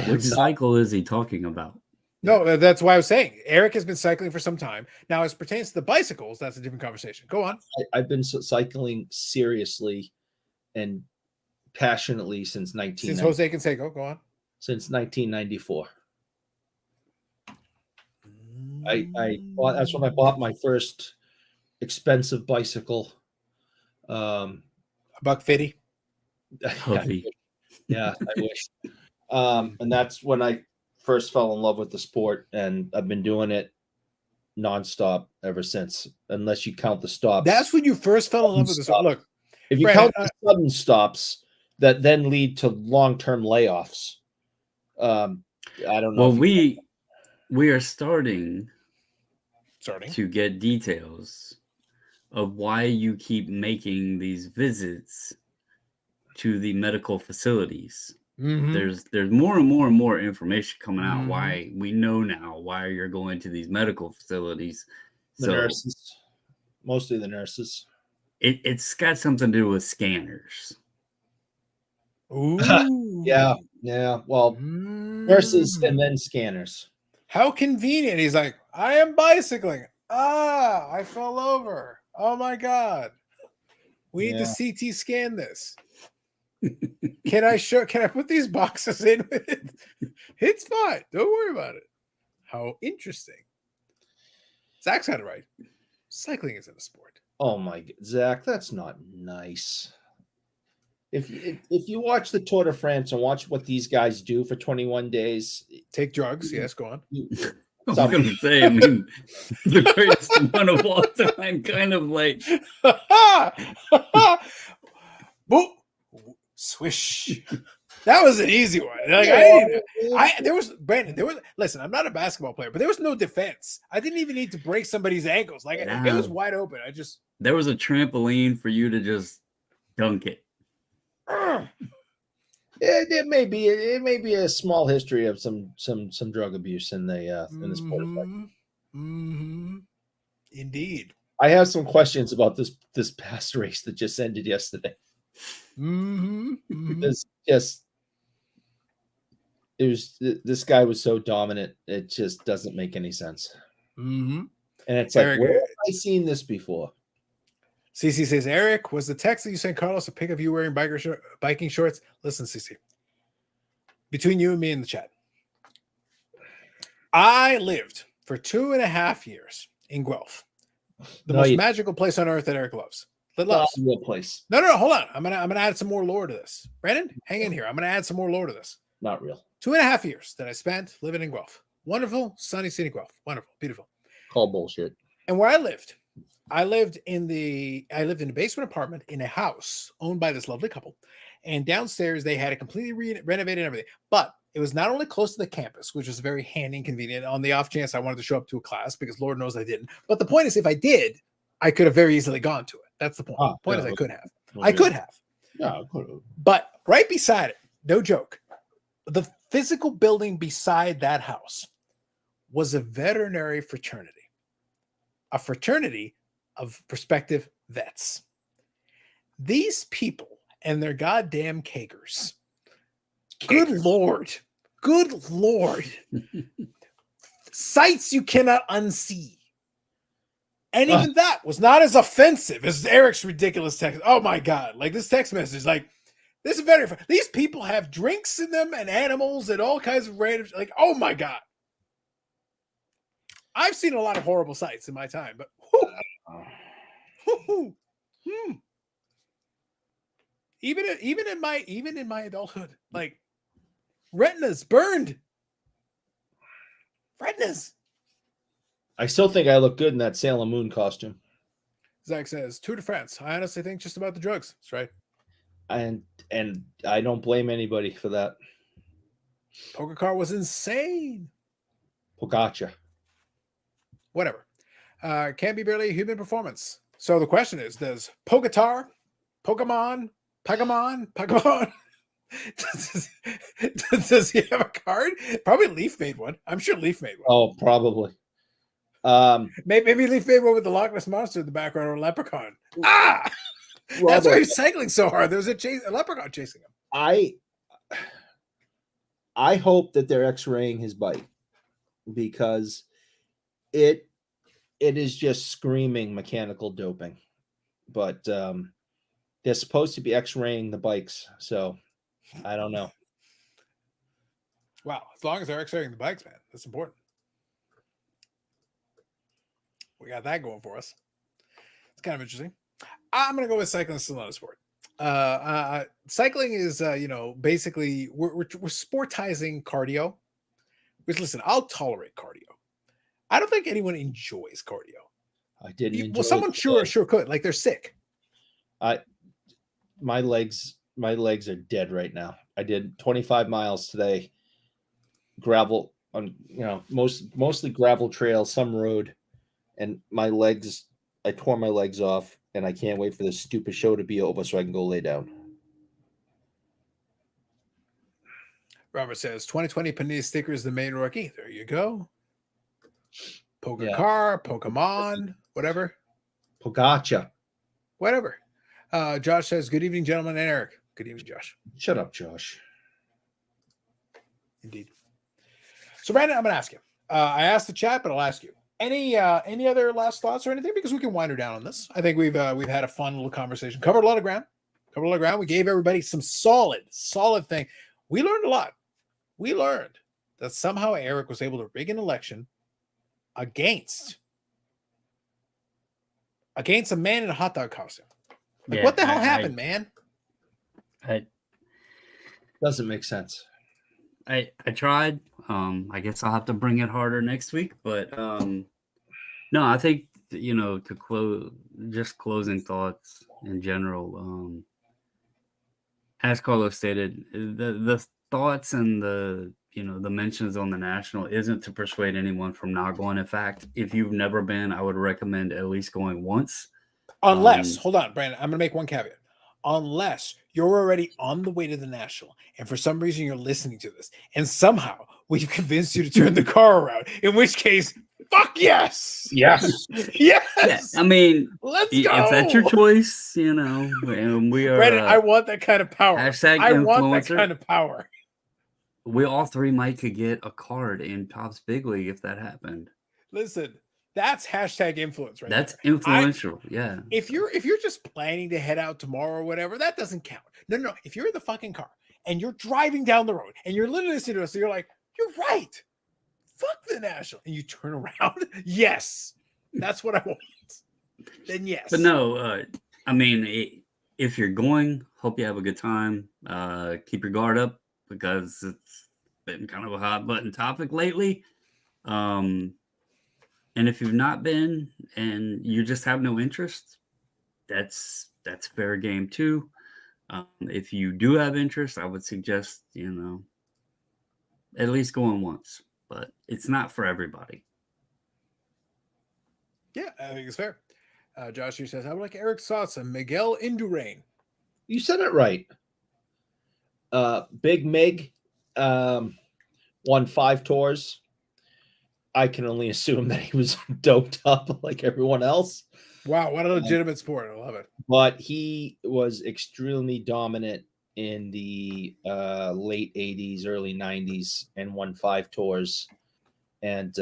Which cycle is he talking about? No, that's why I was saying Eric has been cycling for some time. Now, as pertains to the bicycles, that's a different conversation. Go on. I've been cycling seriously and passionately since Jose Canseco. Go on. Since 1994. I bought. That's when I bought my first expensive bicycle. $150. Yeah, I wish. And that's when I first fell in love with the sport, and I've been doing it nonstop ever since, unless you count the stops. That's when you first fell in love with the sport. Look, if you count the sudden stops that then lead to long-term layoffs, I don't know. Well, we are starting to get details of why you keep making these visits to the medical facilities. Mm-hmm. There's more and more information coming out. Why we know now why you're going to these medical facilities. The nurses, mostly the nurses. It's got something to do with scanners. Ooh. Yeah. Well, nurses and Mm. then scanners. How convenient. He's like, I am bicycling. Ah, I fell over. Oh my God. We need to Yeah. CT scan this. Can I put these boxes in with it? It's fine. Don't worry about it. How interesting. Zach's got it right. Cycling isn't a sport. Oh my God, Zach, that's not nice. If you watch the Tour de France and watch what these guys do for 21 days, Take drugs. Yes, go on. I was going to say, I mean, the greatest one of all time, kind of like. Boop. Swish. That was an easy one. Like listen, I'm not a basketball player, but there was no defense. I didn't even need to break somebody's ankles. Like it was wide open. There was a trampoline for you to just dunk it. It may be a small history of some drug abuse in the sport. Mm-hmm. Indeed. I have some questions about this past race that just ended yesterday. Mm-hmm. This guy was so dominant, it just doesn't make any sense. Mm-hmm. And it's like, where have I seen this before? CC says, Eric, was the text that you sent Carlos a pic of you wearing biking shorts? Listen, CC, between you and me in the chat, I lived for 2.5 years in Guelph, the most magical place on earth that Eric loves. Not a real place. No, hold on. I'm gonna add some more lore to this. Brandon, hang in here. I'm gonna add some more lore to this. Not real. 2.5 years that I spent living in Guelph. Wonderful, sunny, scenic Guelph. Wonderful, beautiful. Call bullshit. And where I lived in a basement apartment in a house owned by this lovely couple. And downstairs they had it completely renovated and everything. But it was not only close to the campus, which was very handy and convenient on the off chance I wanted to show up to a class, because Lord knows I didn't. But the point is, if I did, I could have very easily gone to it. That's the point. The point is I could have. I could have. Yeah, I could have. But right beside it, no joke, the physical building beside that house was a veterinary fraternity, a fraternity of prospective vets. These people and their goddamn cakers. Good Lord. Sights you cannot unsee. And even that was not as offensive as Eric's ridiculous text. Oh my God. Like this text message, like this is very fun. These people have drinks in them and animals and all kinds of random, like, oh my God. I've seen a lot of horrible sights in my time, but even in my adulthood, like retinas burned. Retinas. I still think I look good in that Sailor Moon costume. Zach says, Tour de France. I honestly think just about the drugs. That's right. And I don't blame anybody for that. Pogacar was insane. Pogacar. Whatever. Can be barely a human performance. So the question is, does Pokemon, does he have a card? Probably Leaf made one. I'm sure Leaf made one. Oh, probably. Maybe Leaf made one with the Loch Ness Monster in the background or a leprechaun. Ah! Robert, that's why he's cycling so hard. There was a leprechaun chasing him. I hope that they're x-raying his bike, because it is just screaming mechanical doping. But they're supposed to be x-raying the bikes, so I don't know. Wow, as long as they're x-raying the bikes, man, that's important. We got that going for us. It's kind of interesting. I'm going to go with cycling is still not a sport. Cycling is, basically we're sportizing cardio. Which, listen, I'll tolerate cardio. I don't think anyone enjoys cardio. I didn't enjoy. Well, someone sure could. Like they're sick. My legs are dead right now. I did 25 miles today. Gravel on, mostly gravel trail, some road. And my legs, I tore my legs off, and I can't wait for this stupid show to be over so I can go lay down. Robert says 2020 Panini sticker is the main rookie. There you go. Pogacar, Pokemon, whatever. Pogacar. Whatever. Josh says, good evening, gentlemen and Eric. Good evening, Josh. Shut up, Josh. Indeed. So, Brandon, I'm going to ask you. I asked the chat, but I'll ask you. Any other last thoughts or anything? Because we can wind her down on this. I think we've had a fun little conversation. Covered a lot of ground. We gave everybody some solid thing. We learned a lot. We learned that somehow Eric was able to rig an election against a man in a hot dog costume. Like, what the hell happened, man? Doesn't make sense. I tried. I guess I'll have to bring it harder next week. But no, I think, to close, just closing thoughts in general. As Carlos stated, the thoughts and the mentions on the national isn't to persuade anyone from not going. In fact, if you've never been, I would recommend at least going once. Unless, hold on, Brandon, I'm going to make one caveat. Unless you're already on the way to the national and for some reason you're listening to this and somehow we've convinced you to turn the car around, in which case, fuck yes. Yes. Yes. Yeah, I mean, let's go. If that's your choice, and we are. Brandon, I want that kind of power. Hashtag I influencer. want that kind of power. We all three might could get a card in Topps Big League if that happened. Listen, that's hashtag influence, right? That's there. Influential, yeah. If you're just planning to head out tomorrow or whatever, that doesn't count. No. If you're in the fucking car and you're driving down the road and you're literally listening to us, so you're like, you're right. Fuck the national, and you turn around. Yes, that's what I want. Then yes. But no, I mean, if you're going, hope you have a good time. Keep your guard up because it's been kind of a hot button topic lately. And if you've not been and you just have no interest, that's fair game too. If you do have interest, I would suggest, at least going once, but it's not for everybody. Yeah, I think it's fair. Josh, you says, I would like Eric thoughts on Miguel Indurain. You said it right. Big Mig won 5 tours. I can only assume that he was doped up like everyone else. Wow, what a legitimate sport. I love it. But he was extremely dominant in the late 80s, early 90s, and won 5 tours. And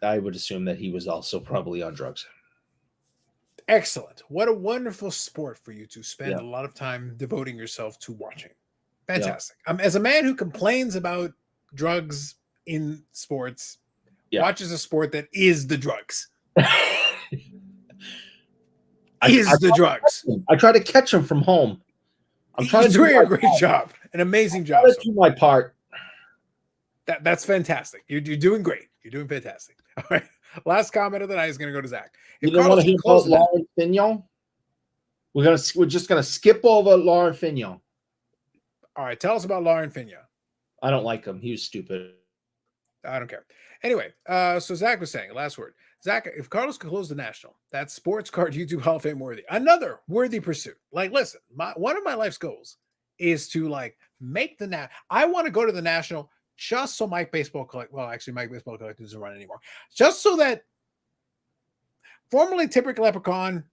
I would assume that he was also probably on drugs. Excellent. What a wonderful sport for you to spend a lot of time devoting yourself to watching. Fantastic. As a man who complains about drugs in sports, watches a sport that is the drugs. Drugs. I try to catch him from home. I'm trying to do a great job, an amazing job. I'm do my part. That's fantastic. You're doing great. You're doing fantastic. All right. Last comment of the night is going to go to Zach. You don't want to hear about Lauren Fignon? We're just gonna skip over Lauren Fignon. All right. Tell us about Lauren Fignon. I don't like him. He was stupid. I don't care. Anyway, so Zach was saying, last word. Zach, if Carlos could close the national, that's Sports Card YouTube Hall of Fame worthy. Another worthy pursuit. Like, listen, one of my life's goals is to make the I want to go to the national just so Mike Baseball Collect. Well, actually, Mike Baseball Collect doesn't run anymore. Just so that formerly Typical Leprechaun,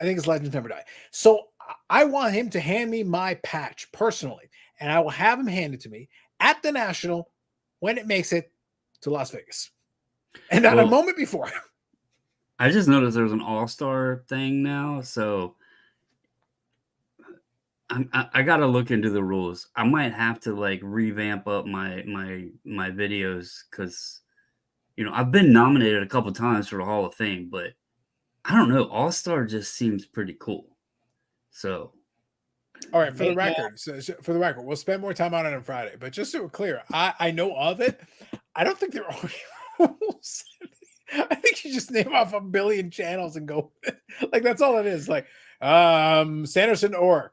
I think his legends never die. So I want him to hand me my patch personally, and I will have him hand it to me at the national when it makes it to Las Vegas. And not a moment before. I just noticed there's an all-star thing now, so I got to look into the rules. I might have to revamp up my videos because I've been nominated a couple times for the Hall of Fame, but I don't know. All-star just seems pretty cool. So, all right, for the record, we'll spend more time on it on Friday. But just so we're clear, I know of it. I don't think there are rules. I think you just name off a billion channels and go with it. That's all it is. Sanderson or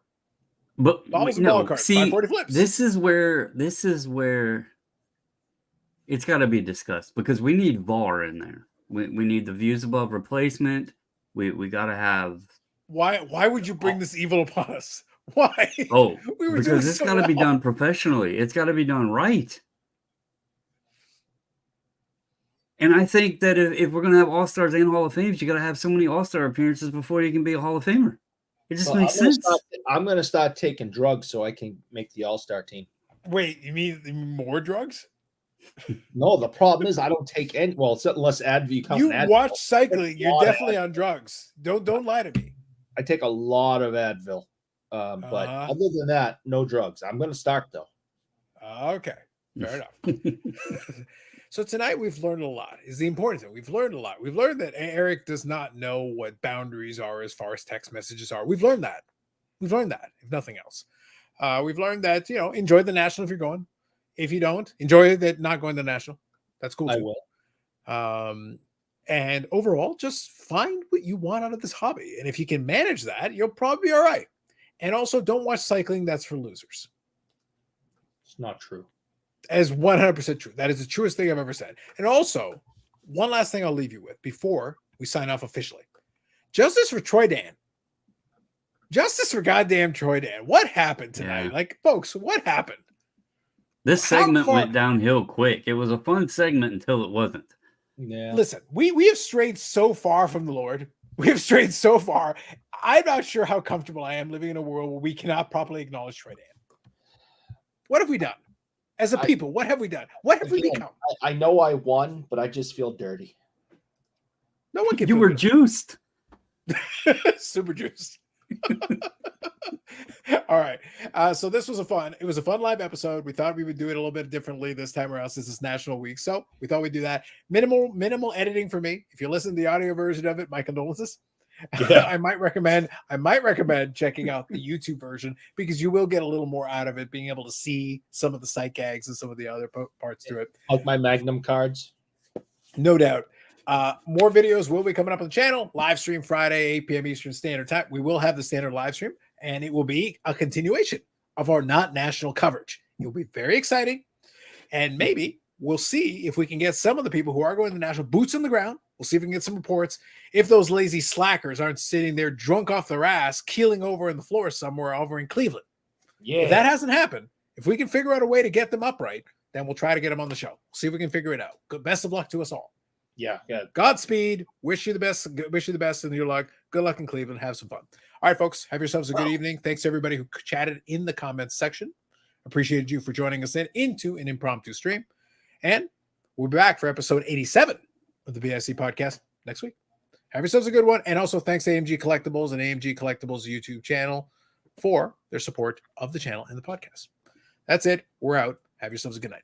Bobbles and ball cards, 540 flips. This is where it's got to be discussed because we need VAR in there. We need the views above replacement. We got to have. Why would you bring this evil upon us? Why? Oh, because it's got to be done professionally. It's got to be done right. And I think that if we're going to have All-Stars and Hall of Fames, you got to have so many All-Star appearances before you can be a Hall of Famer. It just So makes sense. I'm gonna start taking drugs so I can make the All-Star team. Wait, you mean more drugs? No, the problem is I don't take any. Well, it's unless Advil comes. You watch cycling. You're definitely on drugs. Don't lie to me. I take a lot of Advil, but other than that, no drugs. I'm going to start though. Okay, fair enough. So tonight we've learned a lot. Is the important thing. We've learned a lot. We've learned that Eric does not know what boundaries are as far as text messages are. We've learned that. We've learned that, if nothing else. We've learned that, enjoy the national if you're going. If you don't, enjoy that not going to the national. That's cool too. I will. And overall, just find what you want out of this hobby. And if you can manage that, you'll probably be all right. And also, don't watch cycling. That's for losers. It's not true. As 100% true. That is the truest thing I've ever said. And also, one last thing I'll leave you with before we sign off officially. Justice for Troy Dan. Justice for goddamn Troy Dan. What happened tonight? Yeah. Like, folks, what happened? This segment went downhill quick. It was a fun segment until it wasn't. Yeah. Listen, we have strayed so far from the Lord. We have strayed so far. I'm not sure how comfortable I am living in a world where we cannot properly acknowledge Troy Dan. What have we done? As a people, what have we done? What have we become? I know I won, but I just feel dirty. No one can. You were juiced. Super juiced. All right. So this was it was a fun live episode. We thought we would do it a little bit differently this time around since it's National Week. So we thought we'd do that. Minimal editing for me. If you listen to the audio version of it, my condolences. Yeah. I might recommend checking out the YouTube version because you will get a little more out of it, being able to see some of the sight gags and some of the other parts to it. Like my Magnum cards. No doubt. More videos will be coming up on the channel. Live stream Friday, 8 p.m. Eastern Standard Time. We will have the standard live stream, and it will be a continuation of our not national coverage. It will be very exciting, and maybe we'll see if we can get some of the people who are going to the national boots on the ground. We'll see if we can get some reports. If those lazy slackers aren't sitting there drunk off their ass, keeling over in the floor somewhere over in Cleveland. Yeah. If that hasn't happened, if we can figure out a way to get them upright, then we'll try to get them on the show. We'll see if we can figure it out. Good, best of luck to us all. Yeah. Godspeed. Wish you the best. Wish you the best in your luck. Good luck in Cleveland. Have some fun. All right, folks. Have yourselves a good evening. Thanks to everybody who chatted in the comments section. Appreciated you for joining us into an impromptu stream. And we'll be back for episode 87 of the BIC podcast next week. Have yourselves a good one. And also thanks to AMG Collectibles and AMG Collectibles YouTube channel for their support of the channel and the podcast. That's it. We're out. Have yourselves a good night.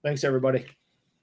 Thanks, everybody.